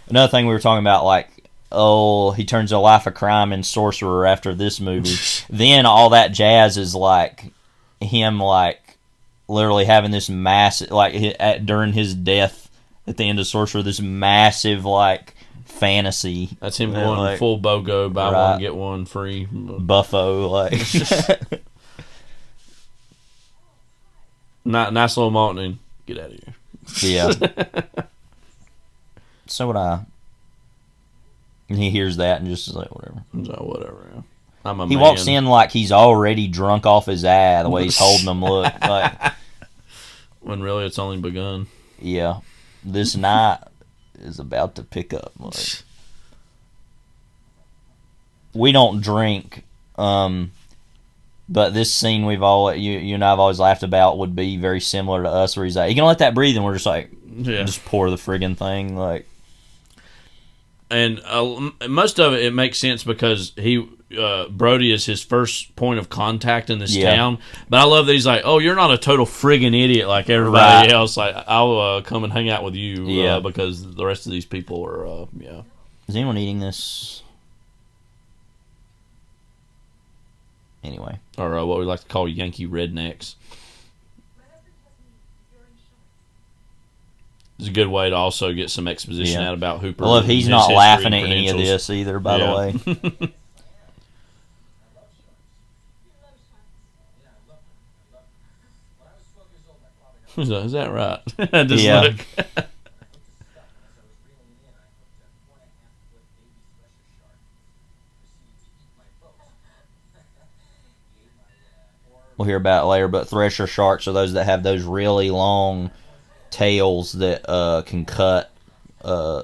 Another thing we were talking about, like, oh, he turns a life of crime and sorcerer after this movie. Then all that jazz is like him, like, literally having this massive, like, during his death at the end of Sorcerer, this massive, like, fantasy. That's him going like, full BOGO, buy one, get one free. Buffo, like. Nice little Martin. Get out of here. Yeah. So would I. And he hears that and just is like, whatever. Whatever, yeah. He walks in like he's already drunk off his ass, the way he's holding them look. Like, when really it's only begun. Yeah. This night is about to pick up. Like, we don't drink, but this scene we've all you and I've always laughed about would be very similar to us, where he's like, "You gonna let that breathe?" And we're just like, just pour the friggin' thing, like. And most of it makes sense because Brody is his first point of contact in this town. But I love that he's like, "Oh, you're not a total friggin' idiot like everybody else. Like, I'll come and hang out with you because the rest of these people are Is anyone eating this? Anyway, or what we like to call Yankee rednecks. It's a good way to also get some exposition out about Hooper. I love he's not laughing at any of this either, by the way. Is that right? Look. We'll hear about it later, but thresher sharks are those that have those really long tails that can cut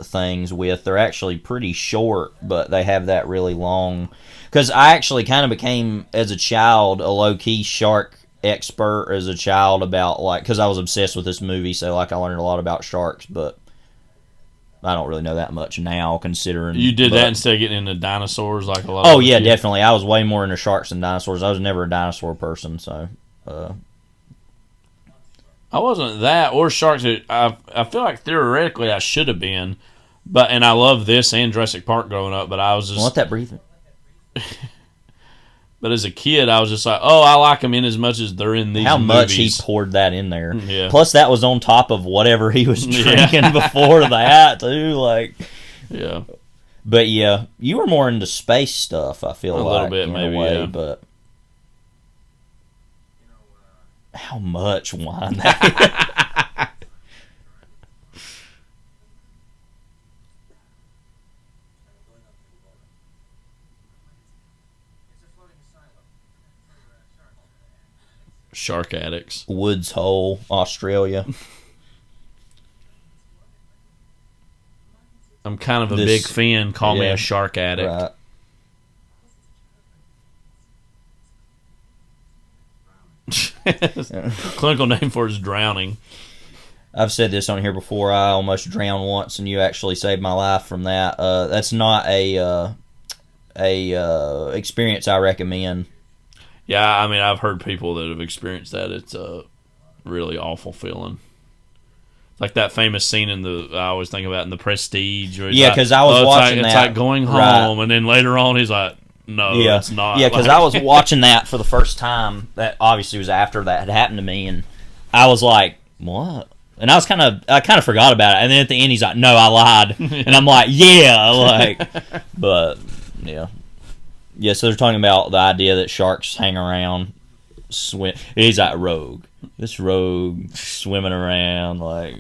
things with. They're actually pretty short, but they have that really long. Because I actually kind of became, as a child, a low-key shark expert as a child about, like, because I was obsessed with this movie, so, like, I learned a lot about sharks, but I don't really know that much now, considering... You did that instead of getting into dinosaurs like a lot of kids? Definitely. I was way more into sharks than dinosaurs. I was never a dinosaur person, so... I wasn't that, or sharks. I feel like theoretically I should have been, and I love this and Jurassic Park growing up, but I was just... Let that breathe. But as a kid, I was just like, oh, I like them in as much as they're in these How movies. much he poured that in there. Yeah. Plus, that was on top of whatever he was drinking before that, too. Like, yeah. But, yeah, you were more into space stuff, I feel like. A little bit, maybe, yeah. But how much wine that Shark addicts. Woods Hole, Australia. I'm kind of a big fan. Call me a shark addict. Right. Clinical name for it is drowning. I've said this on here before. I almost drowned once, and you actually saved my life from that. That's not a experience I recommend. Yeah, I mean, I've heard people that have experienced that. It's a really awful feeling. Like that famous scene I always think about in The Prestige. Yeah, because I was watching that. It's like going home, and then later on he's like, No, Yeah, it's not. Yeah, because I was watching that for the first time. That obviously was after that had happened to me, and I was like, "What?" And I kind of forgot about it. And then at the end, he's like, "No, I lied," and I'm like, "Yeah," but yeah. So they're talking about the idea that sharks hang around, swim. He's like rogue. This rogue swimming around like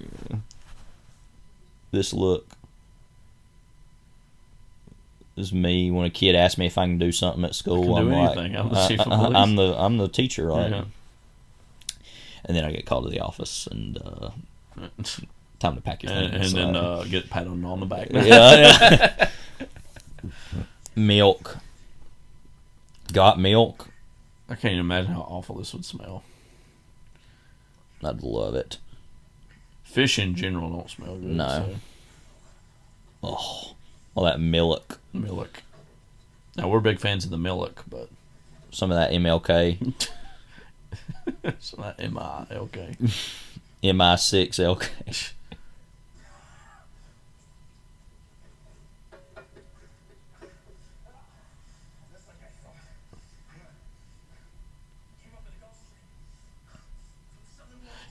this look. This is me when a kid asks me if I can do something at school. I'm like, anything. I'm the chief of police. I'm the teacher, right? Yeah. And then I get called to the office and time to pack your things. And then get patted on the back. Yeah. Milk. Got milk? I can't even imagine how awful this would smell. I'd love it. Fish in general don't smell good. No. So. Oh, all that milk. Milk. Now, we're big fans of the milk, but... Some of that MLK. Some of that MILK. MI6LK.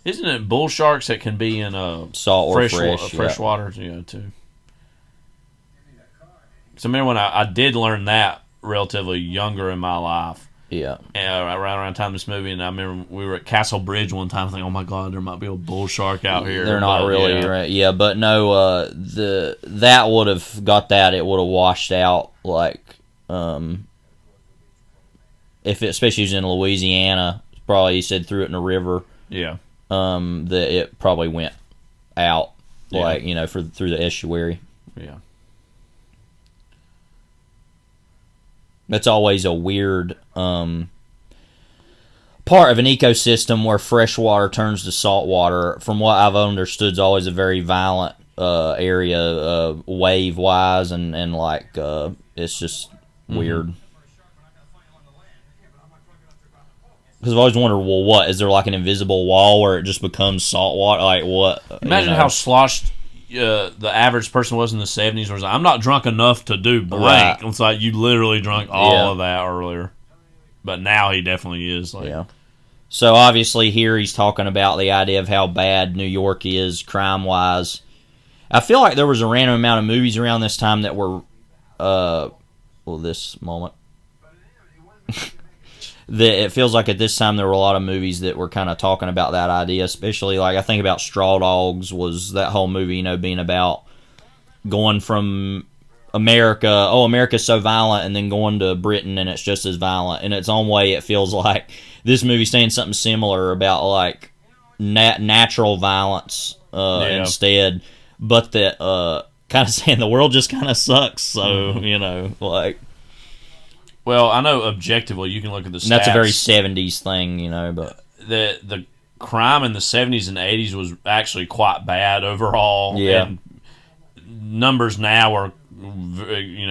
Isn't it bull sharks that can be in salt or fresh water too? So remember when I did learn that relatively younger in my life. Yeah. Around the time of this movie, and I remember we were at Castle Bridge one time thinking, oh my God, there might be a bull shark out here. They're not really, right? Yeah, but no, that would have got that, it would have washed out, like, if it, especially in Louisiana, probably he said threw it in a river. Yeah. That it probably went out, like, through the estuary. Yeah. That's always a weird part of an ecosystem where fresh water turns to salt water. From what I've understood, is always a very violent area, wave wise, and like it's just weird. Because I've always wondered, well, what is there, like an invisible wall where it just becomes salt water? Like what? Imagine how sloshed the average person was in the 70s. Was like, I'm not drunk enough to do blank. Right. It's like you literally drunk all of that earlier, but now he definitely is. Like, yeah. So obviously here he's talking about the idea of how bad New York is crime wise. I feel like there was a random amount of movies around this time that were, this moment. It feels like at this time there were a lot of movies that were kind of talking about that idea, especially like I think about Straw Dogs was that whole movie, being about going from America's so violent, and then going to Britain and it's just as violent. In its own way, it feels like this movie's saying something similar about like natural violence instead, but that kind of saying the world just kind of sucks. So like. Well, I know objectively you can look at the stats. And that's a very 70s thing, but the crime in the 70s and 80s was actually quite bad overall. Yeah. And numbers now are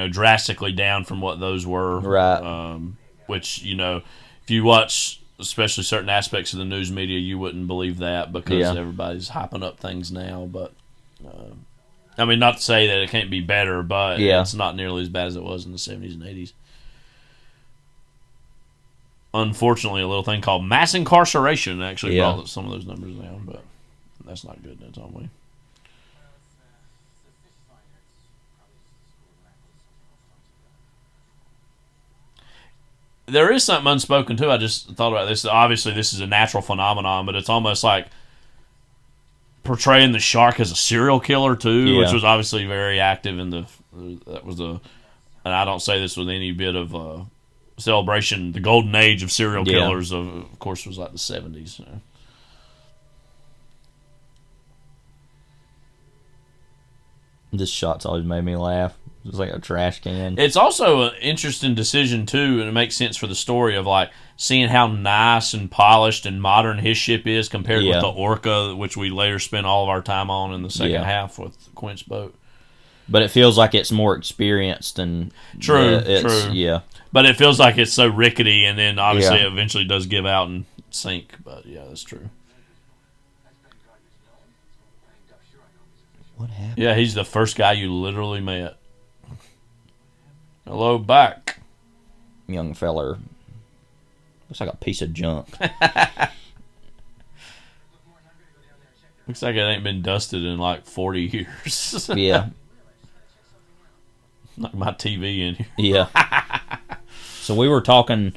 drastically down from what those were. Right. Which, if you watch especially certain aspects of the news media, you wouldn't believe that because everybody's hyping up things now, but I mean, not to say that it can't be better, but it's not nearly as bad as it was in the 70s and 80s. Unfortunately, a little thing called mass incarceration actually brought some of those numbers down, but that's not good in its own way. There is something unspoken too. I just thought about this. Obviously, this is a natural phenomenon, but it's almost like portraying the shark as a serial killer too, which was obviously very active in and I don't say this with any bit of celebration. The golden age of serial killers, of course, was like the 70s. This shot's always made me laugh. It's like a trash can. It's also an interesting decision too, and it makes sense for the story of like seeing how nice and polished and modern his ship is compared with the Orca, which we later spent all of our time on in the second half with Quint's boat. But it feels like it's more experienced and true. Yeah. But it feels like it's so rickety, and then obviously it eventually does give out and sink. But yeah, that's true. What happened? Yeah, he's the first guy you literally met. Hello, back. young feller. Looks like a piece of junk. Looks like it ain't been dusted in like 40 years. Yeah. Like my TV in here. Yeah. So we were watching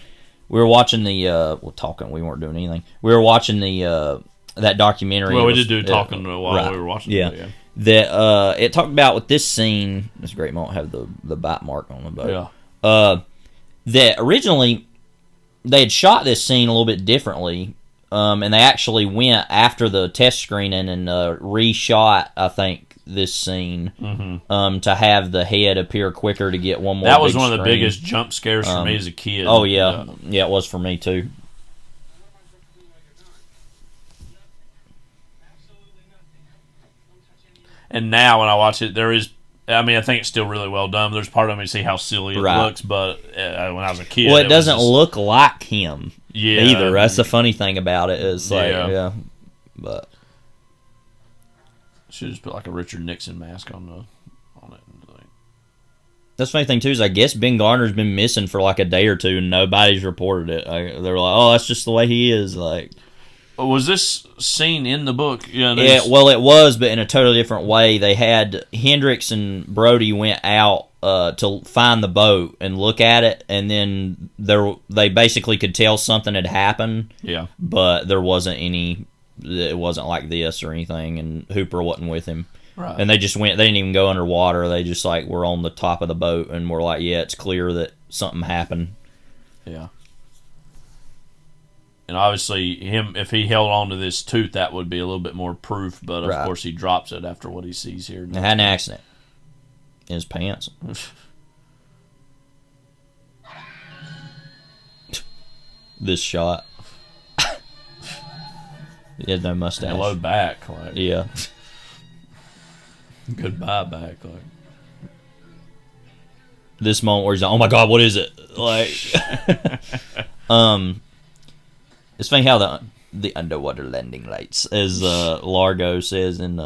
the, we weren't doing anything. We were watching the, that documentary. Well, we did do talking while right. we were watching yeah. it. Yeah. That, it talked about with this scene, it's great, won't have the bite mark on the boat. Yeah. That originally, they had shot this scene a little bit differently. And they actually went after the test screening and reshot, I think, this scene to have the head appear quicker to get one more. That was one screen. of the biggest jump scares for me as a kid. Oh yeah, yeah, it was for me too. And now when I watch it, I think it's still really well done. There's part of me to see how silly it looks, but when I was a kid, well, it doesn't look like him. Yeah, either. That's the funny thing about it. Is like, but should just put like a Richard Nixon mask on it. That's the funny thing too. Is I guess Ben Gardner's been missing for like a day or two, and nobody's reported it. They're like, "Oh, that's just the way he is." Like, was this scene in the book? Yeah, well, it was, but in a totally different way. They had Hendricks and Brody went out to find the boat and look at it, and then they basically could tell something had happened. Yeah, but there wasn't any. It wasn't like this or anything, and Hooper wasn't with him. Right. And they just went. They didn't even go underwater. They just like were on the top of the boat, and were like, "Yeah, it's clear that something happened." Yeah. And obviously, if he held on to this tooth, that would be a little bit more proof. But of course, he drops it after what he sees here. He had an accident in his pants. This shot. He had no mustache. Hello back, like yeah. Goodbye back, like this moment where he's like, "Oh my God, what is it?" Like, it's funny how the underwater landing lights, as Largo says in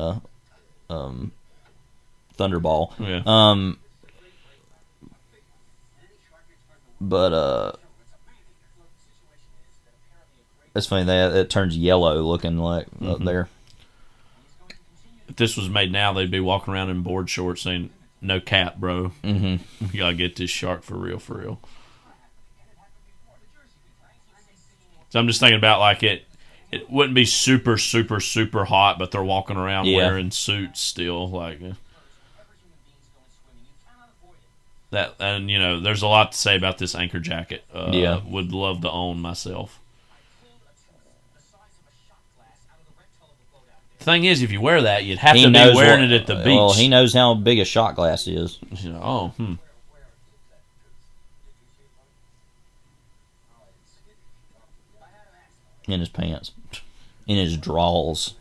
Thunderball. Yeah. But it's funny that it turns yellow, looking like up there. If this was made now, they'd be walking around in board shorts saying, "No cap, bro. You gotta get this shark for real, for real." So I'm just thinking about like it wouldn't be super, super, super hot, but they're walking around wearing suits still, like that. And there's a lot to say about this anchor jacket. Would love to own myself. Thing is, if you wear that, you'd have to be wearing it at the beach. Well, he knows how big a shot glass is. In his pants. In his drawers.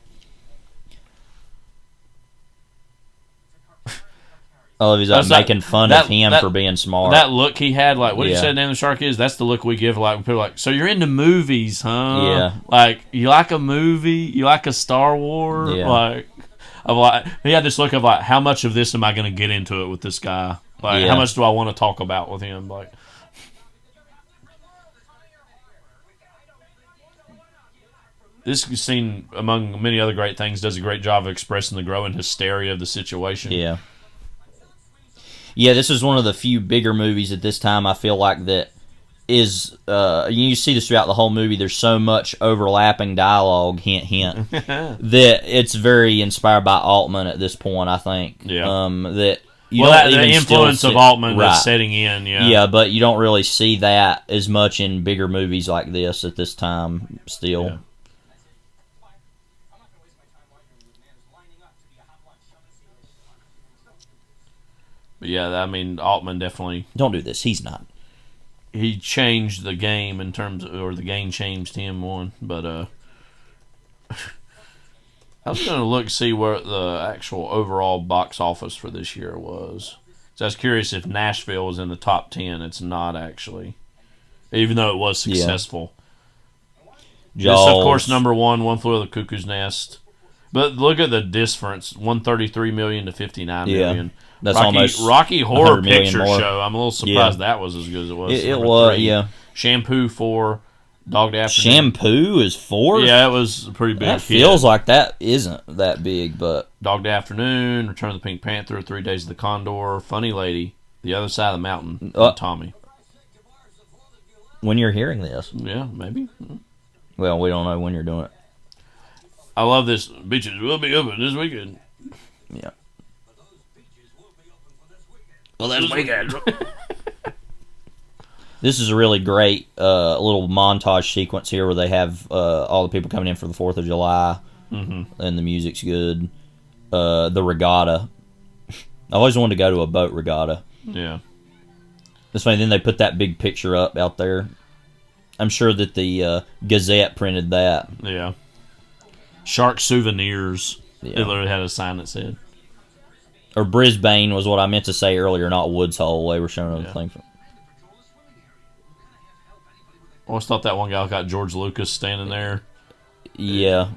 Oh, he's making fun of him for being smart. That look he had, like, what did you say the name of the shark is? That's the look we give, like, people are like, "So you're into movies, huh?" Yeah. Like, you like a movie? You like a Star Wars? Yeah. Like, he had this look of, like, how much of this am I going to get into it with this guy? Like, how much do I want to talk about with him? Like, this scene, among many other great things, does a great job of expressing the growing hysteria of the situation. Yeah. Yeah, this is one of the few bigger movies at this time, I feel like, that is, you see this throughout the whole movie, there's so much overlapping dialogue, hint, hint, that it's very inspired by Altman at this point, I think. Yeah. That the influence of Altman is setting in, yeah. Yeah, but you don't really see that as much in bigger movies like this at this time still. Yeah. But yeah, I mean, Altman definitely... Don't do this. He's not. He changed the game in terms of... Or the game changed him one. But, I was going to look see where the actual overall box office for this year was. So I was curious if Nashville was in the top 10. It's not, actually. Even though it was successful. Yeah. This, of course, number one Flew Over the Cuckoo's Nest. But look at the difference: 133 million to 59 Yeah. million. That's almost Rocky Horror 100 million Picture more. Show. I'm a little surprised that was as good as it was. It Number was, 3. yeah. Shampoo 4, Dog Day Afternoon. Shampoo is 4? Yeah, it was a pretty big. That hit. feels like that isn't that big, but Dog Day Afternoon, Return of the Pink Panther, 3 Days of the Condor, Funny Lady, The Other Side of the Mountain, and Tommy. When you're hearing this, yeah, maybe. Well, we don't know when you're doing it. I love this. Beaches will be open this weekend. Yeah. Well, this weekend. This is a really great little montage sequence here where they have all the people coming in for the 4th of July, and the music's good. The regatta. I always wanted to go to a boat regatta. Yeah. It's funny, then they put that big picture up out there. I'm sure that the Gazette printed that. Yeah. Shark Souvenirs. Yeah. It literally had a sign that said. Or Brisbane was what I meant to say earlier, not Woods Hole. They were showing other things. I always thought that one guy got George Lucas standing there. Yeah.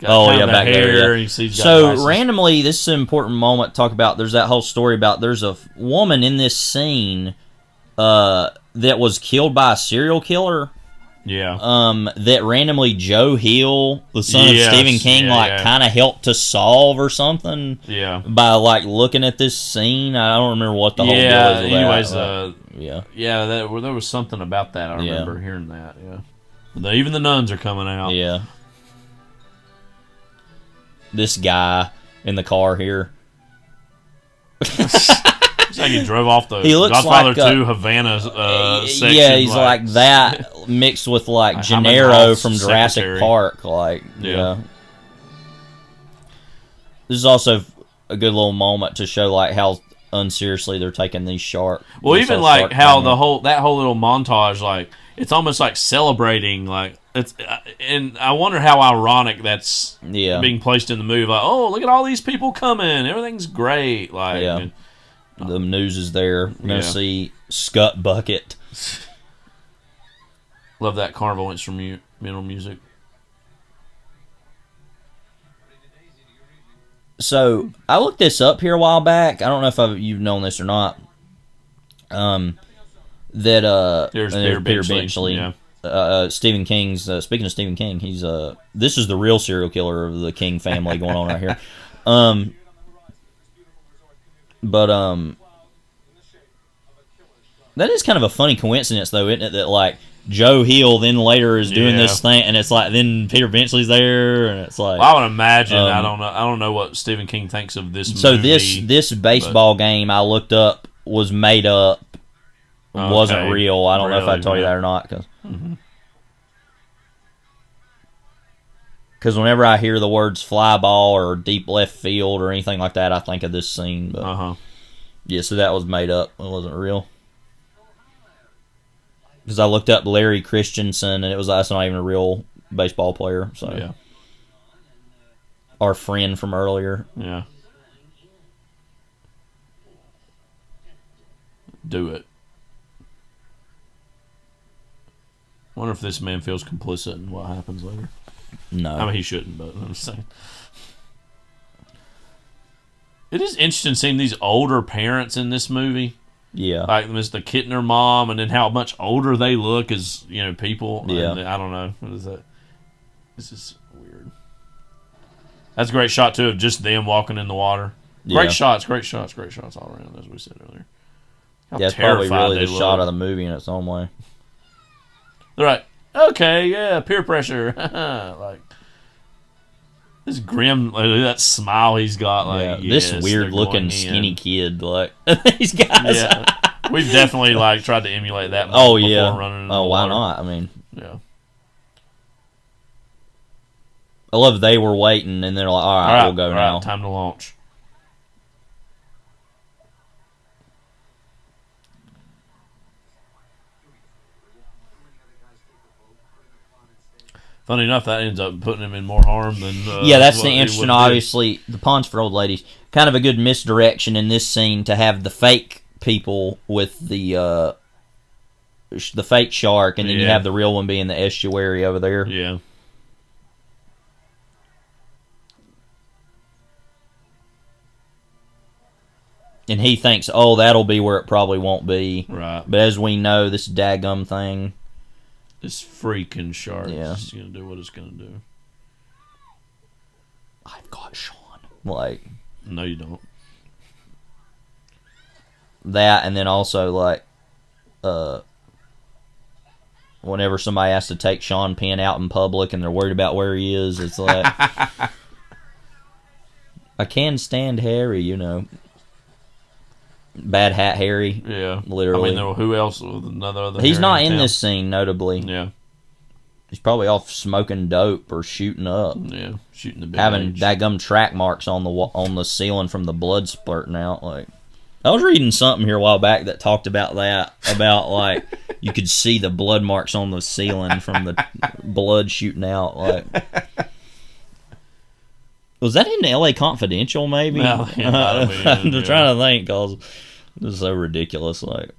Oh, yeah, back there. Yeah. So, randomly, this is an important moment to talk about. There's that whole story about there's a woman in this scene that was killed by a serial killer. Yeah. That randomly Joe Hill, the son of Stephen King, kind of helped to solve or something. Yeah. By looking at this scene, I don't remember what the whole deal is. Anyways, yeah. There was something about that. I remember hearing that. Yeah. Even the nuns are coming out. Yeah. This guy in the car here. It's like he drove off the he looks Godfather like, 2 Havana section. Yeah, he's like that mixed with Gennaro from Jurassic Park. Yeah. This is also a good little moment to show how unseriously they're taking these sharks. Well, even how that whole little montage, it's almost like celebrating, it's, and I wonder how ironic that's being placed in the movie. Oh, look at all these people coming, everything's great. The news is there. We're gonna see Scut Bucket. Love that carnival instrumental music. So I looked this up here a while back. I don't know if you've known this or not. There's Peter Benchley. Benchley. Stephen King's. Speaking of Stephen King, he's this is the real serial killer of the King family going on right here. But that is kind of a funny coincidence, though, isn't it? That Joe Hill then later is doing this thing, and it's then Peter Benchley's there, and it's I would imagine. I don't know what Stephen King thinks of this movie. So this baseball game I looked up was made up, wasn't real. I don't know if I told you that or not, because whenever I hear the words fly ball or deep left field or anything like that, I think of this scene. But yeah, so that was made up. It wasn't real. Because I looked up Larry Christensen, and that's not even a real baseball player. So yeah, our friend from earlier. Yeah, do it. Wonder if this man feels complicit in what happens later. No, I mean he shouldn't, but I'm saying it is interesting seeing these older parents in this movie. Yeah, like Mr. Kittner mom, and then how much older they look as people. Yeah, and I don't know. What is that? This is weird. That's a great shot too of just them walking in the water. Great shots all around, as we said earlier. How it's probably really the shot of the movie in its own way. They're like, okay, yeah, peer pressure. This grim, that smile he's got, this weird-looking skinny kid, these guys. Yeah, we've definitely tried to emulate that. Before running in the why water. not? I mean, yeah. I love they were waiting, and they're like, all right, we'll go now. Time to launch. Funny enough, that ends up putting him in more harm than. That's the interesting. Obviously, the pawns for old ladies. Kind of a good misdirection in this scene to have the fake people with the fake shark, and then you have the real one being the estuary over there. Yeah. And he thinks, oh, that'll be where it probably won't be. Right. But as we know, this daggum thing... This freaking shark Yeah. is going to do what it's going to do. I've got Sean. Like... No, you don't. That, and then also, like... whenever somebody has to take Sean Penn out in public and they're worried about where he is, it's like... I can stand Harry, you know. Bad Hat Harry. Yeah. Literally. I mean, who else? Another other He's Harry not in town? this scene, notably. Yeah. He's probably off smoking dope or shooting up. Yeah, shooting the big having H. daggum track marks on the ceiling from the blood splurting out. Like, I was reading something here a while back that talked about that, about like you could see the blood marks on the ceiling from the blood shooting out. Like, was that in L.A. Confidential? Maybe. No, I'm trying to think because this is so ridiculous. Like.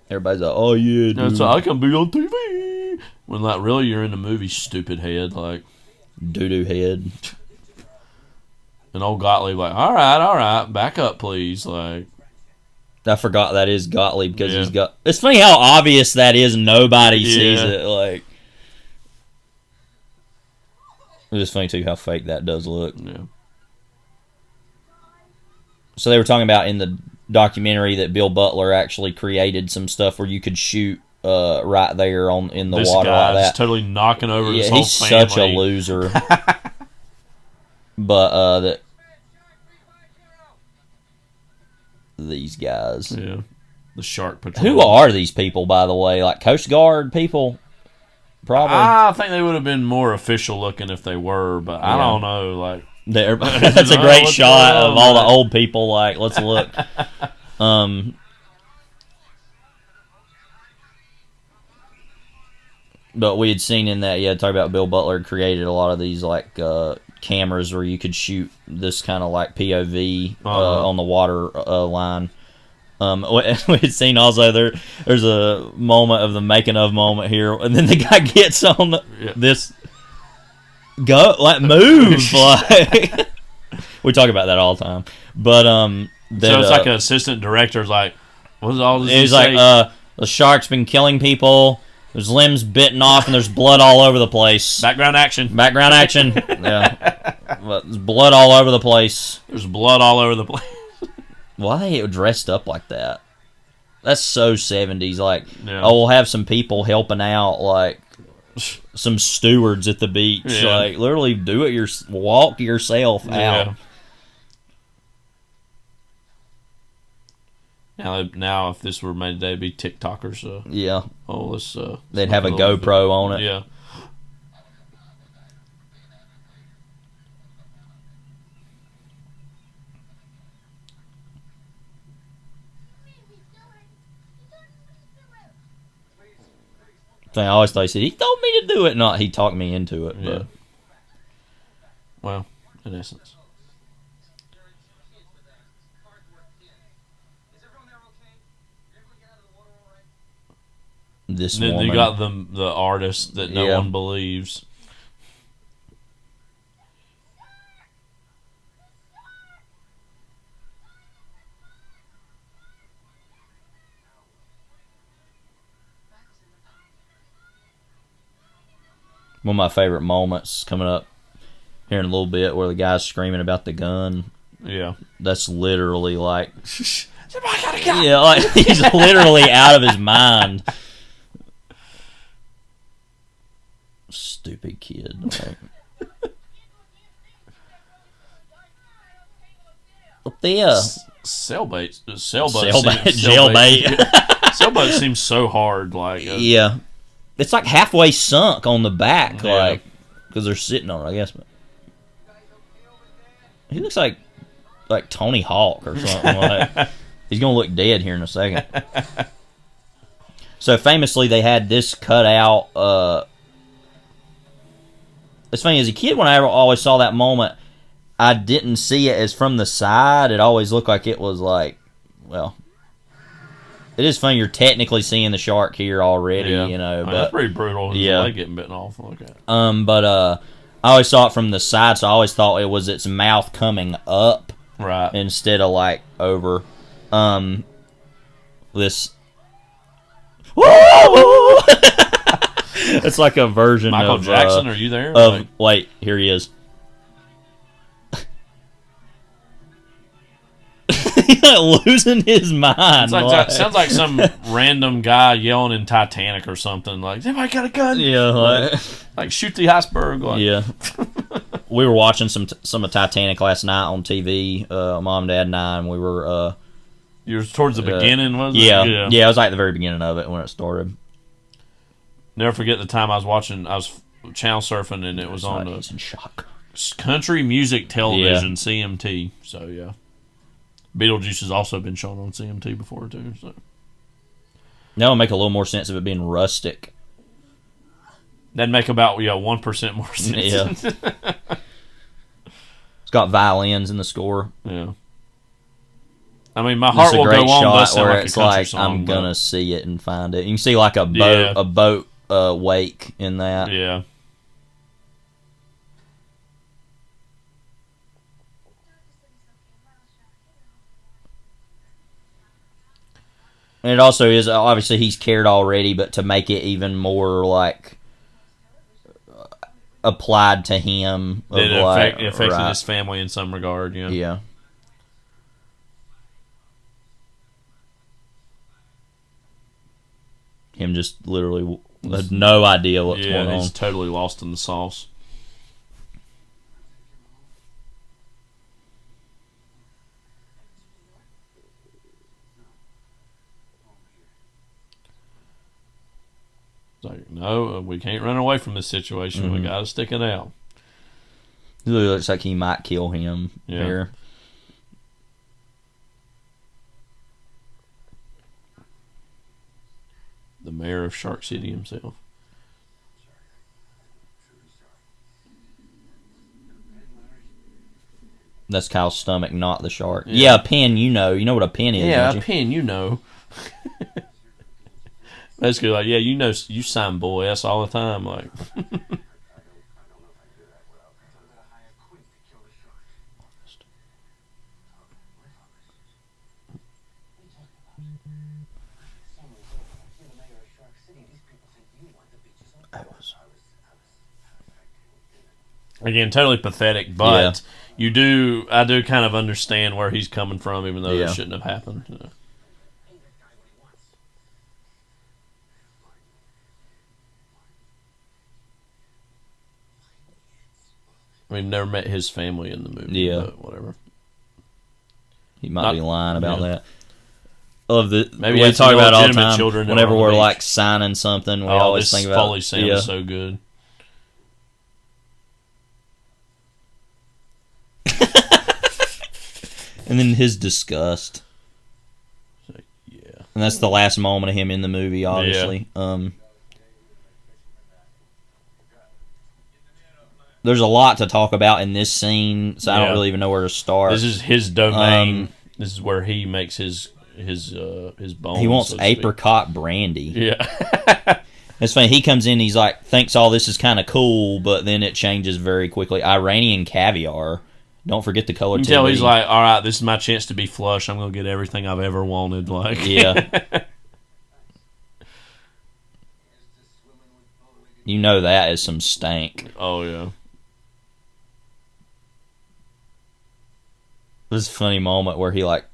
Everybody's like, oh yeah, dude. So I can be on TV. When like really you're in the movie, stupid head, like doo-doo head. And old Gottlieb like, all right, back up please. Like, I forgot that is Gottlieb because he's got. It's funny how obvious that is. Nobody sees it. Like, it's just funny too how fake that does look. Yeah. So they were talking about in the documentary that Bill Butler actually created some stuff where you could shoot right there in the this water like that. Totally knocking over his whole he's family. such a loser. But these guys, the Shark Patrol. Who are these people, by the way? Like Coast Guard people, probably. I think they would have been more official looking if they were, but I don't know. Like. That's a great shot of all the old people. Like, let's look. But we had seen in that, talk about Bill Butler created a lot of these like cameras where you could shoot this kind of like POV on the water line. We had seen also there's a moment of the making of moment here, and then the guy gets on this. Go move like we talk about that all the time, but so it's like an assistant director's like, what's all this? He's like, the shark's been killing people. There's limbs bitten off and there's blood all over the place. Background action. Yeah, but there's blood all over the place. There's blood all over the place. Why they dressed up like that? That's so 70s. Like, we'll have some people helping out, like. Some stewards at the beach, like literally do it walk yourself out. Now, if this were made today, it'd be TikTokers. Let's. They'd have a GoPro on it. Yeah. I always thought he told me to do it. Not he talked me into it. Yeah. But. Well, in essence. This and then woman. you got the artist that no one believes. One of my favorite moments coming up here in a little bit where the guy's screaming about the gun. Yeah. That's literally like... Somebody got a gun! Yeah, like he's literally out of his mind. Stupid kid. Like. Up there. Sailbait. Jailbait. Sailboat seems so hard. Like yeah. It's like halfway sunk on the back, like because they're sitting on it, I guess. But he looks like Tony Hawk or something. Like he's gonna look dead here in a second. So famously, they had this cut out. It's funny as a kid when I always saw that moment, I didn't see it as from the side. It always looked like it was like, well. It is funny. You're technically seeing the shark here already, you know. But that's pretty brutal. His leg getting bitten off. Okay. But I always saw it from the side, so I always thought it was its mouth coming up, right, instead of like over. This. It's like a version Michael of Jackson. Are you there? Wait, here he is. Losing his mind. Sounds like some random guy yelling in Titanic or something. Like, anybody got a gun? Yeah, like shoot the iceberg. Like. Yeah. We were watching some of Titanic last night on TV. Mom, Dad, and I, and we were. You were towards the beginning, was it? Yeah, it was like the very beginning of it when it started. Never forget the time I was channel surfing and it was on the Country Music Television, CMT. So yeah, Beetlejuice has also been shown on CMT before too. So that would make a little more sense of it being rustic. That'd make about 1% more sense. Yeah, it's got violins in the score. Yeah. I mean, my heart will go on. Does sound like it's a country like song, I'm gonna see it and find it. You can see like a boat wake in that. Yeah. And it also is obviously he's cared already, but to make it even more like applied to him, it affected his family in some regard. Yeah. Yeah. Him just literally had no idea what's going on. He's totally lost in the sauce. It's like, no, we can't run away from this situation. Mm-hmm. We got to stick it out. It really looks like he might kill him here. The mayor of Shark City himself. That's Kyle's stomach, not the shark. Yeah, a pin, you know what a pin is. Yeah, a pin, Basically, like, you sign boy. That's all the time. Like, again, totally pathetic, but I do kind of understand where he's coming from, even though it shouldn't have happened. We've never met his family in the movie. But whatever. He might be lying about that. Maybe we talk about all the time. Children whenever we're like signing something, we always think about Foley sound is so good. And then his disgust. Yeah. And that's the last moment of him in the movie, obviously. There's a lot to talk about in this scene, so I don't really even know where to start. This is his domain. This is where he makes his bones. He wants apricot brandy. Yeah. It's funny. He comes in, he's like, thinks all this is kind of cool, but then it changes very quickly. Iranian caviar. Don't forget the color. You can tell he's like, all right, this is my chance to be flush. I'm going to get everything I've ever wanted. Like, yeah. You know that is some stank. Oh, yeah. This funny moment where he like,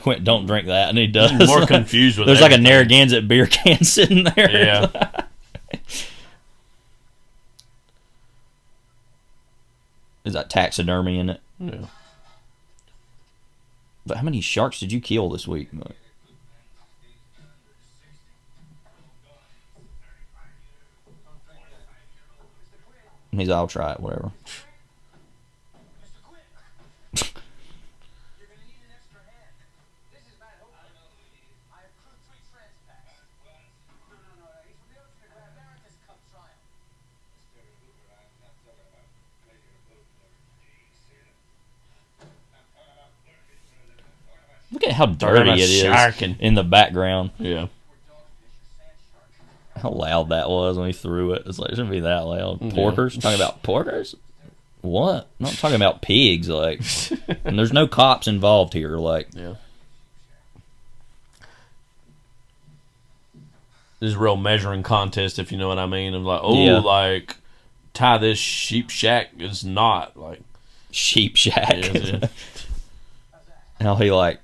Quint, don't drink that, and he does. He's more confused with There's everything. like a Narragansett beer can sitting there. Yeah. Is that taxidermy in it? Yeah. But how many sharks did you kill this week? He's, I'll try it, whatever. Look at how dirty it is in the background. Yeah. how loud that was when he threw it. It's like, it shouldn't be that loud. Porkers? Talking about porkers? What? I'm not talking about pigs, like. And there's no cops involved here, like. Yeah. This is a real measuring contest, if you know what I mean. I'm like, like, tie this sheep shack is not, like. Sheep shack. Yeah. How he, like.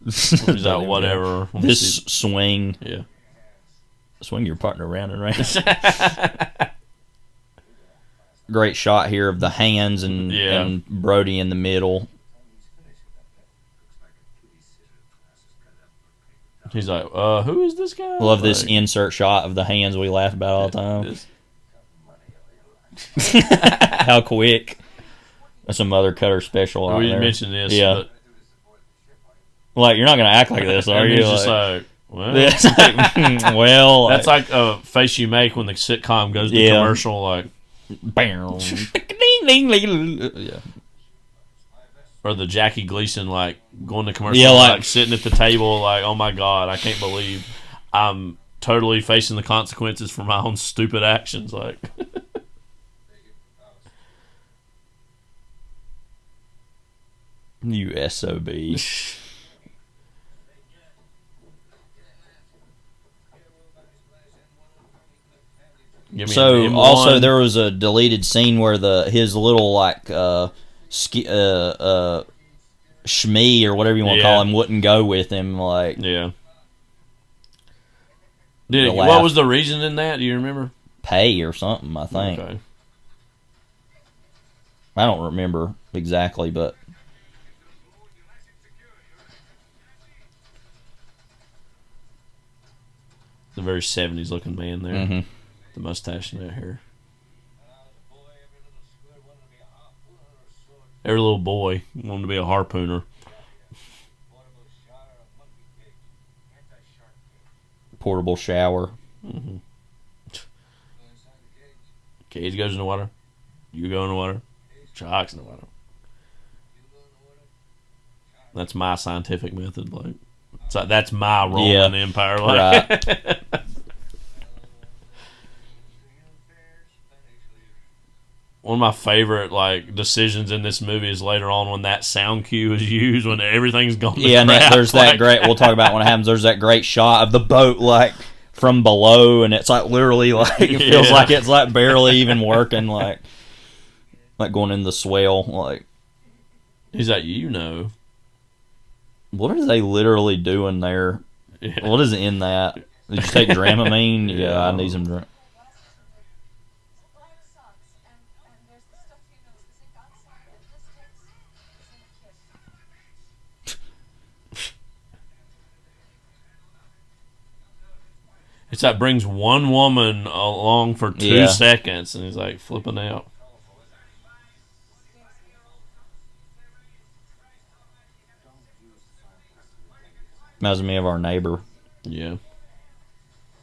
He's like, whatever. This swing. Yeah. Swing your partner around and around. Great shot here of the hands and Brody in the middle. He's like, who is this guy? Love this insert shot of the hands we laugh about all the time. How quick. That's a Mother Cutter special. We didn't mention this. Yeah. Like, you're not going to act like this, are you? He's just like, well. Well. That's like a face you make when the sitcom goes to commercial, like. Bam. Yeah. Or the Jackie Gleason, like, going to commercial, yeah, like sitting at the table, like, oh my God, I can't believe I'm totally facing the consequences for my own stupid actions, like. You SOB. So also there was a deleted scene where his little like Shmee or whatever you want to call him wouldn't go with him, like what was the reason in that? Do you remember? Pay or something, I think. Okay. I don't remember exactly, but the very 70s looking man there. Mm-hmm. The mustache and that hair. Every little boy wanted to be a harpooner. Portable shower. Mm-hmm. Cage goes in the water. You go in the water. Sharks in the water. That's my scientific method. Like, so that's my role in the empire. Like. Right. One of my favorite like decisions in this movie is later on when that sound cue is used when everything's gone. Yeah, and there's that great. We'll talk about when it happens. There's that great shot of the boat like from below, and it's like literally like it feels like it's like barely even working, like going in the swell. Like he's like, you know, what are they literally doing there? Yeah. What is in that? Did you take Dramamine? Yeah, I need some Dramamine. It's like brings one woman along for 2 seconds, and he's like flipping out. Reminds me of our neighbor. Yeah.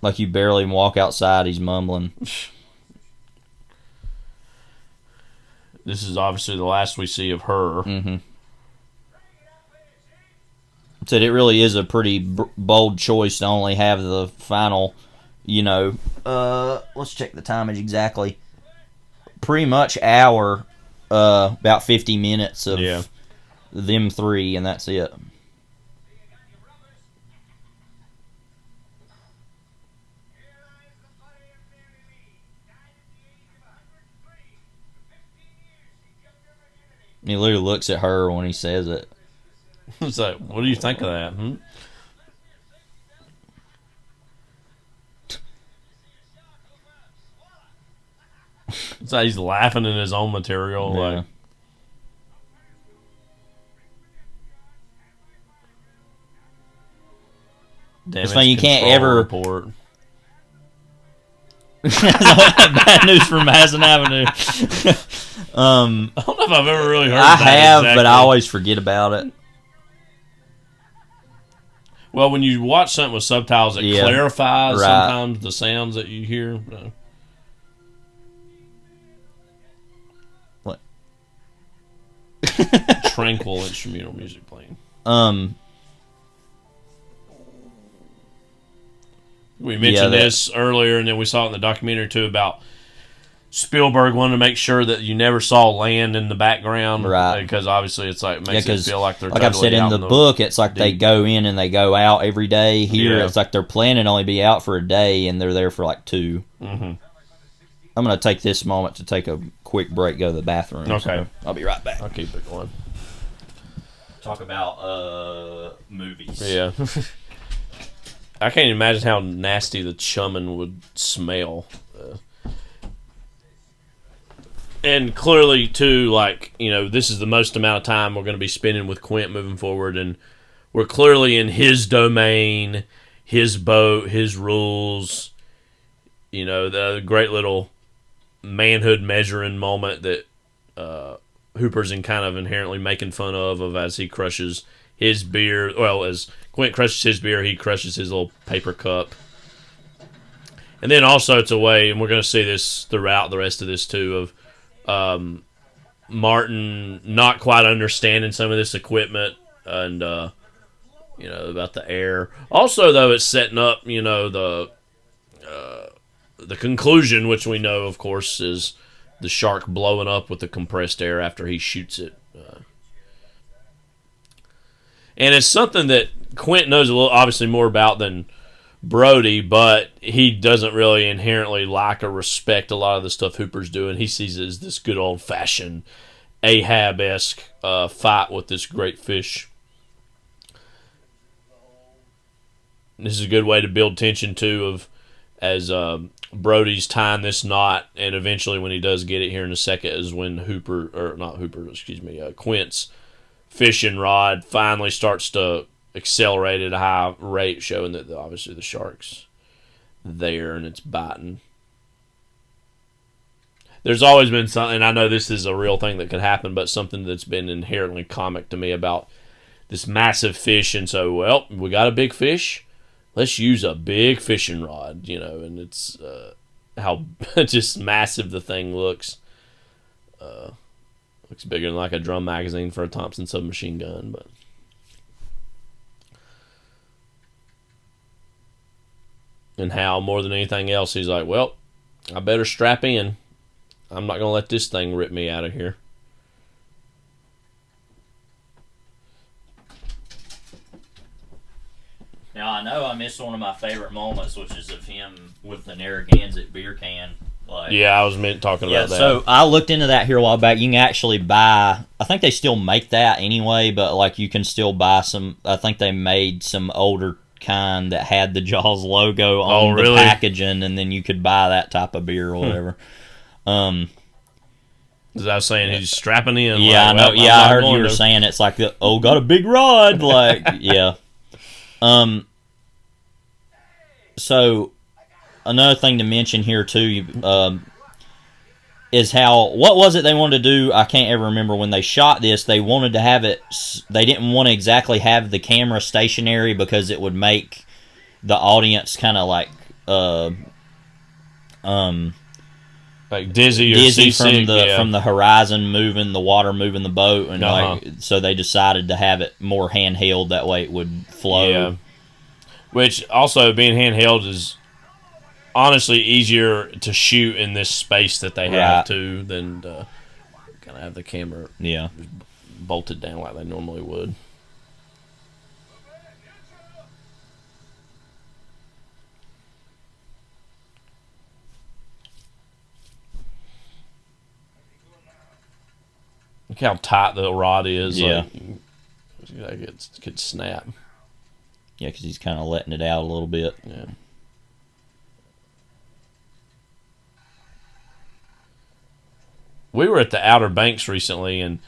Like you barely walk outside, he's mumbling. This is obviously the last we see of her. Mm-hmm. Said it really is a pretty bold choice to only have the final, let's check the timage exactly. Pretty much hour, about 50 minutes of them three, and that's it. He literally looks at her when he says it. It's like, what do you think of that? It's like he's laughing in his own material. Yeah. Like, it's funny, you can't ever report. Bad news from Madison Avenue. I don't know if I've ever really heard. I have, but I always forget about it. Well, when you watch something with subtitles, it clarifies sometimes the sounds that you hear. What? Tranquil instrumental music playing. we mentioned this earlier, and then we saw it in the documentary too about Spielberg wanted to make sure that you never saw land in the background, right? Because obviously it's like makes it feel like they're like totally I've said in the book, it's like they go in and they go out every day. Here, it's like they're planning to only be out for a day, and they're there for like 2. Mm-hmm. I'm going to take this moment to take a quick break, go to the bathroom. Okay, so I'll be right back. I'll keep it going. Talk about movies. Yeah. I can't imagine how nasty the chumming would smell. And clearly, too, like, you know, this is the most amount of time we're going to be spending with Quint moving forward, and we're clearly in his domain, his boat, his rules. You know, the great little manhood measuring moment that Hooper's in kind of inherently making fun of as he crushes his beer. Well, as Quint crushes his beer, he crushes his little paper cup. And then also it's a way, and we're going to see this throughout the rest of this too, of Martin not quite understanding some of this equipment and you know, about the air. Also, though, it's setting up, you know, the conclusion, which we know, of course, is the shark blowing up with the compressed air after he shoots it. And it's something that Quint knows a little, obviously, more about than Brody, but he doesn't really inherently like or respect a lot of the stuff Hooper's doing. He sees it as this good old-fashioned Ahab-esque fight with this great fish. This is a good way to build tension, too, of as Brody's tying this knot, and eventually when he does get it here in a second is when Quint's fishing rod finally starts to accelerate at a high rate, showing that obviously the shark's there and it's biting. There's always been something, and I know this is a real thing that could happen, but something that's been inherently comic to me about this massive fish, and so, well, we got a big fish, let's use a big fishing rod, you know, and it's how just massive the thing looks. Looks bigger than like a drum magazine for a Thompson submachine gun, but and how more than anything else he's like, well, I better strap in. I'm not gonna let this thing rip me out of here. Now, I know I missed one of my favorite moments, which is of him with the Narragansett beer can. Like, yeah, I was talking about that. So I looked into that here a while back. You can actually buy, I think they still make that anyway, but like you can still buy some, I think they made some older kind that had the Jaws logo on the packaging, and then you could buy that type of beer or whatever. As I was saying, he's strapping in. Yeah, like, I know. I heard you were saying it's like, got a big rod. Like, yeah. So another thing to mention here too is how, what was it they wanted to do? I can't ever remember when they shot this. They wanted to have it. They didn't want to exactly have the camera stationary because it would make the audience kind of like dizzy or seasick, from the horizon moving, the water moving the boat, and like, so they decided to have it more handheld. That way it would flow. Yeah. Which also, being handheld is honestly easier to shoot in this space that they have too than to kind of have the camera bolted down like they normally would. Look how tight the rod is. Yeah. Like it could snap. Yeah, because he's kind of letting it out a little bit. Yeah. We were at the Outer Banks recently, and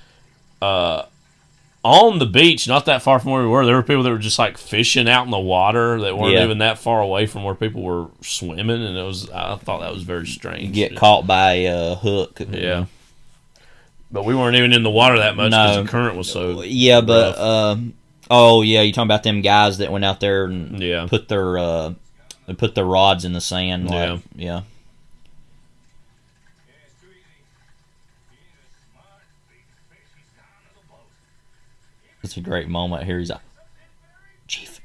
on the beach, not that far from where we were, there were people that were just like fishing out in the water that weren't even that far away from where people were swimming, and I thought that was very strange. You get caught by a hook. Yeah. But we weren't even in the water that much because the current was so but you're talking about them guys that went out there and put their rods in the sand. Like, yeah. It's a great moment here. He's like, Chief.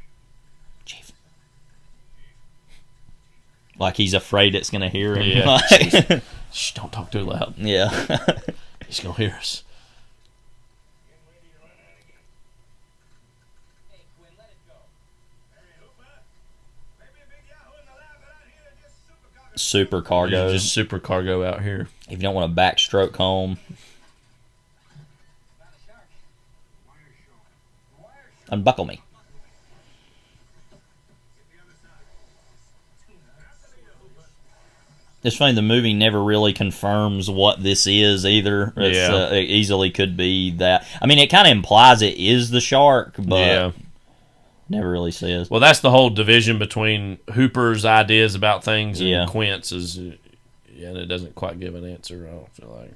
Like he's afraid it's gonna hear him. Yeah. Like, shh, don't talk too loud. Yeah. He's gonna hear us. Supercargo. Just supercargo out here. If you don't want to backstroke home. Unbuckle me. It's funny, the movie never really confirms what this is either. It easily could be that. I mean, it kind of implies it is the shark, but never really says. Well, that's the whole division between Hooper's ideas about things and Yeah. Quint's is, and it doesn't quite give an answer, I don't feel like.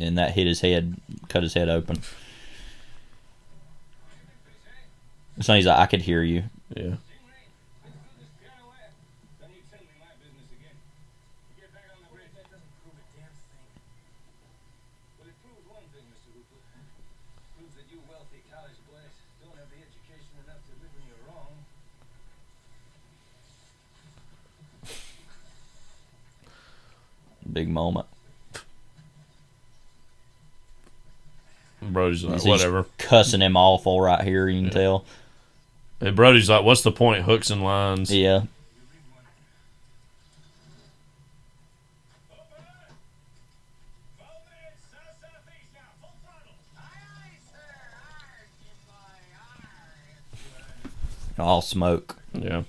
And that hit his head, cut his head open. So he's like, I could hear you. Yeah. Big moment. Brody's like, He's whatever. Cussing him awful right here, you can tell. And Brody's like, what's the point? Hooks and lines. Yeah. All smoke. Yeah.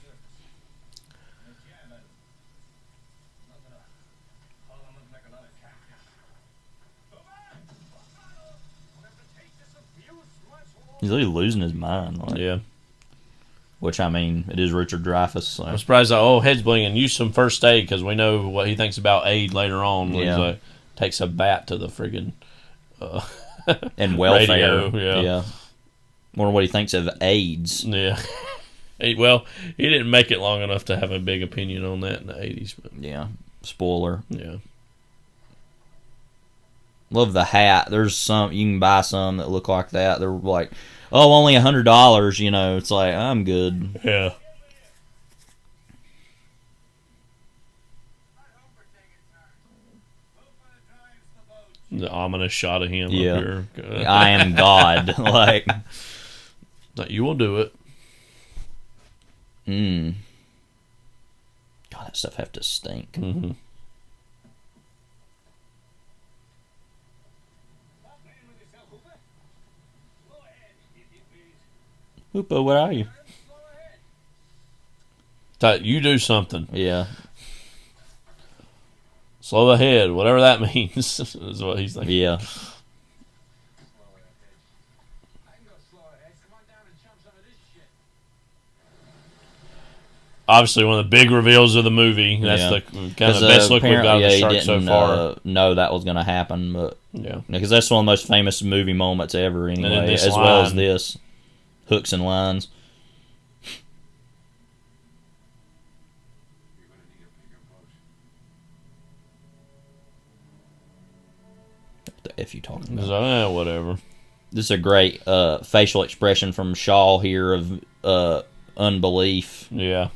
He's really losing his mind. Like, Yeah. Which, I mean, it is Richard Dreyfuss. So. I'm surprised that, head's bleeding. Use some first aid because we know what he thinks about aid later on. When Yeah. he's like, takes a bat to the friggin' and welfare. Radio, yeah. Wonder what he thinks of AIDS. Yeah. Well, he didn't make it long enough to have a big opinion on that in the 80s. But Yeah. Spoiler. yeah. Love the hat. There's some, you can buy some that look like that. They're like, oh, only $100, you know. It's like, I'm good. Yeah. The ominous shot of him up here. I am God. Like, you will do it. God, that stuff have to stink. Mm-hmm. Hoopa, where are you? You do something. Yeah. Slow ahead, whatever that means, is what he's thinking. Yeah. Obviously, one of the big reveals of the movie. That's the kind of best look we've got of the shark so far. Know that was going to happen, but because that's one of the most famous movie moments ever, anyway. As well as this, hooks and lines. What the F you talking about? Whatever. This is a great facial expression from Shaw here of unbelief. Yeah.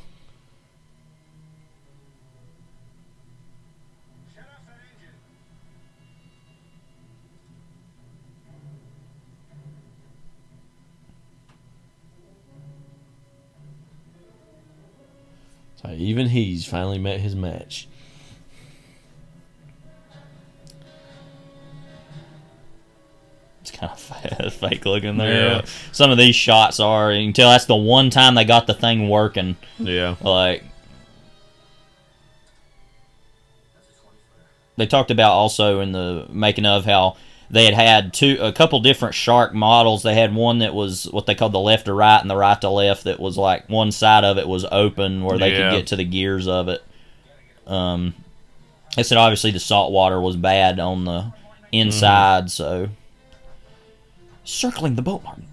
So even he's finally met his match. It's kind of fake looking there. Yeah. Some of these shots are, you can tell that's the one time they got the thing working. Yeah. Like, they talked about also in the making of how they had a couple different shark models. They had one that was what they called the left to right and the right to left, that was like one side of it was open where they could get to the gears of it. They said obviously the salt water was bad on the inside, so circling the boat, Martin.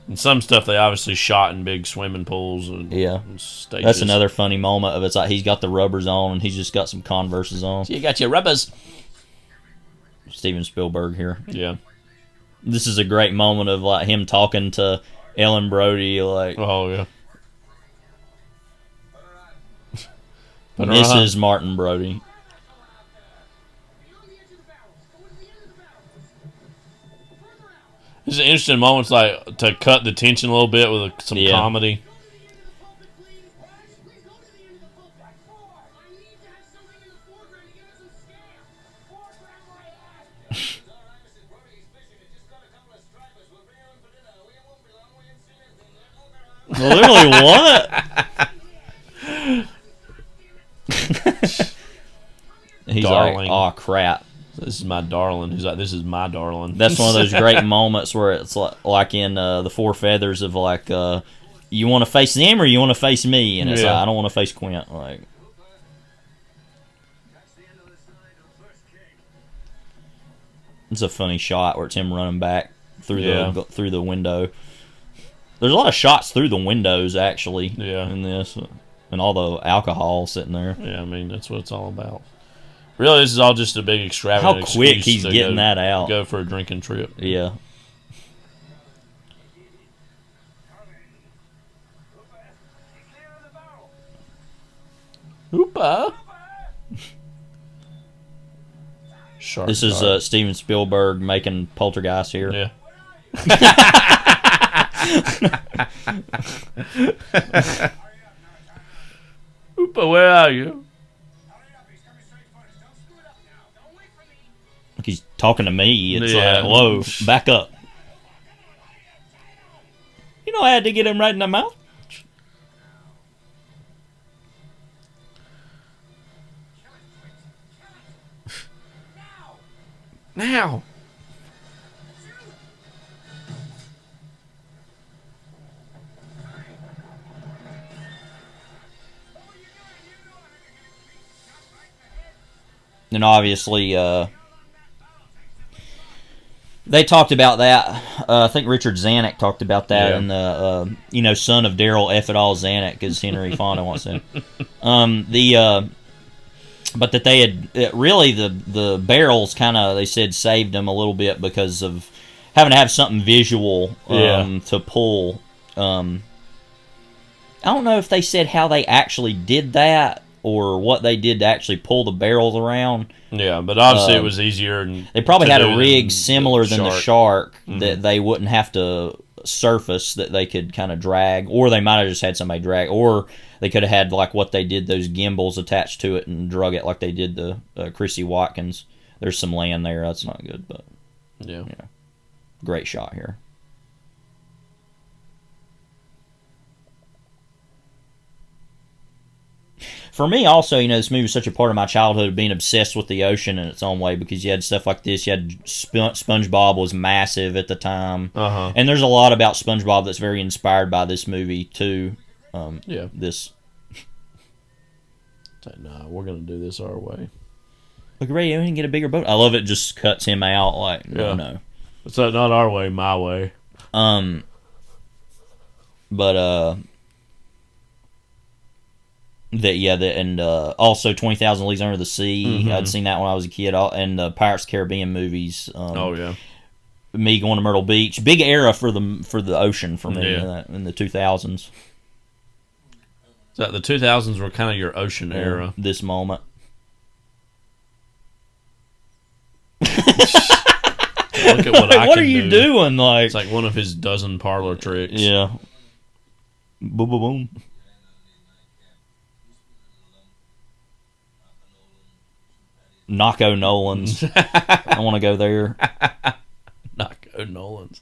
And some stuff they obviously shot in big swimming pools and stages. That's another funny moment of it's like he's got the rubbers on and he's just got some Converses on. So you got your rubbers. Steven Spielberg here. Yeah. This is a great moment of like him talking to Ellen Brody, like, oh yeah, Mrs. Martin Brody. It's an interesting moments like to cut the tension a little bit with some comedy. Literally what? He's darling. like, oh crap. This is my darling. He's like, this is my darling. That's one of those great moments where it's like in the Four Feathers of like, you want to face them or you want to face me? And it's like, I don't want to face Quint. Like, it's a funny shot where it's him running back through the window. There's a lot of shots through the windows actually. In this, and all the alcohol sitting there. Yeah, I mean that's what it's all about. Really, this is all just a big extravagant. How quick he's getting that out. Go for a drinking trip. Yeah. Hoopa. This is Steven Spielberg making Poltergeist here. Yeah. Hoopa, where are you? Like he's talking to me. It's like, whoa, back up. You know I had to get him right in the mouth. Now. And obviously, they talked about that. I think Richard Zanuck talked about that in the, son of Daryl F. et al. Zanuck, as Henry Fonda once said. But that they had really the barrels kind of, they said, saved them a little bit because of having to have something visual to pull. I don't know if they said how they actually did that or what they did to actually pull the barrels around. Yeah, but obviously it was easier. They probably had a rig similar than the shark that they wouldn't have to surface, that they could kind of drag, or they might have just had somebody drag, or they could have had like what they did, those gimbals attached to it and drug it like they did the Chrissy Watkins. There's some land there. That's not good, but yeah. Great shot here. For me, also, this movie was such a part of my childhood of being obsessed with the ocean in its own way, because you had stuff like this. You had SpongeBob was massive at the time, and there's a lot about SpongeBob that's very inspired by this movie too. This. Nah, we're gonna do this our way. Look, Ray, we can get a bigger boat. I love it. Just cuts him out like no. It's not our way, my way. Also 20,000 Leagues Under the Sea. I'd seen that when I was a kid, and the Pirates of the Caribbean movies. Me going to Myrtle Beach, big era for the ocean for me in the 2000s. So the 2000s were kind of your ocean era. This moment. Look at what I What can are you do. doing? Like, it's like one of his dozen parlor tricks. Yeah. Boom, boom, boom. Knocko Nolan's. I want to go there. Knocko Nolan's.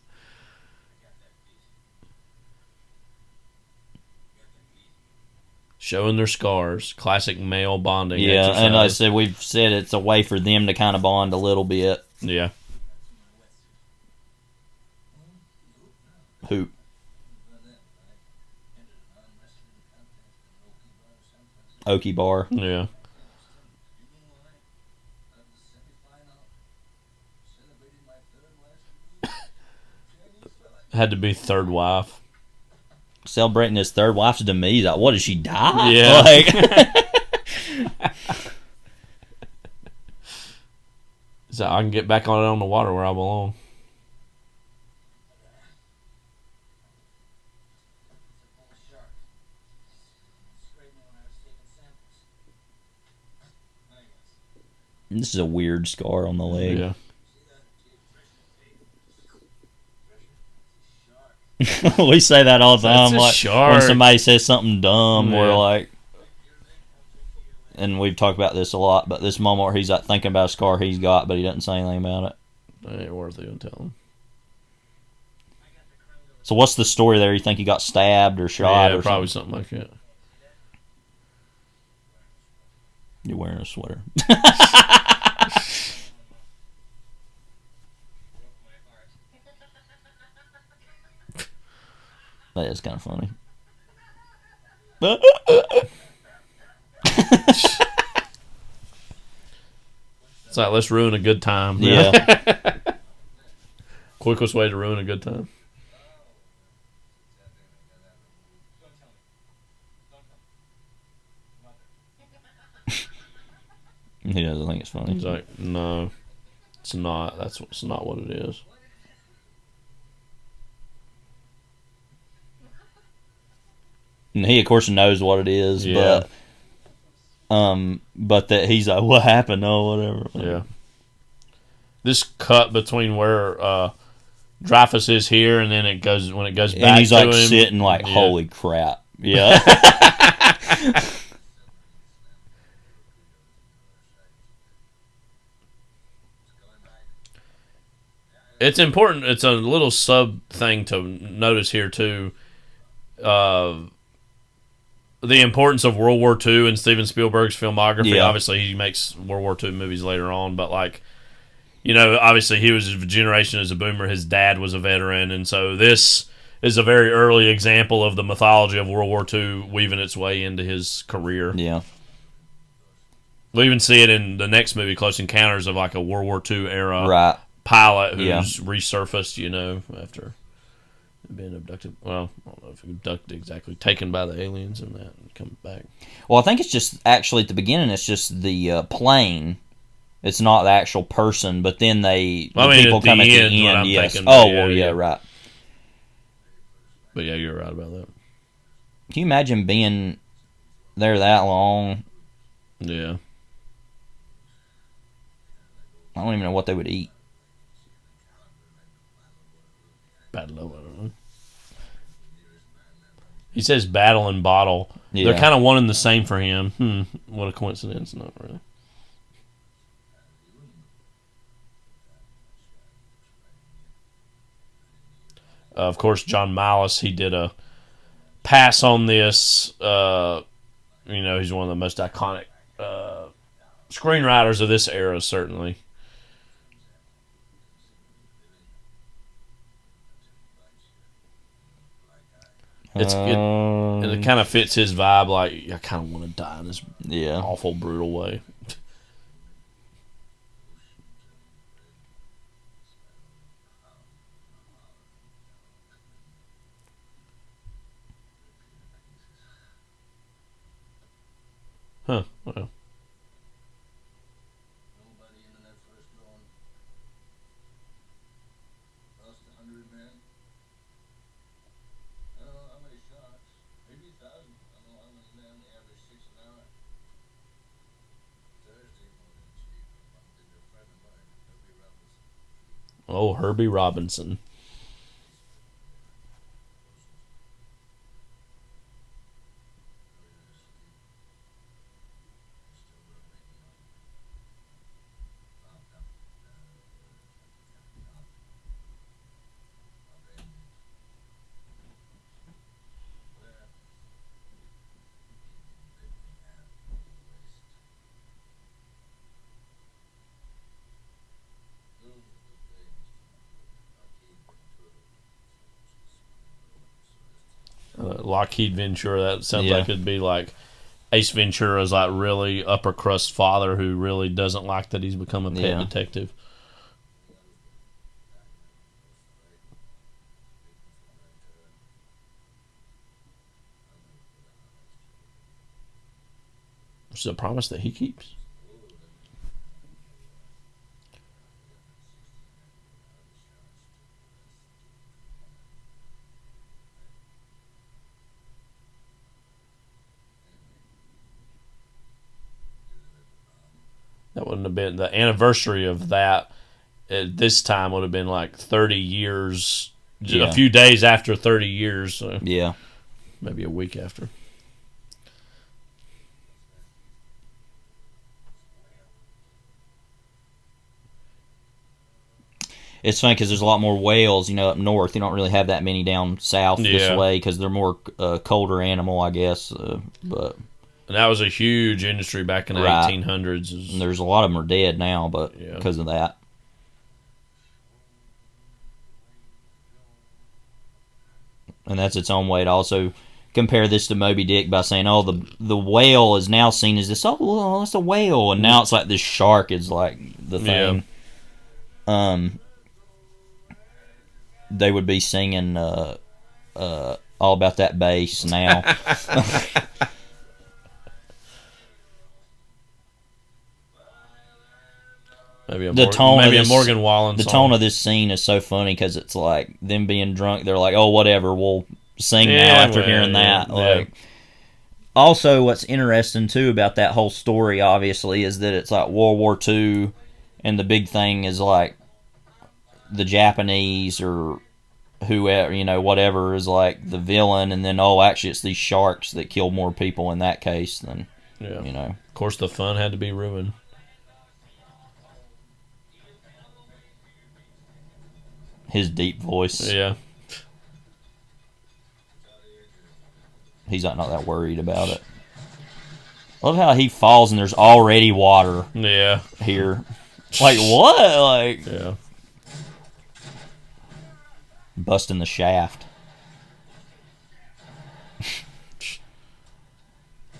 Showing their scars. Classic male bonding exercise. And I said we've said it's a way for them to kind of bond a little bit. Yeah. Hoop. Okie Bar. Yeah. Had to be third wife. Celebrating his third wife's demise. Like, what, did she die? Yeah. Like, So I can get back on the water where I belong. this is a weird scar on the leg. Yeah. We say that all the time. That's a Like shark. when somebody says something dumb, Yeah. we're like, and we've talked about this a lot, but this moment where he's like thinking about a scar he's got, but he doesn't say anything about it. That ain't worth even telling. So what's the story there? You think he got stabbed or shot Yeah, or probably something? something like that. You're wearing a sweater. That is kind of funny. It's like, let's ruin a good time. Yeah. Quickest way to ruin a good time. He doesn't think it's funny. He's like, no, it's not. It's not what it is. And he, of course, knows what it is, Yeah. but that he's like, what happened? Oh, whatever. Yeah. This cut between where Dreyfus is here, and then it goes back And he's to like him, sitting like, yeah. holy crap. Yeah. It's important. It's a little sub thing to notice here too. The importance of World War II in Steven Spielberg's filmography. Yeah. Obviously, he makes World War II movies later on, but like, you know, obviously he was a generation as a boomer. His dad was a veteran, and so this is a very early example of the mythology of World War II weaving its way into his career. Yeah. We even see it in the next movie, Close Encounters, of like a World War II era Right. pilot who's Yeah. resurfaced, you know, after being abducted. Well, I don't know if abducted exactly, taken by the aliens and that, and come back. Well, I think it's just actually at the beginning, it's just the plane. It's not the actual person, but then the people at the come at end, the what end. I'm Yes. thinking, Oh, yeah, well, yeah, yeah. right. But yeah, you're right about that. Can you imagine being there that long? Yeah. I don't even know what they would eat. Battle over, I don't know. He says battle and bottle. Yeah. They're kind of one and the same for him. What a coincidence. Not really. Of course, John Malice, he did a pass on this. You know, he's one of the most iconic screenwriters of this era, certainly. It kind of fits his vibe. Like, I kind of want to die in this awful, brutal way. Huh. Well. Oh, Herbie Robinson. Lockheed Ventura. That sounds like it'd be like Ace Ventura's like really upper crust father who really doesn't like that he's become a pet detective. It's a promise that he keeps. That wouldn't have been the anniversary of that. At this time would have been like 30 years. Yeah. A few days after 30 years. So Yeah. Maybe a week after. It's funny because there's a lot more whales, up north. You don't really have that many down south this way because they're more colder animal, I guess. But and that was a huge industry back in the 1800s. And there's a lot of them are dead now, but because of that. And that's its own way to also compare this to Moby Dick by saying, oh, the whale is now seen as this, oh, well, it's a whale. And now it's like this shark is like the thing. Yeah. They would be singing all about that bass now. Maybe a Morgan Wallen song. The tone of this scene is so funny because it's like them being drunk. They're like, oh, whatever, we'll sing now after hearing that. Also, what's interesting, too, about that whole story, obviously, is that it's like World War II, and the big thing is like the Japanese or whoever, whatever is like the villain, and then, actually it's these sharks that kill more people in that case than, Of course, the fun had to be ruined. His deep voice. Yeah. He's not that worried about it. I love how he falls and there's already water. Yeah. Here. Like, what? Like, yeah. Busting the shaft.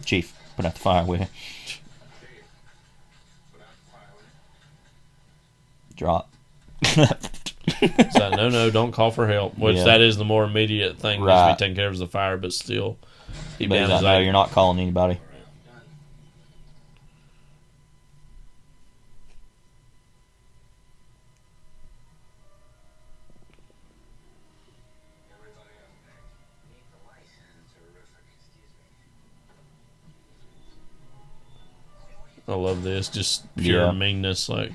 Chief, put out the fire, will you? Drop. So, no, don't call for help. Which that is the more immediate thing needs to be taken care of is the fire, but still. No, you're not calling anybody. I love this. Just pure meanness. Like.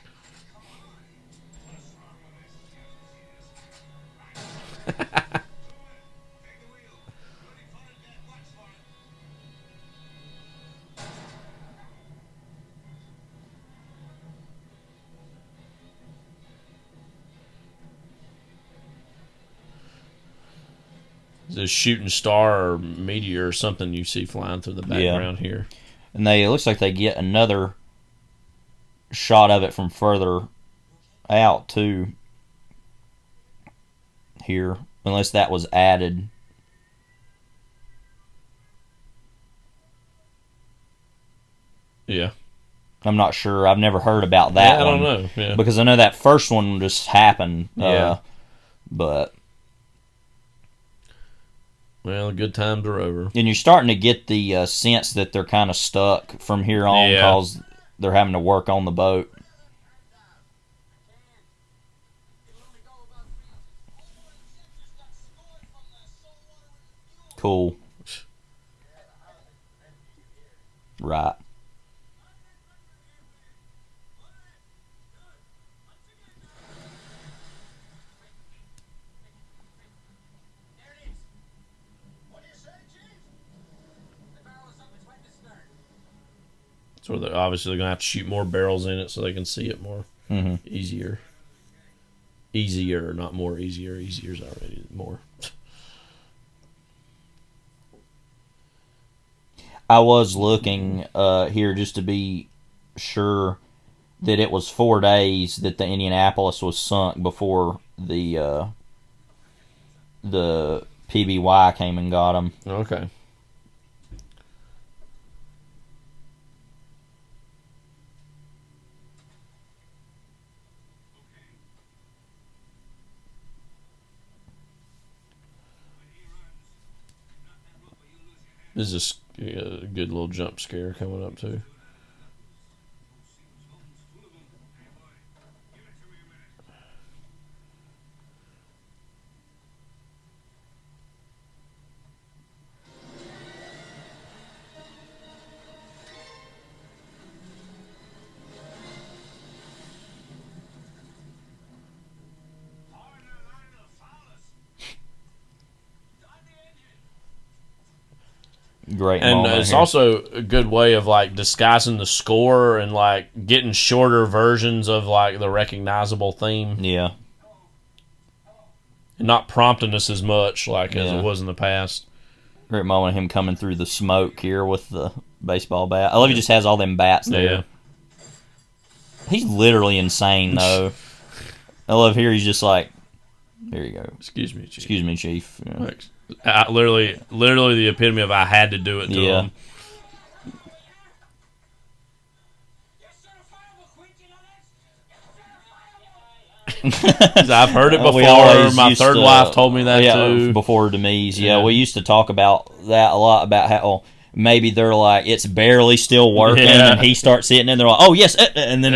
A shooting star or meteor or something you see flying through the background here. And it looks like they get another shot of it from further out too. Here, unless that was added. Yeah. I'm not sure. I've never heard about that one. I don't know. Yeah. Because I know that first one just happened. But well, good times are over. And you're starting to get the sense that they're kind of stuck from here on because they're having to work on the boat. Cool. Right. So they're obviously going to have to shoot more barrels in it so they can see it more easier. Easier, not more easier. Easier's already more. I was looking here just to be sure that it was 4 days that the Indianapolis was sunk before the PBY came and got them. Okay. This is a good little jump scare coming up too. great And moment it's here. also a good way of like disguising the score and like getting shorter versions of like the recognizable theme. Yeah. And not prompting us as much like as Yeah. it was in the past. Great moment of him coming through the smoke here with the baseball bat. I love he just has all them bats there. Yeah. He's literally insane though. I love here he's just like, here you go. Excuse me, Chief. Excuse me, Chief. Yeah. Literally the epitome of I had to do it to him. I've heard it before. My third wife told me that too. Before Demise. Yeah, we used to talk about that a lot, about how maybe they're like, it's barely still working, and he starts hitting it, and they're like, oh, yes, and then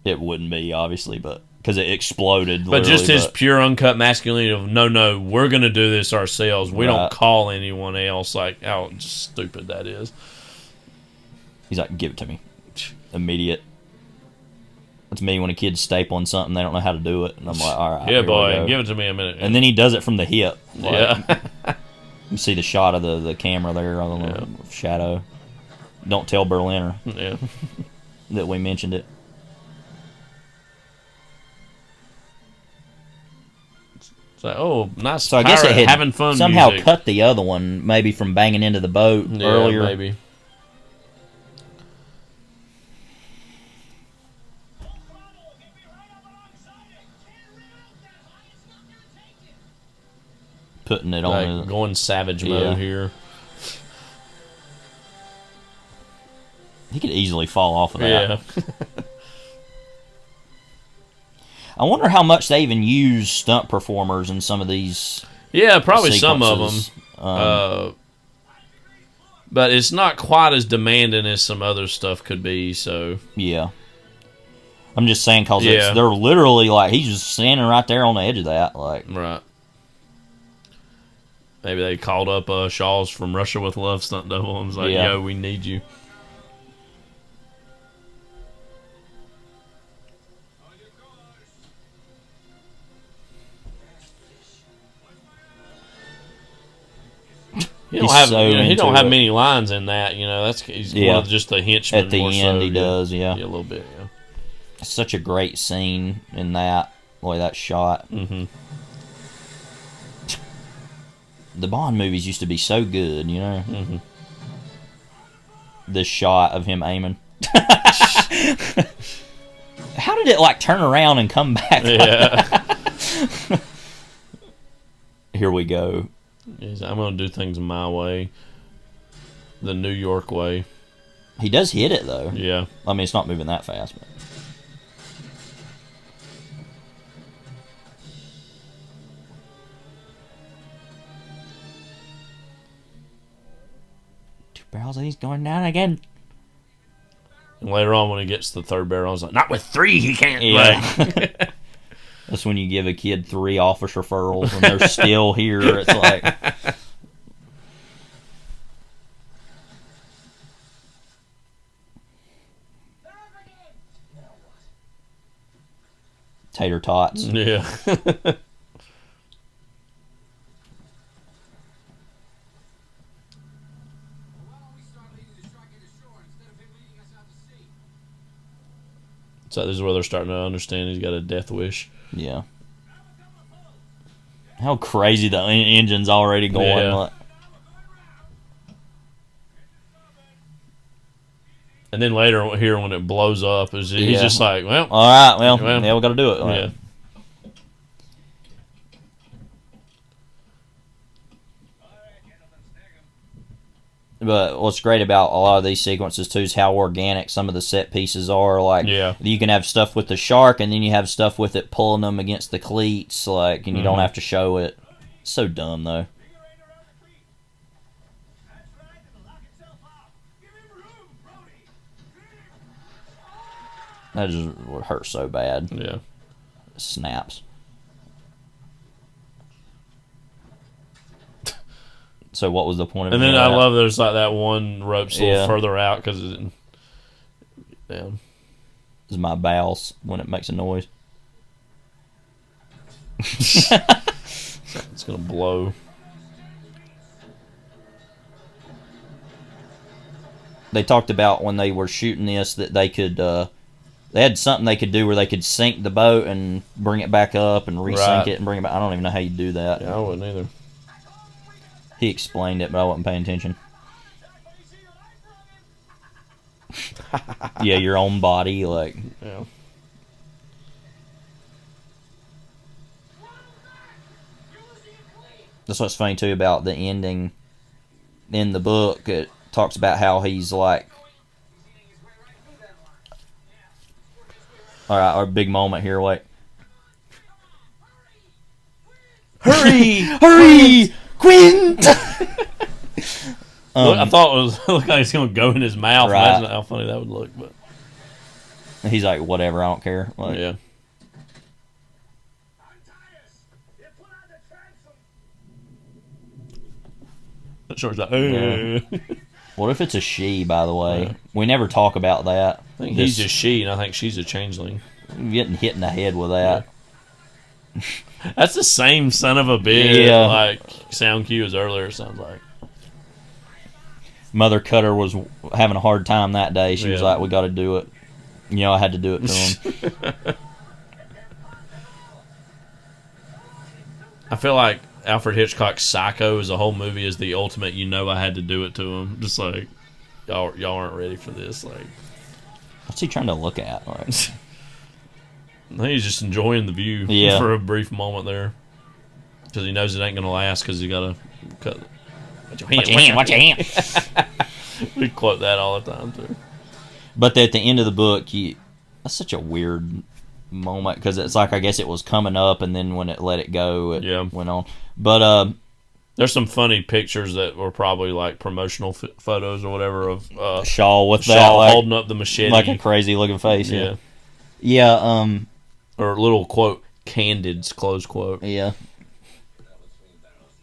it wouldn't be, obviously, but because it exploded. But just his pure uncut masculinity of, no, we're going to do this ourselves. We don't call anyone else. Like, how stupid that is. He's like, give it to me. Immediate. That's me when a kid's stapling something, they don't know how to do it. And I'm like, all right. Yeah, boy, give it to me a minute. And then he does it from the hip. Like, yeah. You see the shot of the camera there on the shadow. Don't tell Berliner that we mentioned it. It's like, oh, nice. So I guess it had having fun somehow music. cut the other one, maybe from banging into the boat earlier. Maybe. Putting it like on. Going savage mode here. He could easily fall off of that. Yeah. I wonder how much they even use stunt performers in some of these. Yeah, probably some of them. But it's not quite as demanding as some other stuff could be. So yeah, I'm just saying because they're literally like he's just standing right there on the edge of that, like right. Maybe they called up Shaw's from Russia with Love stunt double and was like, "Yo, we need you." He don't have many lines in that, he's one of just the henchmen. At the end, he does, a little bit. Yeah, it's such a great scene in that, boy, that shot. Mm-hmm. The Bond movies used to be so good, Mm-hmm. This shot of him aiming. How did it turn around and come back? Yeah. Here we go. I'm going to do things my way. The New York way. He does hit it, though. Yeah. I mean, it's not moving that fast, but... Two barrels and he's going down again. And later on, when he gets to the third barrel, he's like, not with three, he can't play. That's when you give a kid 3 office referrals and they're still here. It's like... Tater tots. Yeah. So this is where they're starting to understand he's got a death wish. Yeah. How crazy the engine's already going. Yeah. And then later here when it blows up, he's just like, well... All right, well we got to do it. Yeah. But what's great about a lot of these sequences, too, is how organic some of the set pieces are. Like, you can have stuff with the shark, and then you have stuff with it pulling them against the cleats, and you don't have to show it. It's so dumb, though. That just hurts so bad. Yeah. It snaps. So what was the point of it? And then I love there's that one rope's a little further out because This is my bowels when it makes a noise. It's going to blow. they talked about when they were shooting this that they could they had something they could do where they could sink the boat and bring it back up and re-sink it and bring it back. I don't even know how you do that. Yeah, I wouldn't either. He explained it, but I wasn't paying attention. Yeah, your own body, like. Yeah. That's what's funny too about the ending in the book. It talks about how he's like. All right, our big moment here. Wait. Hurry! Hurry! Quint! Look, I thought it was looked like it's going to go in his mouth. Right. Imagine how funny that would look. But he's like, whatever, I don't care. Like, yeah. That shark's like, yeah. What if it's a she, by the way? Yeah. We never talk about that. I think he's a she, and I think she's a changeling. Getting hit in the head with that. Yeah. That's the same son of a bitch, like sound cue as earlier, sounds like. Mother Cutter was having a hard time that day. She was like, we got to do it. You know, I had to do it to him. I feel like Alfred Hitchcock's Psycho as a whole movie is the ultimate, I had to do it to him. Just like, y'all aren't ready for this. Like, what's he trying to look at? Like, I think he's just enjoying the view for a brief moment there. Because he knows it ain't going to last because he got to cut. Watch your hand. Watch your hand. We quote that all the time, too. But at the end of the book, that's such a weird moment because it's like, I guess it was coming up and then when it let it go, it went on. But there's some funny pictures that were probably like promotional photos or whatever of Shaw with Shaw that, like, holding up the machete. Like a crazy looking face. Yeah. Yeah. Or a little quote, Candids, close quote. Yeah.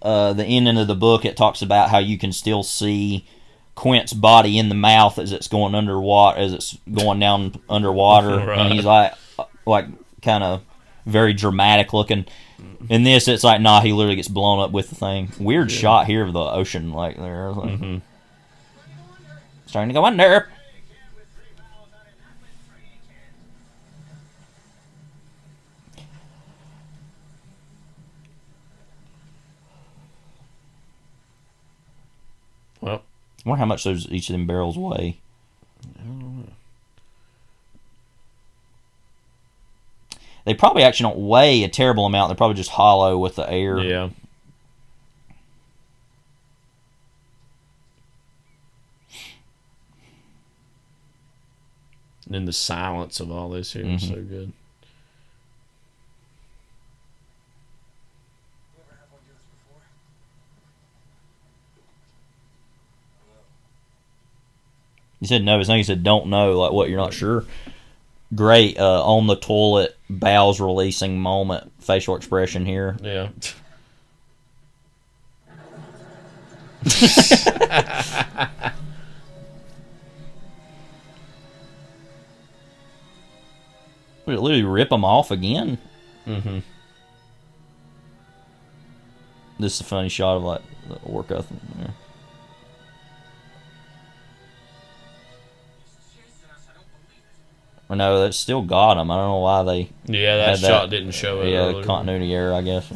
The ending of the book, it talks about how you can still see Quint's body in the mouth as it's going underwater, as it's going down underwater, Right. And he's like kind of very dramatic looking. In this, it's like, nah, he literally gets blown up with the thing. Weird shot here of the ocean, like there, like, starting to go under. Well, I wonder how much each of them barrels weigh. I don't know. They probably actually don't weigh a terrible amount. They're probably just hollow with the air. Yeah. And then the silence of all this here is so good. He said no. His thing, he said don't know, like what, you're not sure. Great on the toilet, bowels releasing moment, facial expression here. Yeah. Would it literally rip them off again? Mm-hmm. This is a funny shot of like the work ethic. Yeah. I know that's still got them. I don't know why they. Yeah, that shot didn't show it. Yeah, earlier. Continuity error, I guess.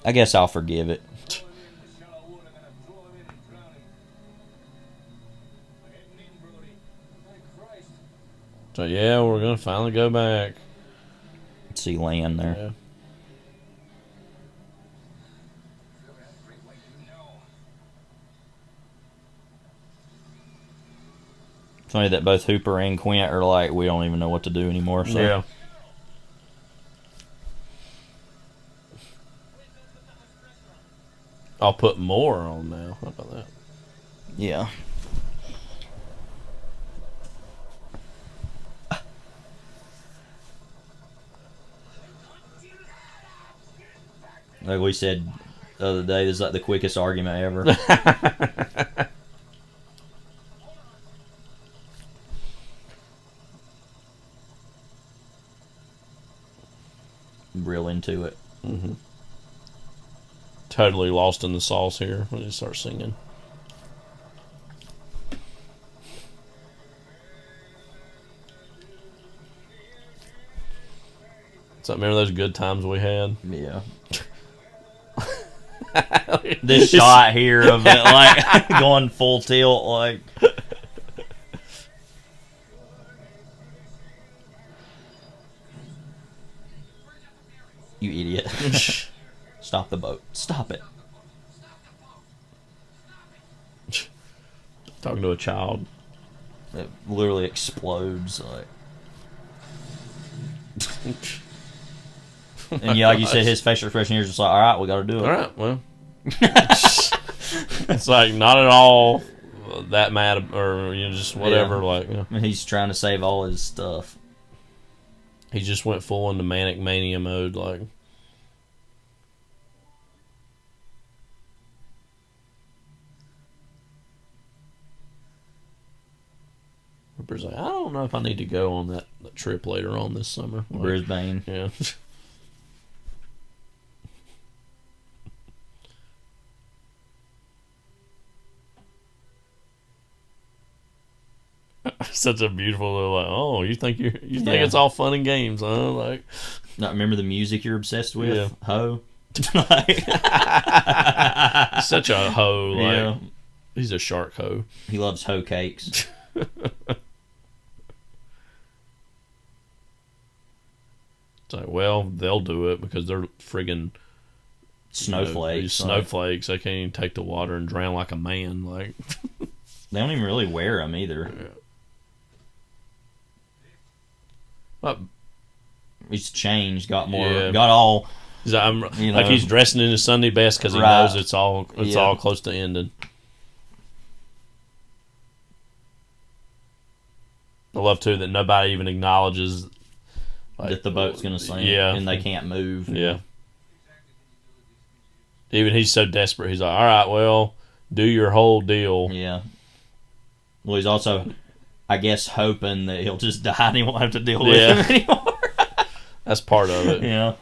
I guess I'll forgive it. So yeah, we're gonna finally go back. See land there. Yeah. It's funny that both Hooper and Quint are like, we don't even know what to do anymore. So. Yeah. I'll put more on now. How about that? Yeah. Like we said the other day, this is like the quickest argument ever. Real into it. Mm-hmm. Totally lost in the sauce here when he starts singing. So remember those good times we had? Yeah. This shot here of it, like, going full tilt, like... You idiot. Stop the boat. Stop it. Talking to a child. It literally explodes, like... And yeah, like you said, his facial expression here is just like, all right, we got to do it. All right, well, it's like not at all that mad, or just whatever. Yeah. Like he's trying to save all his stuff. He just went full into manic mania mode, like. Ripper's like, I don't know if I need to go on that trip later on this summer. Like, Brisbane. Yeah. Such a beautiful little, like, oh, you think it's all fun and games, huh? Like, not remember the music you're obsessed with? Yeah. Ho. Such a hoe. Like, yeah. He's a shark hoe. He loves hoe cakes. It's like, well, they'll do it because they're friggin' snowflakes. Snowflakes. They can't even take the water and drown like a man. Like, they don't even really wear them either. Yeah. He's changed, got more, Yeah. got all. Like he's dressing in his Sunday best because he knows it's all close to ending. I love too that nobody even acknowledges that the boat's gonna sink. Yeah, and they can't move. Yeah. Even he's so desperate. He's like, all right, well, do your whole deal. Yeah. Well, he's also, I guess, hoping that he'll just die and he won't have to deal with him anymore. That's part of it. Yeah.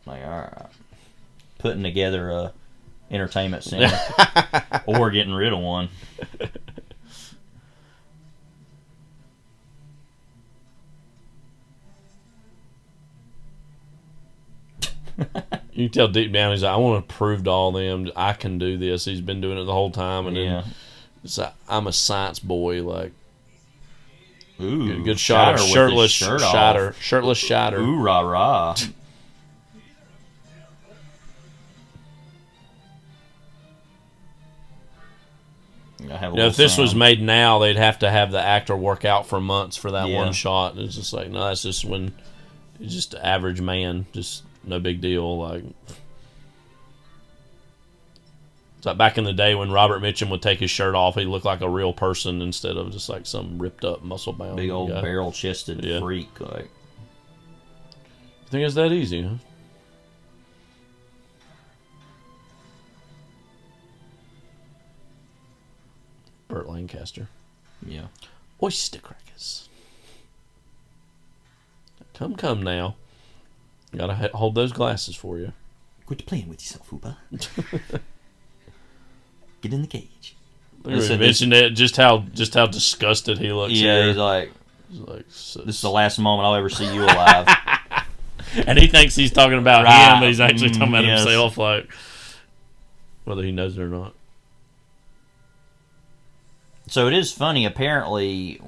Like, all right, putting together a entertainment center or getting rid of one. You can tell deep down he's like, I want to prove to all them I can do this. He's been doing it the whole time, and then it's like, I'm a science boy. Like, ooh, good shot of shirtless shatter. Shirtless shatter. Ooh, rah rah. If this was made now, they'd have to have the actor work out for months for that one shot. It's just like, no, that's just when he's just an average man, just no big deal. Like, it's like back in the day when Robert Mitchum would take his shirt off, he looked like a real person instead of just like some ripped up, muscle bound big old guy. barrel chested freak. Like, you think it's that easy, huh? Burt Lancaster. Yeah. Oyster crackers. Come now. Gotta hold those glasses for you. Quit playing with yourself, Hooper. Get in the cage. Mentioned it, just how disgusted he looks. Yeah, here. he's like, this is the last moment I'll ever see you alive. And he thinks he's talking about him, but he's actually talking about himself, like whether he knows it or not. So it is funny, apparently,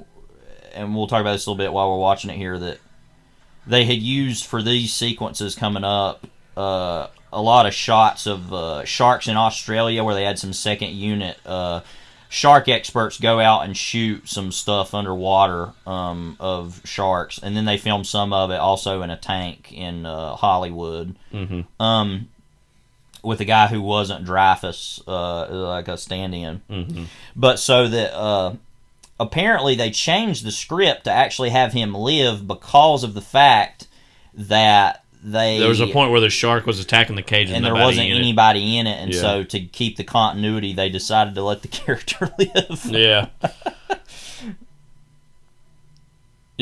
and we'll talk about this a little bit while we're watching it here, that they had used for these sequences coming up a lot of shots of sharks in Australia where they had some second unit. Shark experts go out and shoot some stuff underwater of sharks, and then they film some of it also in a tank in Hollywood. Mm-hmm. With a guy who wasn't Dreyfus, like a stand-in. Mm-hmm. But so that apparently they changed the script to actually have him live because of the fact that there was a point where the shark was attacking the cage and there wasn't anybody in it, and so to keep the continuity, they decided to let the character live. Yeah.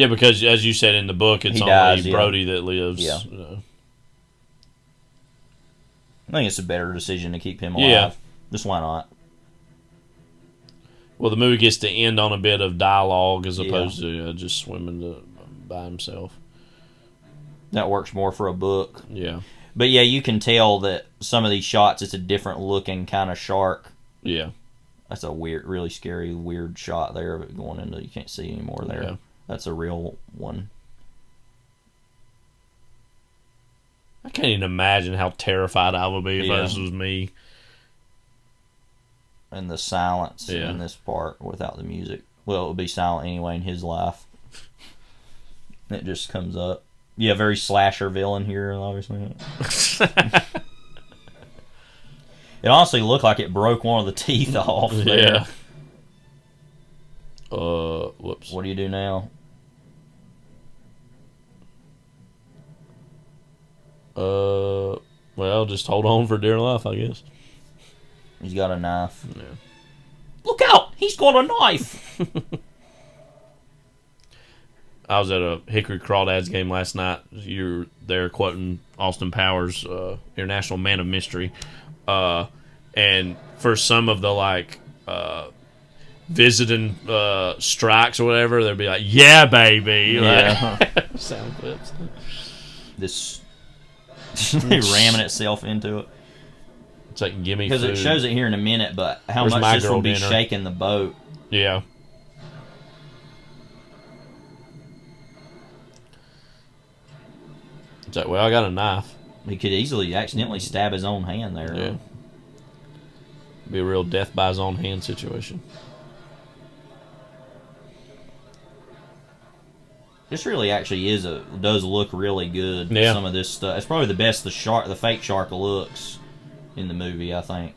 Yeah, because as you said in the book, it's He only dies, yeah. Brody that lives. Yeah. I think it's a better decision to keep him alive. Yeah. Just why not? Well, the movie gets to end on a bit of dialogue as opposed to just swimming by himself. That works more for a book. Yeah. But yeah, you can tell that some of these shots, it's a different looking kind of shark. Yeah. That's a weird, really scary, weird shot there of it going into, you can't see anymore there. Yeah. That's a real one. I can't even imagine how terrified I would be if this was me. And the silence in this part without the music. Well, it would be silent anyway in his life. It just comes up. Yeah, very slasher villain here, obviously. It honestly looked like it broke one of the teeth off there. Yeah. Whoops. What do you do now? Well, just hold on for dear life, I guess. He's got a knife. Yeah. Look out! He's got a knife! I was at a Hickory Crawdads game last night. You were there quoting Austin Powers, International Man of Mystery. And for some of the, visiting strikes or whatever, they'd be like, yeah, baby. Yeah. Like, sound clips. This ramming itself into it. It's like, gimme food. Because it shows it here in a minute, but how Where's my much this girl would be dinner? shaking the boat. Yeah. It's like, well, I got a knife. He could easily accidentally stab his own hand there. Yeah. Be a real death by his own hand situation. This really actually does look really good. Yeah. Some of this stuff. It's probably the best the fake shark looks in the movie, I think.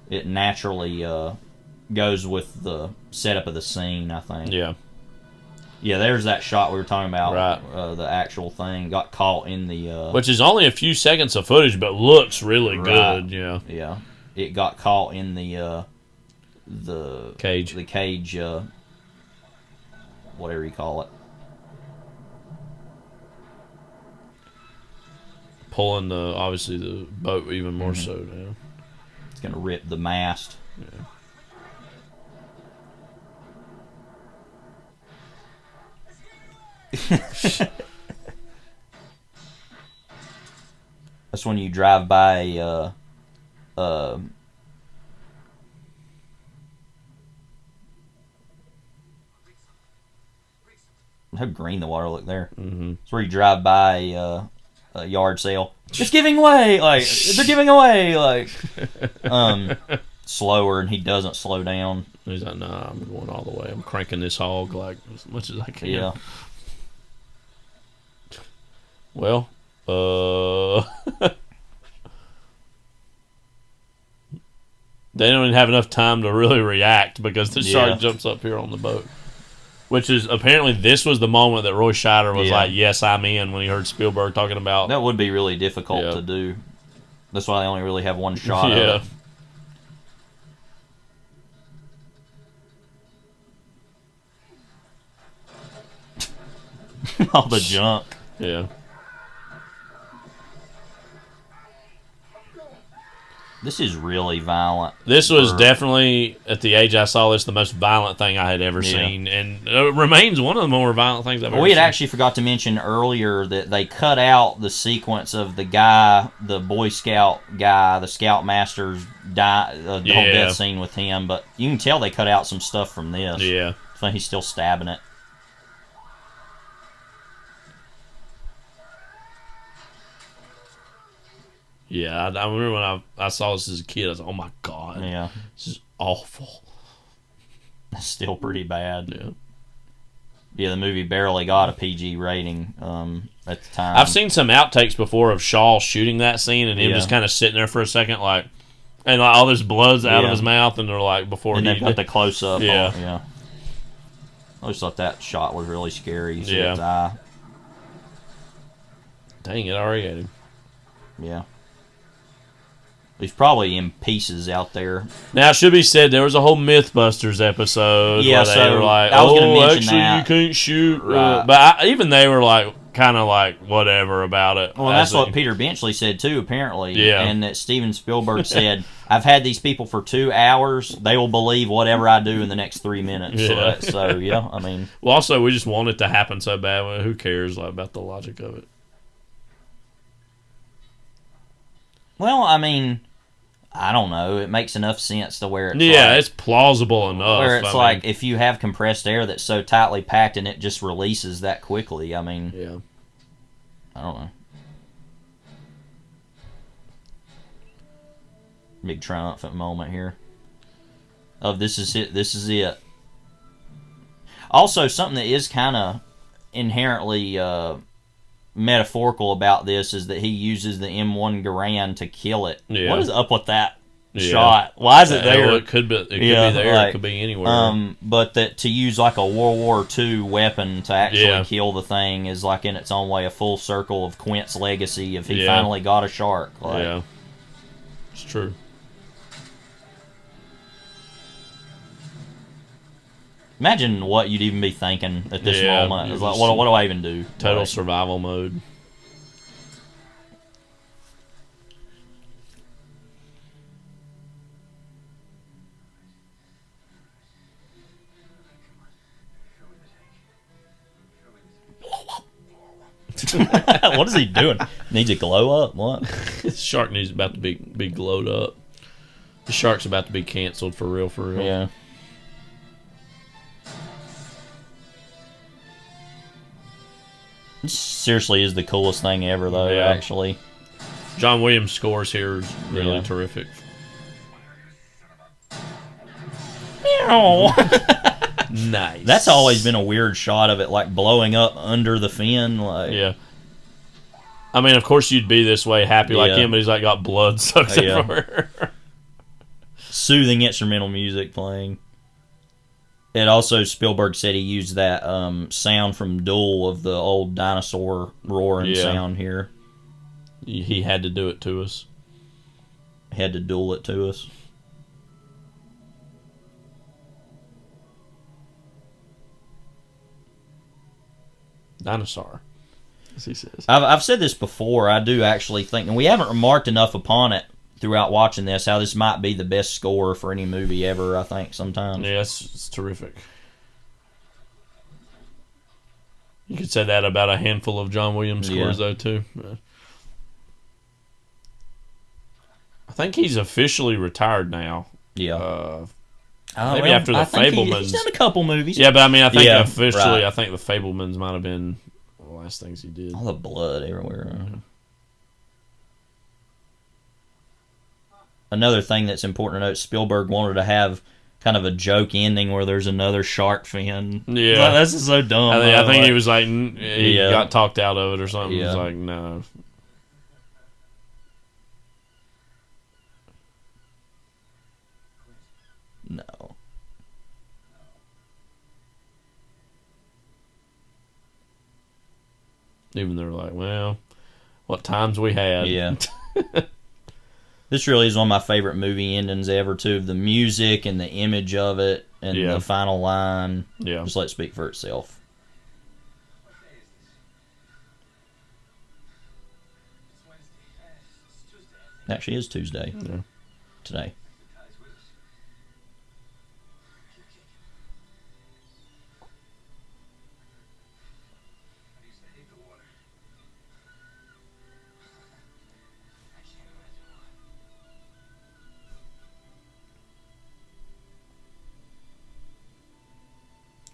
It naturally goes with the setup of the scene, I think. Yeah. Yeah, there's that shot we were talking about. Right. The actual thing got caught in the... Which is only a few seconds of footage, but looks really good. Yeah. Yeah. It got caught in the cage. The cage, whatever you call it. Pulling obviously the boat even more so now. It's going to rip the mast. Yeah. That's when you drive by how green the water looked there. Mm-hmm. It's where you drive by a yard sale. It's giving away, like they're giving away, like slower, and he doesn't slow down. He's like, nah, I'm going all the way. I'm cranking this hog like as much as I can. Yeah. Well, they don't even have enough time to really react because the shark jumps up here on the boat. Which is, apparently, this was the moment that Roy Scheider was like, yes, I'm in, when he heard Spielberg talking about... That would be really difficult to do. That's why they only really have one shot of it. All the junk. Yeah. This is really violent. This was definitely, at the age I saw this, the most violent thing I had ever seen. And it remains one of the more violent things I've ever seen. We had actually forgot to mention earlier that they cut out the sequence of the guy, the Boy Scout guy, the Scoutmaster's the whole death scene with him. But you can tell they cut out some stuff from this. Yeah. I think he's still stabbing it. Yeah, I remember when I saw this as a kid, I was like, oh my God. Yeah. This is awful. It's still pretty bad. Yeah. Yeah, the movie barely got a PG rating at the time. I've seen some outtakes before of Shaw shooting that scene and him just kind of sitting there for a second, like, and like all this blood's out of his mouth, and they're like, before and he... they've got the close-up. Yeah. Yeah. I always thought that shot was really scary. You see Yeah. its eye. Dang, it already had him. Yeah. He's probably in pieces out there. Now, it should be said, there was a whole Mythbusters episode where they were like, I was gonna mention actually, that. you can't shoot. Right. But even they were like, kind of like, whatever about it. Well, that's what Peter Benchley said, too, apparently. Yeah. And that Steven Spielberg said, I've had these people for 2 hours. They will believe whatever I do in the next 3 minutes. Yeah. So, yeah, I mean. Well, also, we just want it to happen so bad. Well, who cares about the logic of it? Well, I mean, I don't know. It makes enough sense to where it's it's plausible enough. Where it's like, if you have compressed air that's so tightly packed and it just releases that quickly, I mean, yeah. I don't know. Big triumphant moment here. Oh, this is it. This is it. Also, something that is kind of inherently metaphorical about this is that he uses the M1 Garand to kill it. Yeah. What is up with that shot? Why is it there? Well, it could be. It could be there. Like, it could be anywhere. But that to use like a World War II weapon to actually kill the thing is like in its own way a full circle of Quint's legacy. If he finally got a shark, like, yeah, it's true. Imagine what you'd even be thinking at this moment. It's like, what do I even do? Total survival mode. What is he doing? Needs a glow up? What? The shark needs about to be glowed up. The shark's about to be canceled for real, for real. Yeah. This seriously is the coolest thing ever, though, actually. John Williams' scores here is really terrific. Nice. That's always been a weird shot of it, like blowing up under the fin. Like, yeah. I mean, of course you'd be this way, happy like him, but he's like got blood sucked everywhere. Soothing instrumental music playing. It also, Spielberg said he used that sound from Duel of the old dinosaur roaring sound here. He had to do it to us. Had to duel it to us. Dinosaur, as he says. I've said this before. I do actually think, and we haven't remarked enough upon it throughout watching this, how this might be the best score for any movie ever, I think, sometimes. Yeah, it's terrific. You could say that about a handful of John Williams scores, though, too. I think he's officially retired now. Yeah. Maybe after the Fablemans. He's done a couple movies. Yeah, but I mean, I think officially, I think the Fablemans might have been the last things he did. All the blood everywhere. Another thing that's important to note, Spielberg wanted to have kind of a joke ending where there's another shark fin. Yeah. Like, this is so dumb. I think he was like, he got talked out of it or something. Yeah. He was like, no. No. Even they're like, well, what times we had. Yeah. This really is one of my favorite movie endings ever, too. The music and the image of it and the final line. Yeah. Just let it speak for itself. Actually, it is Tuesday. Yeah. Today.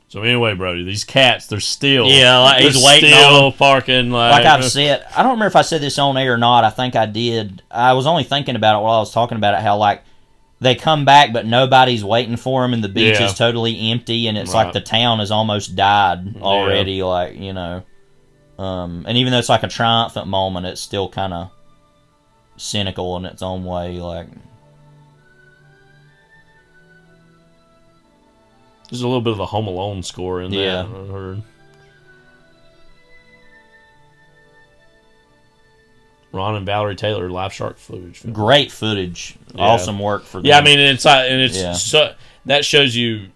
So anyway, Brody, these cats, they're still like he's waiting still on parking like I've said. I don't remember if I said this on air or not. I think I did. I was only thinking about it while I was talking about it. How like they come back, but nobody's waiting for them, and the beach is totally empty, and it's like the town has almost died already. Like, you know, and even though it's like a triumphant moment, it's still kind of cynical in its own way. Like. There's a little bit of the Home Alone score in there. I heard. Ron and Valerie Taylor, live shark footage. Film. Great footage. Yeah. Awesome work for them. Yeah, I mean, so that shows you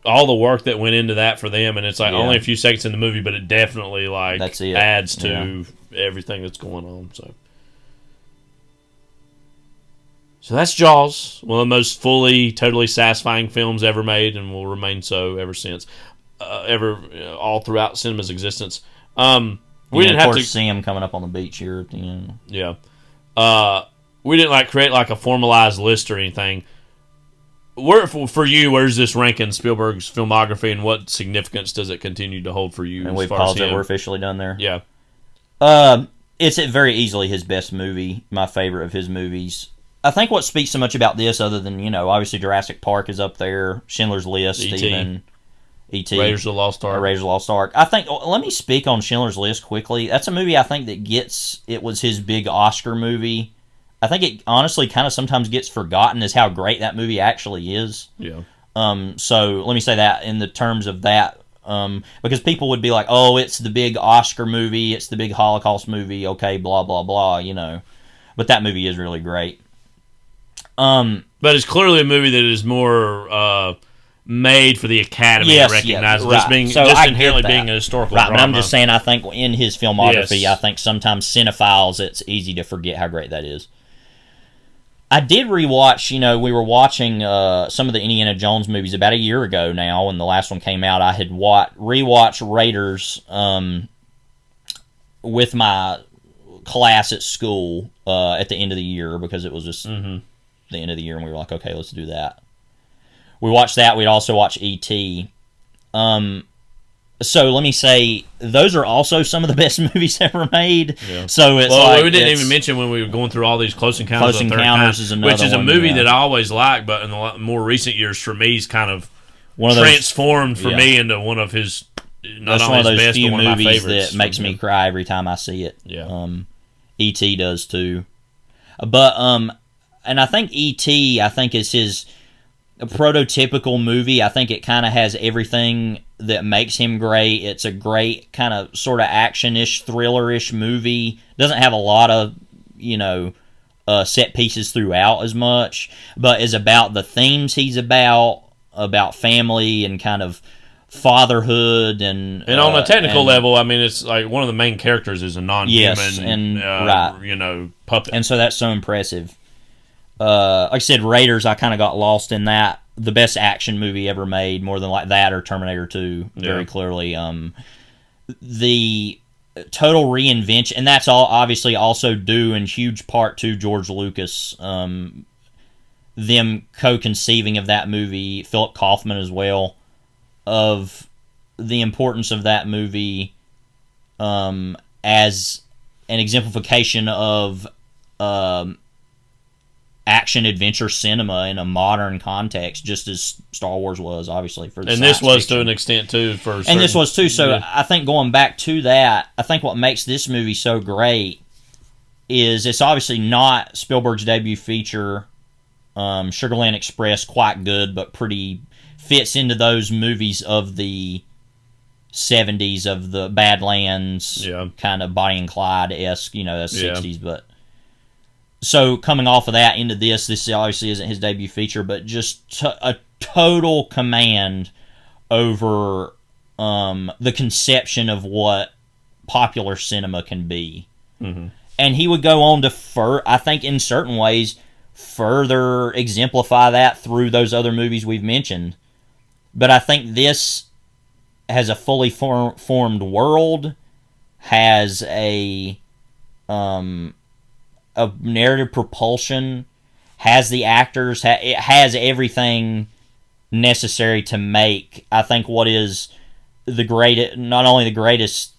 all the work that went into that for them, and it's like only a few seconds in the movie, but it definitely adds to everything that's going on. So that's Jaws, one of the most fully, totally satisfying films ever made, and will remain so ever since, all throughout cinema's existence. We didn't have to see him coming up on the beach here at the end. Yeah, we didn't create a formalized list or anything. For you, where's this rank in Spielberg's filmography, and what significance does it continue to hold for you? And we've paused it. We're officially done there. Yeah. It's very easily his best movie, my favorite of his movies. I think what speaks so much about this, other than, obviously Jurassic Park is up there, Schindler's List, even E.T. Raiders of the Lost Ark. Raiders of the Lost Ark. I think, let me speak on Schindler's List quickly. That's a movie I think that it was his big Oscar movie. I think it honestly kind of sometimes gets forgotten as how great that movie actually is. Yeah. So let me say that in the terms of that, because people would be like, oh, it's the big Oscar movie, it's the big Holocaust movie, okay, blah, blah, blah, But that movie is really great. But it's clearly a movie that is more made for the Academy to recognize, inherently being a historical drama. But I'm just saying, I think in his filmography, I think sometimes cinephiles, it's easy to forget how great that is. I did rewatch, we were watching some of the Indiana Jones movies about a year ago now, when the last one came out. I had rewatched Raiders with my class at school at the end of the year, because it was just the end of the year, and we were like, okay, let's do that. We watched that. We'd also watch E.T. So let me say, those are also some of the best movies ever made. Yeah. So we didn't even mention when we were going through all these Close Encounters of the Third Kind, which is a movie that I always liked, but in the more recent years, for me, is kind of transformed for me into one of his. That's one of those few movies that makes me cry every time I see it. Yeah. E.T. does too, but and I think E.T. is his prototypical movie. I think it kind of has everything that makes him great. It's a great kind of sort of action-ish, thriller-ish movie. Doesn't have a lot of, set pieces throughout as much, but is about the themes he's about family and kind of fatherhood and on a technical level, I mean, it's like one of the main characters is a non-human, puppet, and so that's so impressive. Like I said, Raiders, I kind of got lost in that. The best action movie ever made, more than that or Terminator 2, very clearly. The total reinvention, and that's all obviously also due in huge part to George Lucas, them co-conceiving of that movie, Philip Kaufman as well, of the importance of that movie as an exemplification of action adventure cinema in a modern context, just as Star Wars was, obviously, for the this was fiction. To an extent too, and this was too. So I think going back to that, I think what makes this movie so great is it's obviously not Spielberg's debut feature. Sugarland Express, quite good, but pretty fits into those movies of the 70s, of the Badlands, kind of Bonnie and Clyde-esque, that's 60s, but. So coming off of that into this obviously isn't his debut feature, but just a total command over the conception of what popular cinema can be. Mm-hmm. And he would go on to, I think in certain ways, further exemplify that through those other movies we've mentioned. But I think this has a fully formed world, has a narrative propulsion, has the actors, it has everything necessary to make, I think, what is the greatest, not only the greatest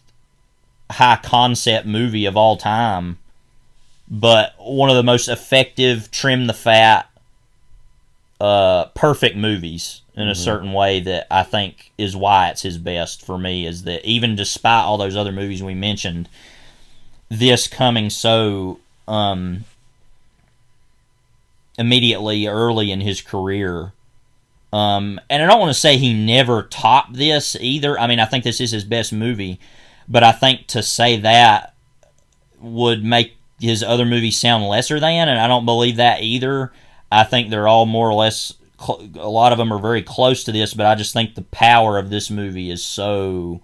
high concept movie of all time, but one of the most effective, trim the fat, perfect movies in a certain way that I think is why it's his best for me, is that even despite all those other movies we mentioned, this coming so immediately early in his career. And I don't want to say he never topped this either. I mean, I think this is his best movie, but I think to say that would make his other movies sound lesser than, and I don't believe that either. I think they're all more or less, a lot of them are very close to this, but I just think the power of this movie is so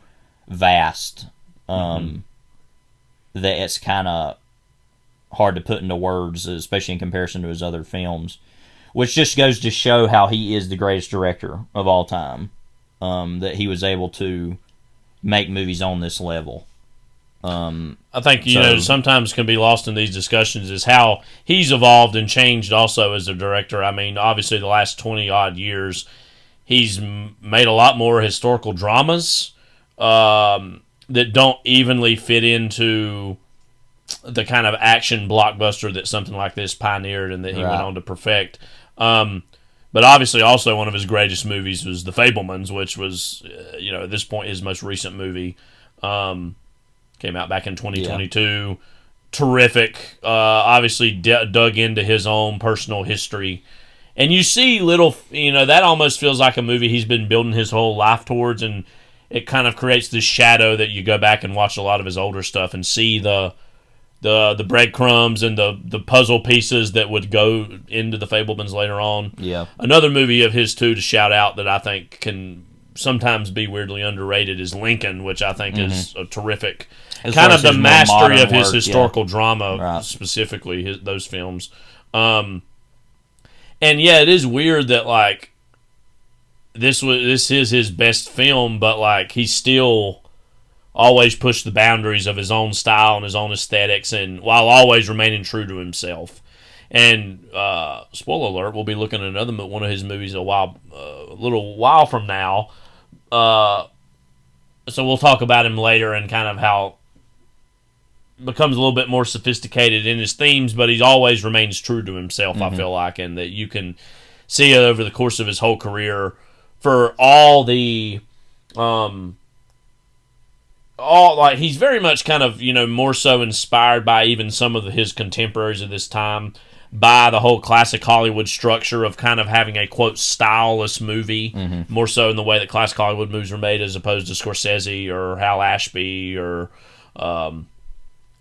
vast that it's kind of hard to put into words, especially in comparison to his other films, which just goes to show how he is the greatest director of all time, that he was able to make movies on this level. I think, sometimes can be lost in these discussions is how he's evolved and changed also as a director. I mean, obviously the last 20-odd years, he's made a lot more historical dramas that don't evenly fit into the kind of action blockbuster that something like this pioneered and that he went on to perfect. But obviously also one of his greatest movies was The Fabelmans, which was, at this point, his most recent movie. Came out back in 2022. Yeah. Terrific. Obviously dug into his own personal history. And you see that almost feels like a movie he's been building his whole life towards, and it kind of creates this shadow that you go back and watch a lot of his older stuff and see the breadcrumbs and the puzzle pieces that would go into The Fabelmans later on. Yeah. Another movie of his, too, to shout out that I think can sometimes be weirdly underrated is Lincoln, which I think is a terrific... kind of the mastery of his historical drama, specifically those films. And it is weird that this is his best film, but he still always pushed the boundaries of his own style and his own aesthetics, and while always remaining true to himself. And spoiler alert, we'll be looking at another one of his movies a little while from now. So we'll talk about him later and kind of how becomes a little bit more sophisticated in his themes, but he always remains true to himself, I feel like, and that you can see it over the course of his whole career for all the he's very much kind of, more so inspired by even some of his contemporaries of this time, by the whole classic Hollywood structure of kind of having a, quote, styleless movie, more so in the way that classic Hollywood movies are made as opposed to Scorsese or Hal Ashby or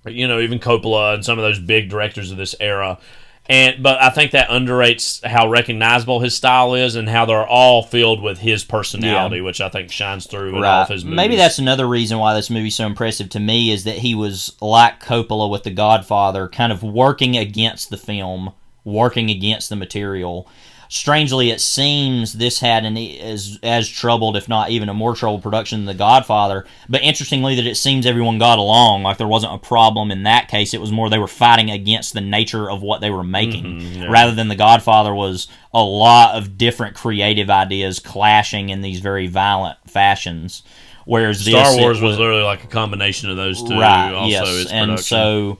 even Coppola and some of those big directors of this era. But I think that underrates how recognizable his style is and how they're all filled with his personality, which I think shines through in all of his movies. Maybe that's another reason why this movie's so impressive to me, is that he was, like Coppola with The Godfather, kind of working against the film, working against the material. Strangely, it seems this had as troubled, if not even a more troubled production than The Godfather. But interestingly, that it seems everyone got along. Like there wasn't a problem in that case. It was more they were fighting against the nature of what they were making, rather than The Godfather was a lot of different creative ideas clashing in these very violent fashions. Whereas Star Wars was literally like a combination of those two. Right. Also, yes. And so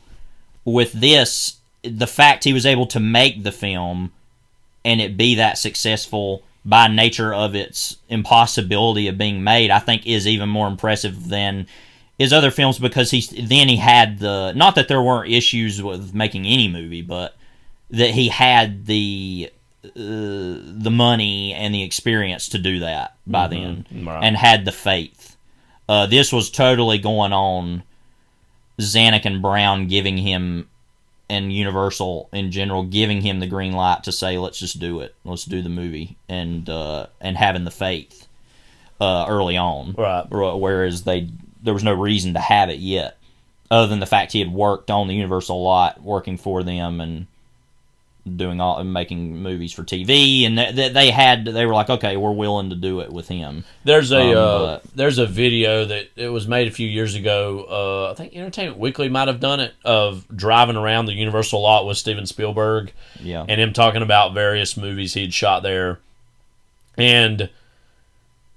with this, the fact he was able to make the film and it be that successful by nature of its impossibility of being made, I think is even more impressive than his other films, because he had not that there weren't issues with making any movie, but that he had the money and the experience to do that by then, and had the faith. This was totally going on Zanuck and Brown giving him, and Universal in general, giving him the green light to say, let's just do it. Let's do the movie. And having the faith early on. Right. Whereas there was no reason to have it yet, other than the fact he had worked on the Universal a lot, working for them and making movies for TV, and they were like, okay, we're willing to do it with him. There's a video that it was made a few years ago. I think Entertainment Weekly might have done it, of driving around the Universal lot with Steven Spielberg, and him talking about various movies he'd shot there. And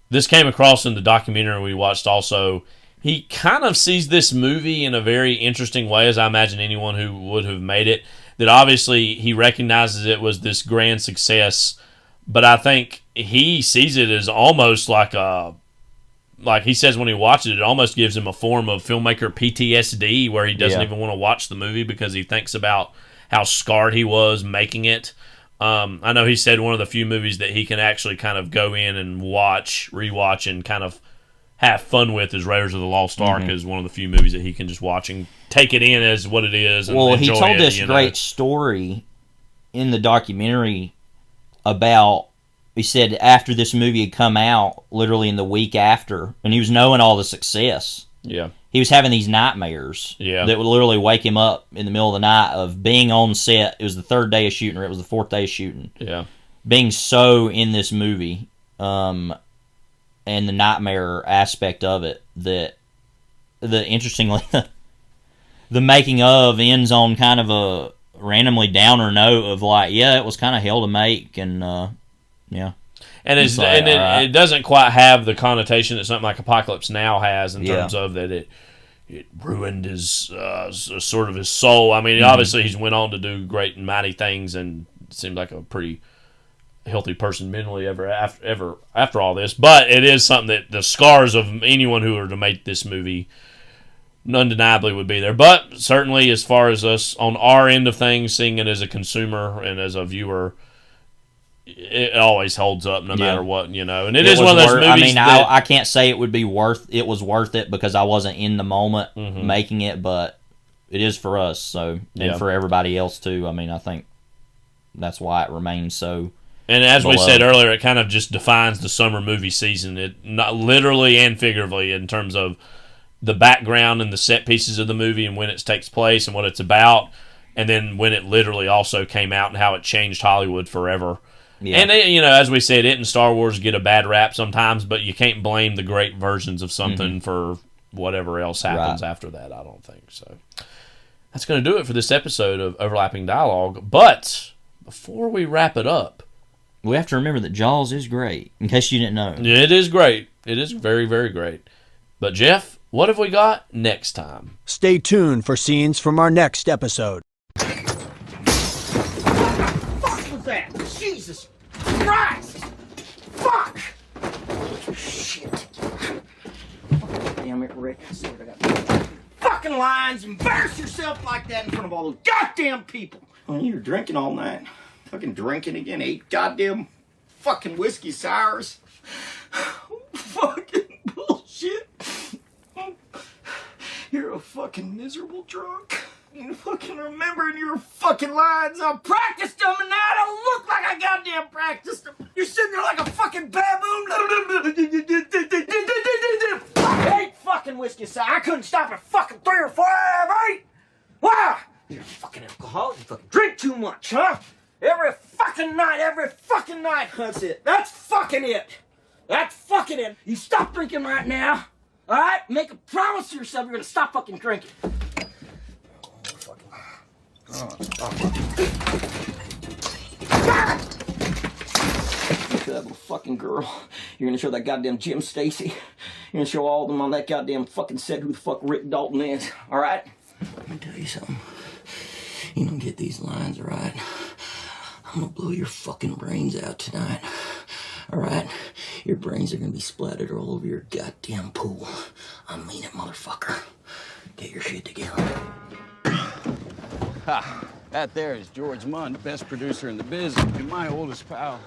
this came across in the documentary we watched also. He kind of sees this movie in a very interesting way, as I imagine anyone who would have made it. That obviously he recognizes it was this grand success, but I think he sees it as almost like he says when he watches it, it almost gives him a form of filmmaker PTSD, where he doesn't even want to watch the movie because he thinks about how scarred he was making it. I know he said one of the few movies that he can actually kind of go in and rewatch, and kind of have fun with is Raiders of the Lost Ark is one of the few movies that he can just watch and take it in as what it is. And well, enjoy he told it, this great story in the documentary about, he said after this movie had come out, literally in the week after, and he was knowing all the success. Yeah. He was having these nightmares that would literally wake him up in the middle of the night of being on set. It was the third day of shooting, or it was the fourth day of shooting. Yeah. Being so in this movie, and the nightmare aspect of it, that interestingly, the making of ends on kind of a randomly downer note of like, yeah, it was kind of hell to make, and yeah. And it doesn't quite have the connotation that something like Apocalypse Now has in terms of that it ruined his sort of his soul. I mean, obviously he's went on to do great and mighty things, and seemed like a pretty healthy person mentally after all this. But it is something that the scars of anyone who were to make this movie undeniably would be there. But certainly, as far as us on our end of things, seeing it as a consumer and as a viewer, it always holds up no matter what, you know. And it is one of those movies. I mean, I can't say it was worth it because I wasn't in the moment making it, but it is for us. So, and for everybody else too. I mean, I think that's why it remains so. And as we said earlier, it kind of just defines the summer movie season. It not literally and figuratively in terms of the background and the set pieces of the movie and when it takes place and what it's about, and then when it literally also came out and how it changed Hollywood forever. Yeah. And, you know, as we said, it and Star Wars get a bad rap sometimes, but you can't blame the great versions of something for whatever else happens after that, I don't think. So that's going to do it for this episode of Overlapping Dialogue. But before we wrap it up, we have to remember that Jaws is great, in case you didn't know. It is great. It is very, very great. But, Jeff, what have we got next time? Stay tuned for scenes from our next episode. That. Jesus Christ! Fuck! Shit. Damn it, Rick. I swear to God. Fucking lines! Embarrass yourself like that in front of all those goddamn people! Well, you were drinking all night. Fucking drinking again. 8 goddamn fucking whiskey sours. Fucking bullshit. You're a fucking miserable drunk. You fucking remembering your fucking lines. I practiced them and now I don't look like I goddamn practiced them. You're sitting there like a fucking baboon. 8 fucking whiskey sours. I couldn't stop at fucking 3 or 4 out of 8. Wow. You're a fucking alcoholic. You fucking drink too much, huh? Every fucking night. That's it. That's fucking it. That's fucking it. You stop drinking right now. All right? Make a promise to yourself you're going to stop fucking drinking. That little fucking girl. You're gonna show that goddamn Jim Stacy. You're gonna show all of them on that goddamn fucking set who the fuck Rick Dalton is. Alright? Let me tell you something. You don't get these lines, alright? I'm gonna blow your fucking brains out tonight. Alright? Your brains are gonna be splattered all over your goddamn pool. I mean it, motherfucker. Get your shit together. Ha! That there is George Munn, the best producer in the biz, and my oldest pal.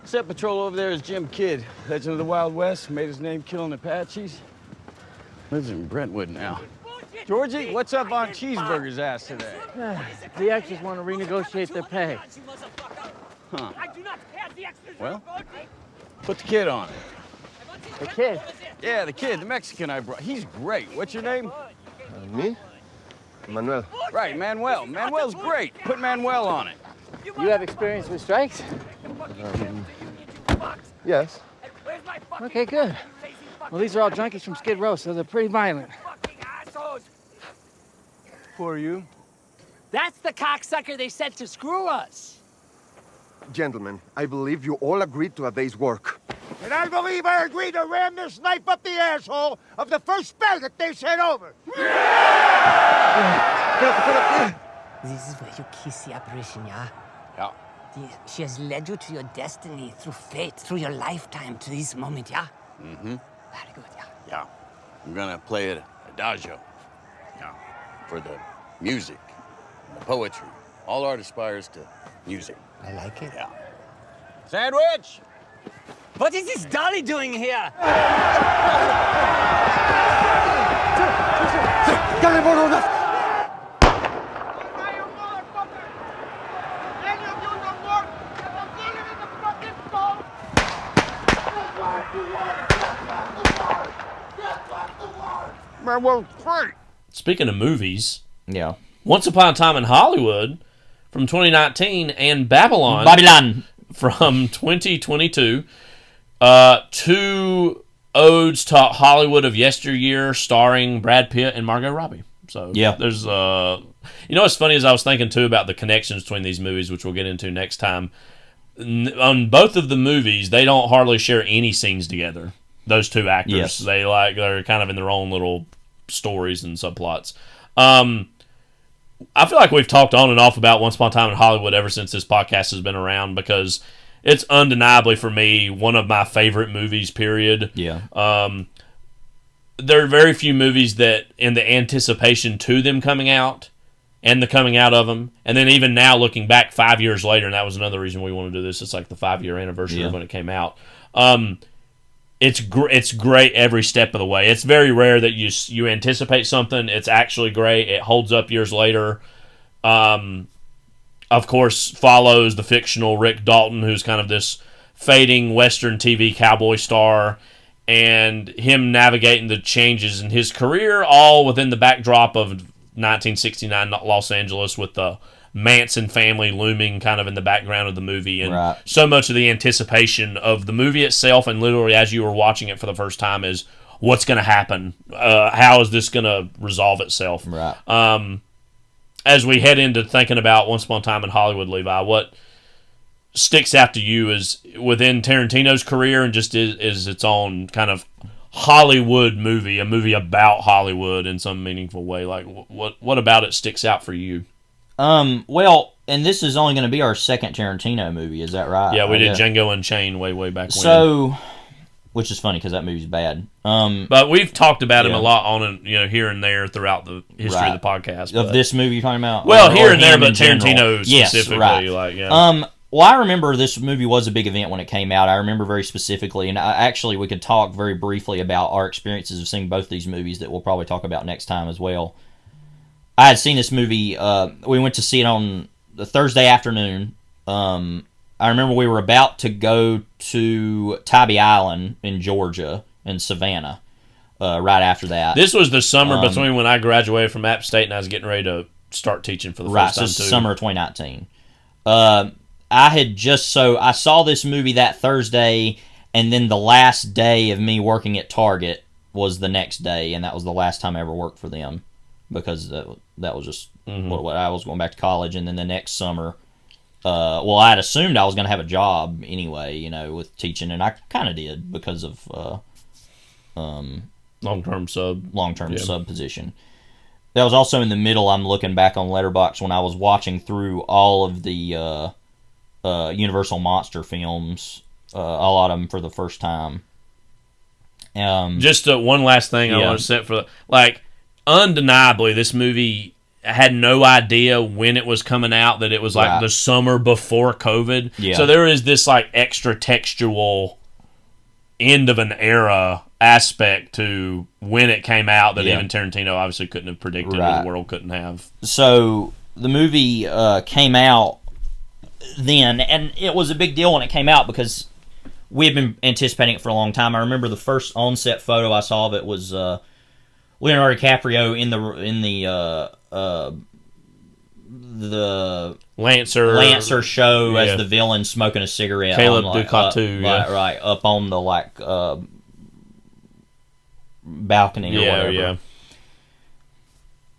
Set patrol over there is Jim Kidd, legend of the Wild West, made his name killing Apaches. Lives in Brentwood now. Georgie, what's up on Cheeseburger's ass today? The extras want to renegotiate their pay. Huh. Well, put the kid on. The kid? Yeah, the kid, the Mexican I brought. He's great. What's your name? Me? Manuel. Right, Manuel. Manuel's great. Put Manuel on it. You have experience with strikes? Yes. Okay, good. Well, these are all junkies from Skid Row, so they're pretty violent. Who are you? That's the cocksucker they sent to screw us. Gentlemen, I believe you all agreed to a day's work. And I believe I agreed to ram this knife up the asshole of the first faggot they sent over. This is where you kiss the apparition, yeah? Yeah. She has led you to your destiny through fate, through your lifetime to this moment, yeah? Mm-hmm. Very good, yeah. Yeah. I'm gonna play it adagio. Yeah. For the music, and the poetry. All art aspires to music. I like it. Yeah. Sandwich! What is this dolly doing here? Man, well, great. Speaking of movies, yeah, Once Upon a Time in Hollywood from 2019 and Babylon from 2022. Two odes to Hollywood of yesteryear, starring Brad Pitt and Margot Robbie. So yeah, there's you know what's funny is I was thinking too about the connections between these movies, which we'll get into next time. On both of the movies, they don't hardly share any scenes together. Those two actors, yes. they're kind of in their own little stories and subplots. I feel like we've talked on and off about Once Upon a Time in Hollywood ever since this podcast has been around because it's undeniably for me one of my favorite movies. Period. Yeah. There are very few movies that, in the anticipation to them coming out, and the coming out of them, and then even now looking back 5 years later, and that was another reason we want to do this. It's like the 5-year anniversary of when it came out. It's great every step of the way. It's very rare that you anticipate something. It's actually great. It holds up years later. Of course, follows the fictional Rick Dalton, who's kind of this fading Western TV cowboy star, and him navigating the changes in his career, all within the backdrop of 1969 Los Angeles, with the Manson family looming kind of in the background of the movie, and so much of the anticipation of the movie itself, and literally as you were watching it for the first time, is what's going to happen, how is this going to resolve itself. As we head into thinking about Once Upon a Time in Hollywood, Levi, what sticks out to you is within Tarantino's career and just is its own kind of Hollywood movie, a movie about Hollywood in some meaningful way? Like what about it sticks out for you? Well, and this is only going to be our second Tarantino movie, is that right? Yeah, we did Django Unchained way back when. So, which is funny because that movie's bad. But we've talked about him a lot on here and there throughout the history of the podcast. Of this movie you're talking about? Well, here and there, but Tarantino specifically. Well, I remember this movie was a big event when it came out. I remember very specifically, and actually we could talk very briefly about our experiences of seeing both these movies that we'll probably talk about next time as well. I had seen this movie, we went to see it on the Thursday afternoon. I remember we were about to go to Tybee Island in Georgia, in Savannah, right after that. This was the summer between when I graduated from App State and I was getting ready to start teaching for the first time, too. Summer of 2019. I saw this movie that Thursday, and then the last day of me working at Target was the next day, and that was the last time I ever worked for them, because that was just what I was going back to college. And then the next summer, I had assumed I was going to have a job anyway, with teaching, and I kind of did because of long-term sub position. That was also in the middle. I'm looking back on Letterboxd when I was watching through all of the Universal Monster films, a lot of them for the first time. Just one last thing I want to set for undeniably, this movie had no idea when it was coming out, that it was the summer before COVID. Yeah. So there is this extra textual end of an era aspect to when it came out that even Tarantino obviously couldn't have predicted, or the world couldn't have. So the movie came out then, and it was a big deal when it came out because we had been anticipating it for a long time. I remember the first on-set photo I saw of it was Leonardo DiCaprio in the Lancer show as the villain smoking a cigarette. Caleb Ducatu, right up on the balcony or whatever. Yeah.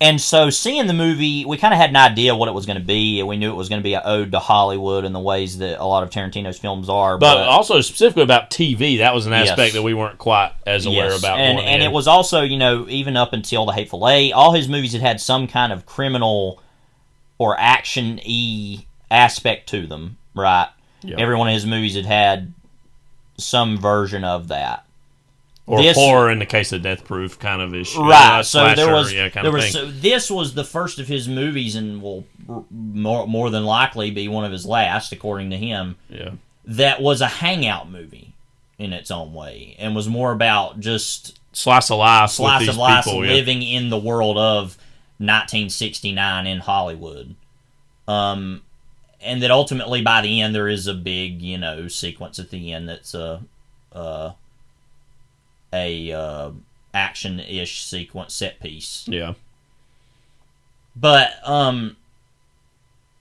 And so seeing the movie, we kind of had an idea what it was going to be. We knew it was going to be an ode to Hollywood in the ways that a lot of Tarantino's films are. But also specifically about TV, that was an aspect that we weren't quite as aware about. And it was also, even up until The Hateful Eight, all his movies had some kind of criminal or action-y aspect to them, right? Yeah. Every one of his movies had some version of that. Or horror in the case of Death Proof kind of issue. Right, so this was the first of his movies, and will more than likely be one of his last, according to him. Yeah. That was a hangout movie. in its own way, and was more about just slice of life people, living in the world of 1969 in Hollywood. And that ultimately by the end there is a big, sequence at the end that's a action-ish sequence set piece. Yeah. But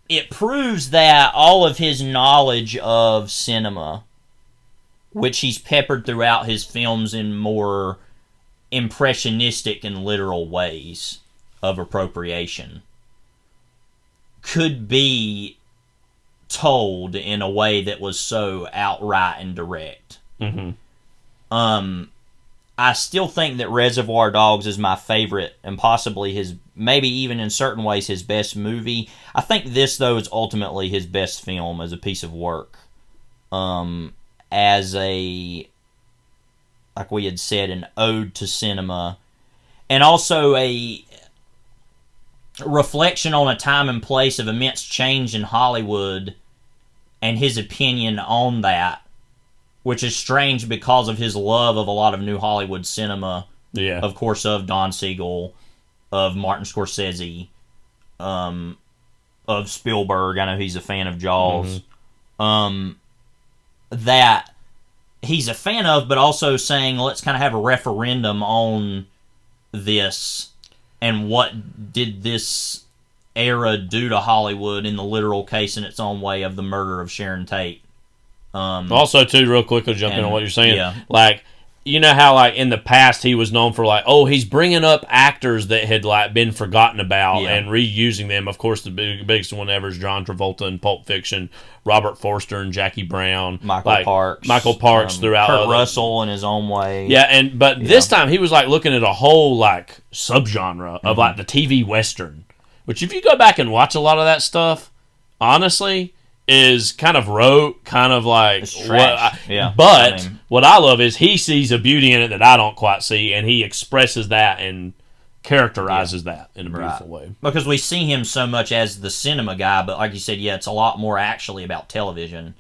it proves that all of his knowledge of cinema, which he's peppered throughout his films in more impressionistic and literal ways of appropriation, could be told in a way that was so outright and direct. Mm-hmm. I still think that Reservoir Dogs is my favorite, and possibly maybe even in certain ways his best movie. I think this, though, is ultimately his best film as a piece of work. As like we had said, an ode to cinema, and also a reflection on a time and place of immense change in Hollywood, and his opinion on that, which is strange because of his love of a lot of new Hollywood cinema. Yeah. Of course, of Don Siegel, of Martin Scorsese, of Spielberg. I know he's a fan of Jaws. Mm-hmm. That he's a fan of, but also saying, let's kind of have a referendum on this, and what did this era do to Hollywood in the literal case in its own way of the murder of Sharon Tate. Also, too, real quick to jump in on what you're saying. Yeah. Like, you know how, like, in the past he was known for, like, he's bringing up actors that had, like, been forgotten about and reusing them. Of course, the biggest one ever is John Travolta in Pulp Fiction, Robert Forster and Jackie Brown. Michael Parks throughout. Kurt Russell in his own way. Yeah, but this time he was, like, looking at a whole, like, subgenre of, like, the TV Western. Which, if you go back and watch a lot of that stuff, honestly, is kind of rote, kind of like what I love is he sees a beauty in it that I don't quite see, and he expresses that and characterizes that in a beautiful way. Because we see him so much as the cinema guy, but like you said, it's a lot more actually about television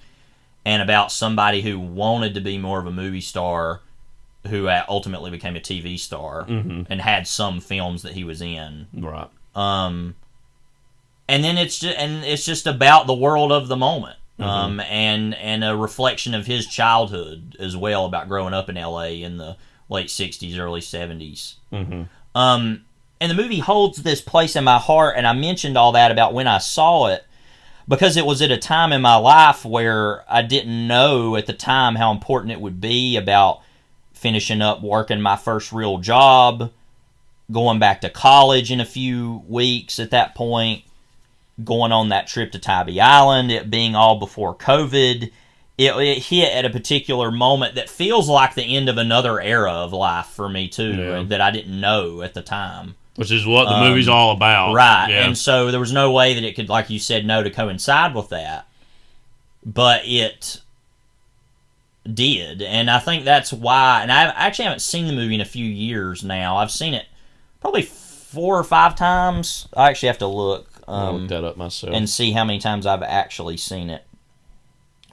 and about somebody who wanted to be more of a movie star, who ultimately became a TV star and had some films that he was in. Right. And then it's just about the world of the moment, and a reflection of his childhood as well, about growing up in L.A. in the late '60s, early '70s. And the movie holds this place in my heart, and I mentioned all that about when I saw it because it was at a time in my life where I didn't know at the time how important it would be about finishing up working my first real job, going back to college in a few weeks at that point, going on that trip to Tybee Island, it being all before COVID. It hit at a particular moment that feels like the end of another era of life for me, too, that I didn't know at the time. Which is what the movie's all about. Right, yeah. And so there was no way that it could, like you said, to coincide with that. But it did, and I think that's why, and I actually haven't seen the movie in a few years now. I've seen it probably 4 or 5 times. I actually have to look. I'll look that up myself. And see how many times I've actually seen it.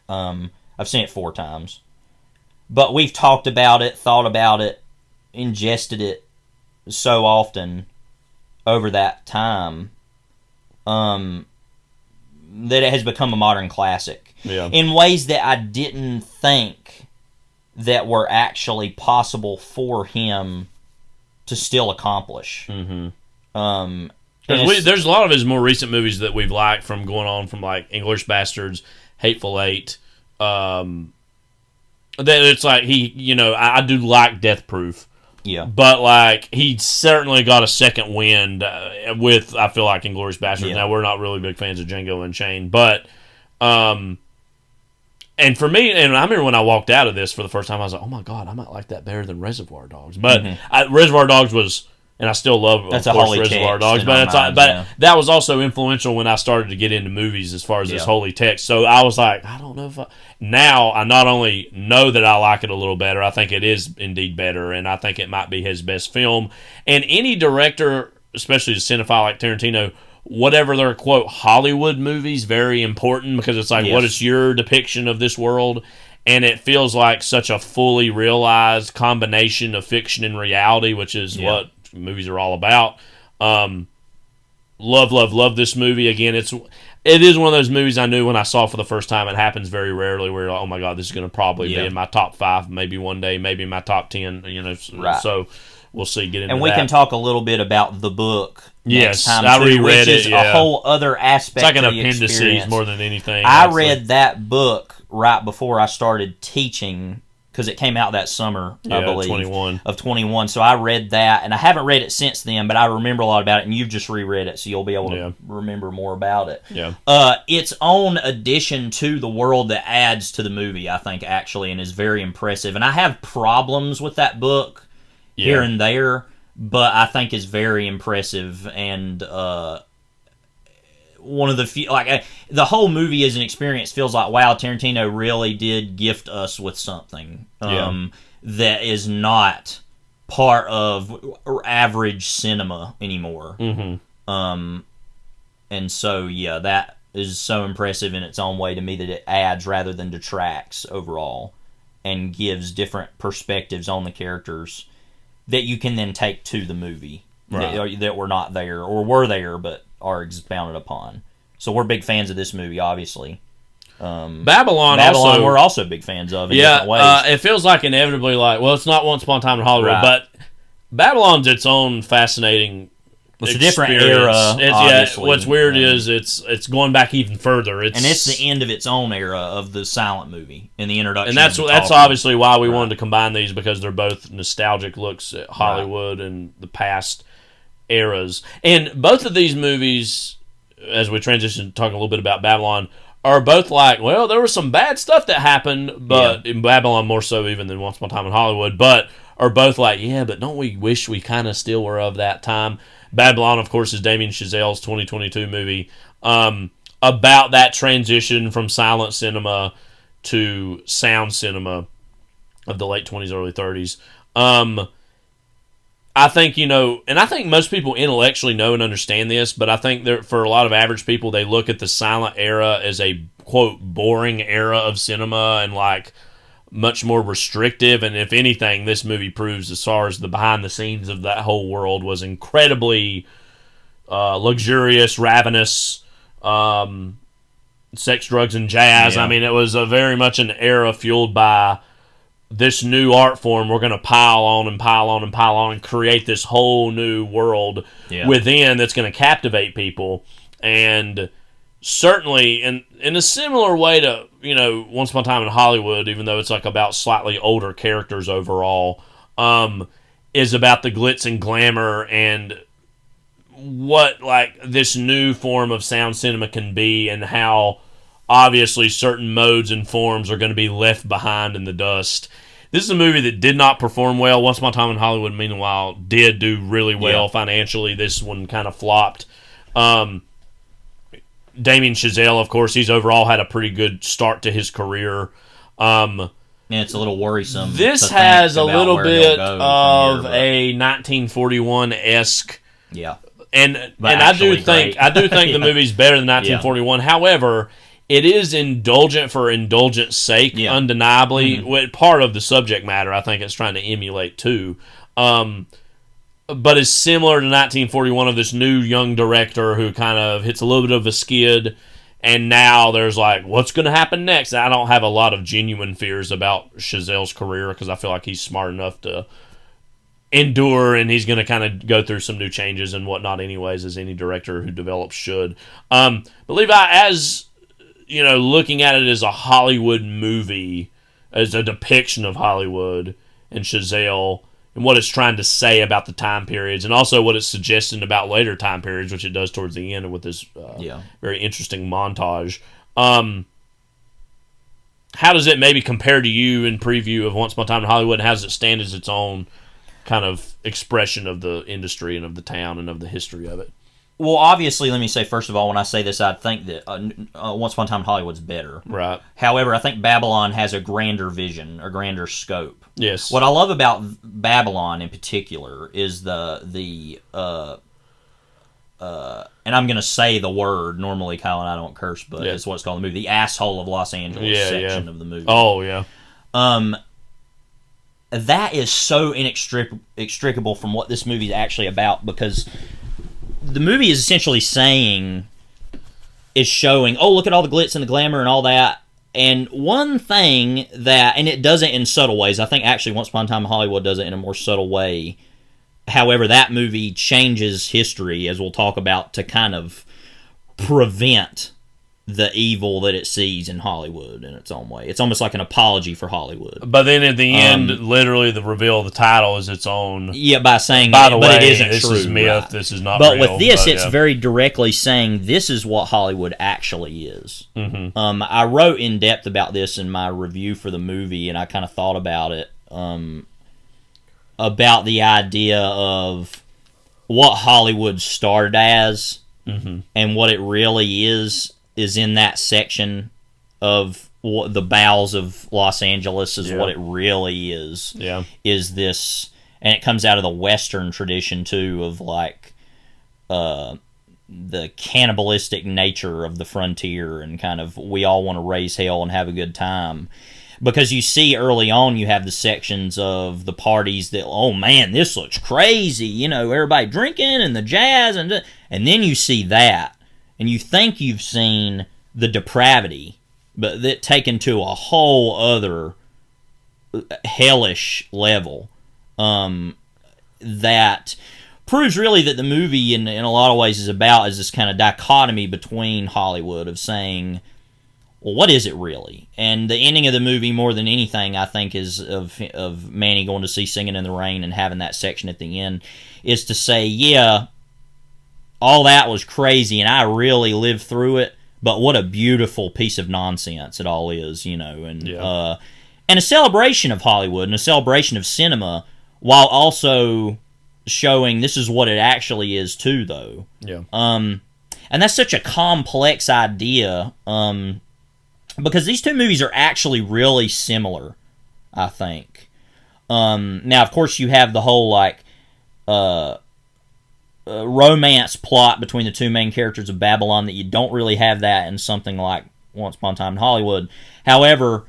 I've seen it 4 times. But we've talked about it, thought about it, ingested it so often over that time that it has become a modern classic. Yeah. In ways that I didn't think that were actually possible for him to still accomplish. There's a lot of his more recent movies that we've liked, from going on from like Inglourious Bastards, Hateful Eight. That it's like I do like Death Proof. Yeah. But like he certainly got a second wind with, I feel like, Inglourious Bastards. Yeah. Now we're not really big fans of Django Unchained, but and for me, and I remember when I walked out of this for the first time, I was like, oh my god, I might like that better than Reservoir Dogs. But Reservoir Dogs was. And I still love, of course, Reservoir Dogs, but that was also influential when I started to get into movies as far as this holy text. So I was like, I don't know if now I not only know that I like it a little better, I think it is indeed better, and I think it might be his best film. And any director, especially a cinephile like Tarantino, whatever their quote Hollywood movies, very important, because it's like, what is your depiction of this world? and it feels like such a fully realized combination of fiction and reality, which is what movies are all about. Love this movie. Again, it is one of those movies I knew when I saw it for the first time. It happens very rarely where you're like, oh my god, this is going to probably be in my top 5, maybe one day, maybe in my top 10. Right. So we'll see. Get into and we that. can talk a little bit about the book. Yes, next time I too, reread which is it. a whole other aspect. It's like an of the appendices experience. more than anything. I read that book right before I started teaching because it came out that summer, I believe, 21. So I read that, and I haven't read it since then, but I remember a lot about it, and you've just reread it, so you'll be able to remember more about it. Yeah. Its own addition to the world that adds to the movie, I think, actually, and is very impressive. And I have problems with that book here and there, but I think is very impressive, and one of the few, the whole movie as an experience feels like, wow, Tarantino really did gift us with something that is not part of average cinema anymore. Mm-hmm. And so, that is so impressive in its own way to me that it adds rather than detracts overall and gives different perspectives on the characters that you can then take to the movie that were not there or were there but are expounded upon. So we're big fans of this movie, obviously. Babylon also, we're also big fans of in different ways. It feels like inevitably it's not Once Upon a Time in Hollywood, but Babylon's its own fascinating It's a different era, obviously. What's weird is it's going back even further. And it's the end of its own era of the silent movie in the introduction. And that's obviously why we wanted to combine these, because they're both nostalgic looks at Hollywood and the past eras. And both of these movies, as we transition to talk a little bit about Babylon, are both like, well, there was some bad stuff that happened, but in Babylon more so even than Once Upon a Time in Hollywood, but are both like, but don't we wish we kind of still were of that time? Babylon, of course, is Damien Chazelle's 2022 movie about that transition from silent cinema to sound cinema of the late 20s, early 30s. I think, and I think most people intellectually know and understand this, but I think that for a lot of average people, they look at the silent era as a, quote, boring era of cinema and, much more restrictive. And if anything, this movie proves, as far as the behind the scenes of that whole world, was incredibly luxurious, ravenous, sex, drugs, and jazz. I mean, it was very much an era fueled by this new art form. We're going to pile on and pile on and pile on and create this whole new world within that's going to captivate people. And certainly, in a similar way to, Once Upon a Time in Hollywood, even though it's about slightly older characters overall, is about the glitz and glamour and what this new form of sound cinema can be, and how obviously certain modes and forms are going to be left behind in the dust. This is a movie that did not perform well. Once Upon a Time in Hollywood, meanwhile, did do really well financially. This one kind of flopped. Damien Chazelle, of course, he's overall had a pretty good start to his career. And it's a little worrisome. This has a little bit of a 1941-esque. Yeah. And I do think the movie's better than 1941. However, it is indulgent for indulgence sake, undeniably. Mm-hmm. Part of the subject matter, I think it's trying to emulate too. But it's similar to 1941 of this new young director who kind of hits a little bit of a skid, and now there's what's going to happen next? I don't have a lot of genuine fears about Chazelle's career because I feel like he's smart enough to endure, and he's going to kind of go through some new changes and whatnot anyways, as any director who develops should. But Levi, as looking at it as a Hollywood movie, as a depiction of Hollywood and Chazelle, and what it's trying to say about the time periods, and also what it's suggesting about later time periods, which it does towards the end with this very interesting montage. How does it maybe compare to you in preview of Once Upon a Time in Hollywood, and how does it stand as its own kind of expression of the industry and of the town and of the history of it? Well, obviously, let me say, first of all, when I say this, I think that Once Upon a Time in Hollywood's better. Right. However, I think Babylon has a grander vision, a grander scope. Yes. What I love about Babylon in particular is the and I'm going to say the word. Normally, Kyle and I don't curse, but it's what's called in the movie. The asshole of Los Angeles section of the movie. Oh, yeah. That is so inextricable from what this movie is actually about, because the movie is essentially showing, oh, look at all the glitz and the glamour and all that. And one thing that, and it does it in subtle ways. I think actually Once Upon a Time in Hollywood does it in a more subtle way. However, that movie changes history, as we'll talk about, to kind of prevent the evil that it sees in Hollywood in its own way. It's almost like an apology for Hollywood. But then at the end, literally the reveal of the title is its own. Yeah, by saying, by the way, but it isn't this true. is myth, Right. this is not but real. With this, it's very directly saying this is what Hollywood actually is. Mm-hmm. I wrote in depth about this in my review for the movie, and I kind of thought about it, about the idea of what Hollywood started as, and what it really is in that section of the bowels of Los Angeles is what it really is. Yeah. Is this, and it comes out of the Western tradition too, of like the cannibalistic nature of the frontier, and kind of we all want to raise hell and have a good time. Because you see early on, you have the sections of the parties that, oh man, this looks crazy, you know, everybody drinking and the jazz, and then you see that. And you think you've seen the depravity, but that taken to a whole other hellish level. That proves really that the movie, in a lot of ways, is this kind of dichotomy between Hollywood of saying, well, what is it really? And the ending of the movie, more than anything, I think, is of Manny going to see Singing in the Rain and having that section at the end, is to say, yeah, all that was crazy, and I really lived through it, but what a beautiful piece of nonsense it all is, you know, and a celebration of Hollywood and a celebration of cinema, while also showing this is what it actually is too, though. Yeah. And that's such a complex idea, because these two movies are actually really similar, I think. Now, of course, you have the whole, like, romance plot between the two main characters of Babylon that you don't really have that in something like Once Upon a Time in Hollywood. However,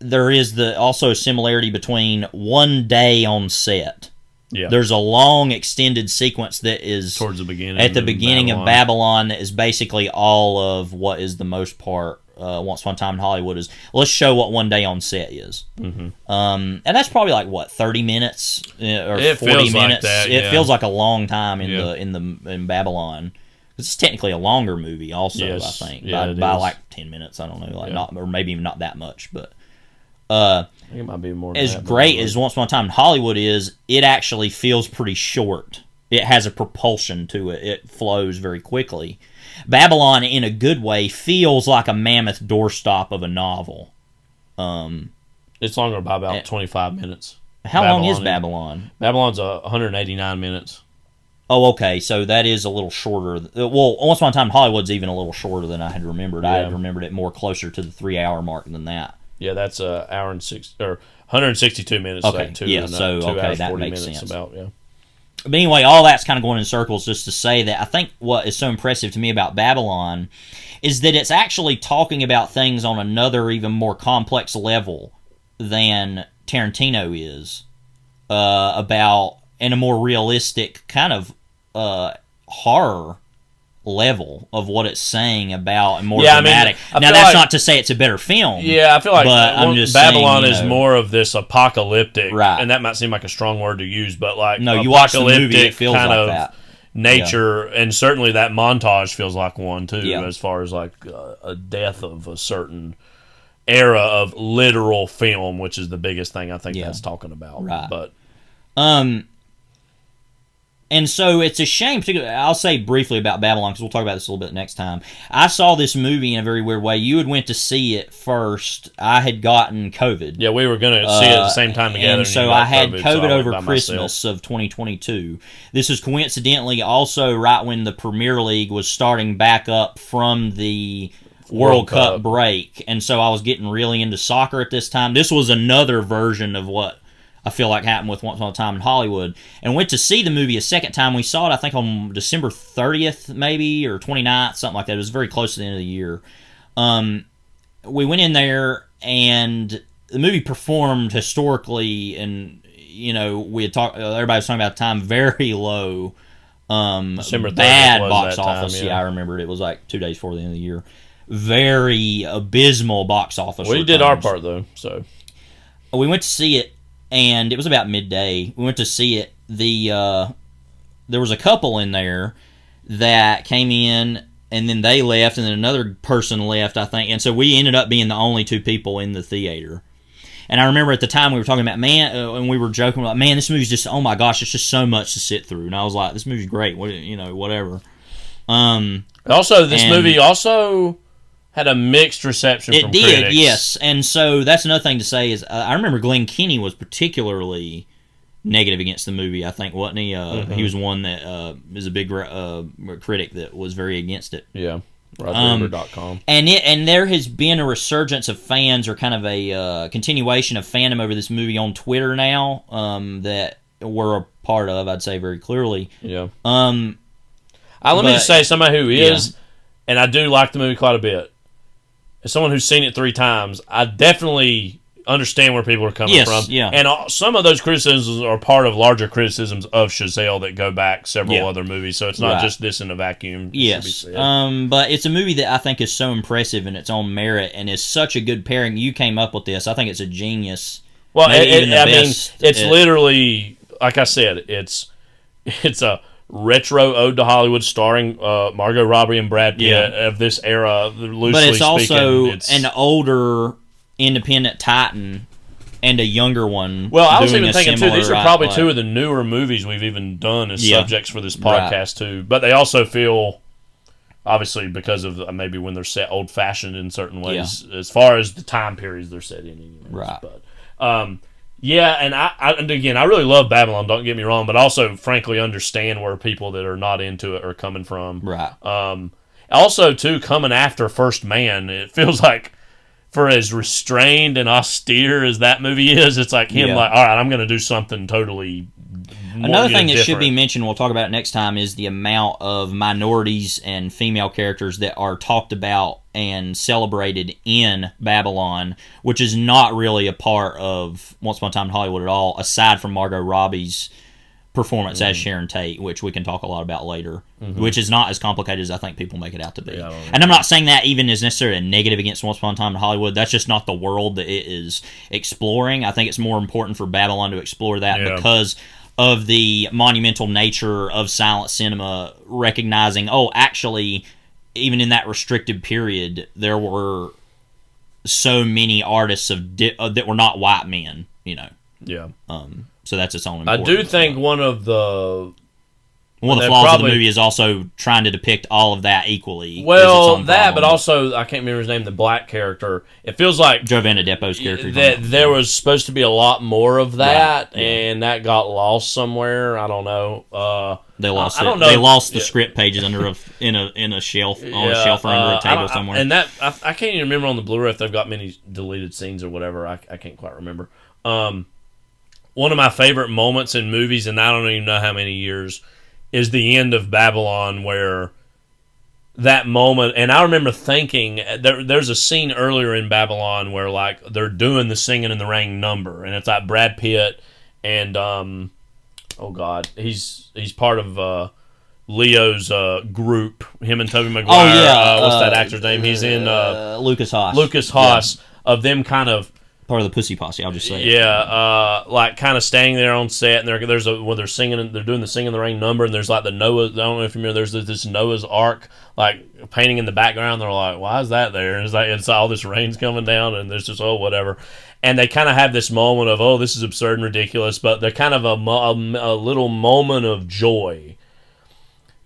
there is also a similarity between one day on set. Yeah. There's a long extended sequence that is towards the beginning. At the beginning of Babylon that is basically all of what is the most part Once Upon a Time in Hollywood is. Let's show what one day on set is. Mm-hmm. And that's probably like what, 30 minutes or it 40 feels minutes. Like that, It feels like a long time in Babylon. It's technically a longer movie, also. Yes. I think by like 10 minutes. I don't know, like not, or maybe even not that much, but. I think it might be more. As great as Once Upon a Time in Hollywood is, it actually feels pretty short. It has a propulsion to it. It flows very quickly. Babylon, in a good way, feels like a mammoth doorstop of a novel. It's longer by about 25 minutes. How long is Babylon? Babylon's 189 minutes. Oh, okay. So that is a little shorter. Well, Once Upon a Time in Hollywood's even a little shorter than I had remembered. I had remembered it more closer to the 3-hour mark than that. Yeah, that's an hour and 162 minutes. Okay, like 2 hours, that 40 makes minutes sense. About, But anyway, all that's kind of going in circles just to say that I think what is so impressive to me about Babylon is that it's actually talking about things on another, even more complex level than Tarantino is, about in a more realistic kind of horror level of what it's saying about, and more dramatic. I mean, now, that's not to say it's a better film. Yeah, I feel like I'm just Babylon saying, is more of this apocalyptic, right? And that might seem like a strong word to use, but like no, you watch the movie, it feels kind like of that. nature, and certainly that montage feels like one too, Yeah. as far as like a death of a certain era of literal film, which is the biggest thing I think that's talking about. Right. But and so it's a shame, particularly, I'll say briefly about Babylon, because we'll talk about this a little bit next time. I saw this movie in a very weird way. You had went to see it first. I had gotten COVID. Yeah, we were going to see it at the same time together. And so I had COVID so over Christmas of 2022. This is coincidentally also right when the Premier League was starting back up from the World Cup break. And so I was getting really into soccer at this time. This was another version of what I feel like happened with Once Upon a Time in Hollywood. And went to see the movie a second time. We saw it, I think, on December 30th, maybe, or 29th, something like that. It was very close to the end of the year. We went in there, and the movie performed historically, and, you know, we had talked, everybody was talking about the time, very low. December 30th bad was box that time, office. yeah. I remembered it was like 2 days before the end of the year. Very abysmal box office. We did our part, though, so. We went to see it, and it was about midday. We went to see it. There was a couple in there that came in, and then they left, and then another person left, I think. And so we ended up being the only 2 people in the theater. And I remember at the time we were talking about, and we were joking about, man, this movie's just, oh my gosh, it's just so much to sit through. And I was like, this movie's great, whatever. Also, this movie also had a mixed reception from critics. It did, yes. And so that's another thing to say is, I remember Glenn Kenny was particularly negative against the movie, I think, wasn't he? He was one that is a big critic that was very against it. Yeah. RodRiver.com. And there has been a resurgence of fans, or kind of a continuation of fandom over this movie on Twitter now, that we're a part of, I'd say very clearly. Yeah. Let me just say, somebody who is, and I do like the movie quite a bit, as someone who's seen it 3 times, I definitely understand where people are coming from. Yeah. And some of those criticisms are part of larger criticisms of Chazelle that go back several other movies, so it's not just this in a vacuum. Yes. But it's a movie that I think is so impressive in its own merit, and is such a good pairing. You came up with this. I think it's a genius. Well, it's literally, like I said, it's a retro ode to Hollywood starring Margot Robbie and Brad Pitt of this era, loosely but it's also speaking. An older independent titan and a younger one. Well, I was even thinking, too, these are probably 2 of the newer movies we've even done as subjects for this podcast, too. But they also feel, obviously, because of maybe when they're set old-fashioned in certain ways, as far as the time periods they're set in. Anyways. Right. But, and again, I really love Babylon, don't get me wrong, but also, frankly, understand where people that are not into it are coming from. Right. Also, too, coming after First Man, it feels like, for as restrained and austere as that movie is, it's like him like, all right, I'm going to do something totally more, Another thing that different. should be mentioned, we'll talk about it next time, is the amount of minorities and female characters that are talked about and celebrated in Babylon, which is not really a part of Once Upon a Time in Hollywood at all, aside from Margot Robbie's performance as Sharon Tate, which we can talk a lot about later, which is not as complicated as I think people make it out to be. And I'm not saying that even is necessarily a negative against Once Upon a Time in Hollywood. That's just not the world that it is exploring. I think it's more important for Babylon to explore that because of the monumental nature of silent cinema, recognizing, actually, even in that restricted period, there were so many artists that were not white men, Yeah. So that's its own I importance. do think one of the flaws of the movie is also trying to depict all of that equally. Well, but also, I can't remember his name, the black character. It feels like Jovanna Depo's character. That there was supposed to be a lot more of that, and that got lost somewhere. I don't know. They lost I it. don't know. They lost the script pages under in a shelf on a shelf or under a table somewhere. And that I can't even remember on the Blu-ray if they've got many deleted scenes or whatever. I can't quite remember. One of my favorite moments in movies, and I don't even know how many years, is the end of Babylon, where that moment, and I remember thinking, there's a scene earlier in Babylon where like they're doing the Singing in the Rain number, and it's like Brad Pitt and oh god, he's part of Leo's group, him and Tobey Maguire. What's that actor's name? He's in Lucas Haas. Lucas Haas, of them kind of part of the Pussy Posse, I'll just say. Yeah, like kind of staying there on set, and when they're singing, they're doing the Sing in the Rain number, and there's like the Noah. I don't know if you remember. There's this Noah's Ark like painting in the background. They're like, why is that there? And it's all this rain's coming down, and there's just whatever. And they kind of have this moment of this is absurd and ridiculous, but they're kind of a little moment of joy.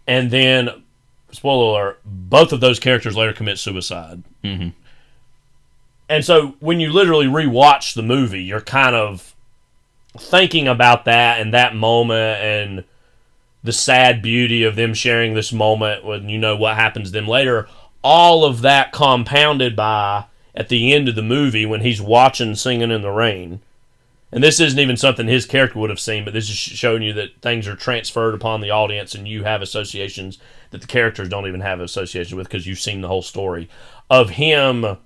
And then, spoiler alert, both of those characters later commit suicide. Mm-hmm. And so when you literally rewatch the movie, you're kind of thinking about that and that moment and the sad beauty of them sharing this moment when you know what happens to them later. All of that compounded by, at the end of the movie, when he's watching Singing in the Rain, And this isn't even something his character would have seen, but this is showing you that things are transferred upon the audience and you have associations that the characters don't even have associations with because you've seen the whole story of him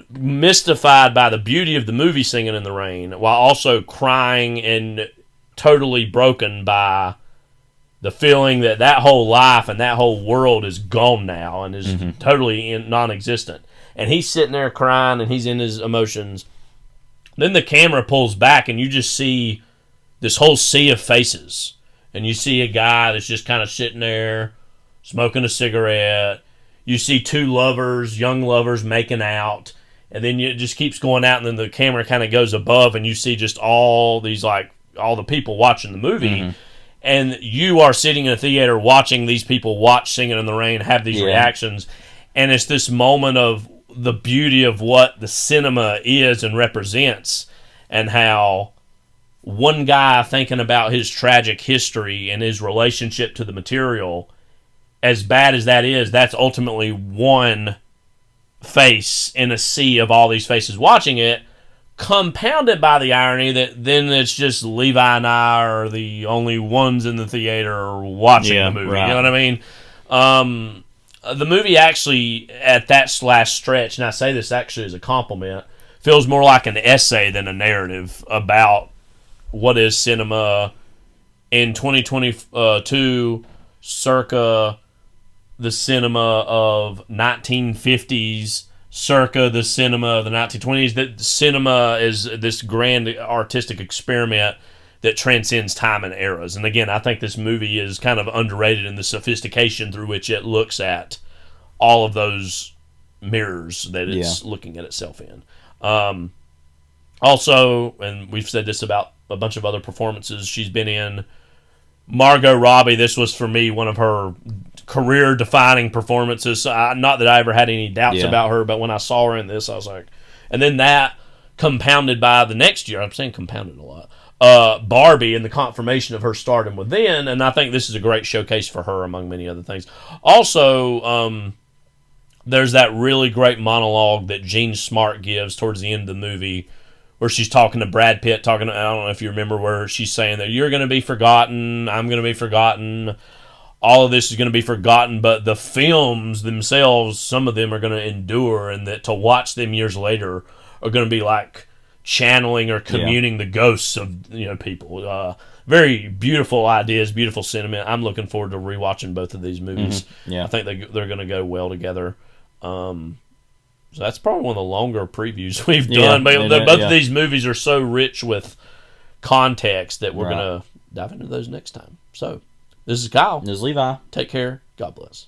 mystified by the beauty of the movie Singing in the Rain while also crying and totally broken by the feeling that whole life and that whole world is gone now and is totally non-existent. And he's sitting there crying and he's in his emotions. Then the camera pulls back and you just see this whole sea of faces. And you see a guy that's just kind of sitting there smoking a cigarette. You see two lovers, young lovers, making out. And then it just keeps going out and then the camera kind of goes above and you see just all these, like, all the people watching the movie. And you are sitting in a theater watching these people watch Singing in the Rain, have these reactions. And it's this moment of the beauty of what the cinema is and represents, and how one guy thinking about his tragic history and his relationship to the material, as bad as that is, that's ultimately one face in a sea of all these faces watching it, compounded by the irony that then it's just Levi and I are the only ones in the theater watching the movie. You know what I mean? The movie actually, at that last stretch, and I say this actually as a compliment, feels more like an essay than a narrative about what is cinema in 2022, circa the cinema of 1950s, circa the cinema of the 1920s. That cinema is this grand artistic experiment that transcends time and eras. And again, I think this movie is kind of underrated in the sophistication through which it looks at all of those mirrors that it's looking at itself in. Also, and we've said this about a bunch of other performances she's been in, Margot Robbie, this was for me one of her career-defining performances. Not that I ever had any doubts about her, but when I saw her in this, I was like... And then that compounded by the next year, I'm saying compounded a lot, Barbie and the confirmation of her stardom within, and I think this is a great showcase for her among many other things. Also, there's that really great monologue that Jean Smart gives towards the end of the movie where she's talking to Brad Pitt, I don't know if you remember, where she's saying that you're going to be forgotten, I'm going to be forgotten, all of this is going to be forgotten, but the films themselves, some of them are going to endure, and that to watch them years later are going to be like channeling or communing the ghosts of people. Very beautiful ideas, beautiful sentiment. I'm looking forward to rewatching both of these movies. I think they're going to go well together. So that's probably one of the longer previews we've done. But both of these movies are so rich with context that we're going to dive into those next time. So this is Kyle. This is Levi. Take care. God bless.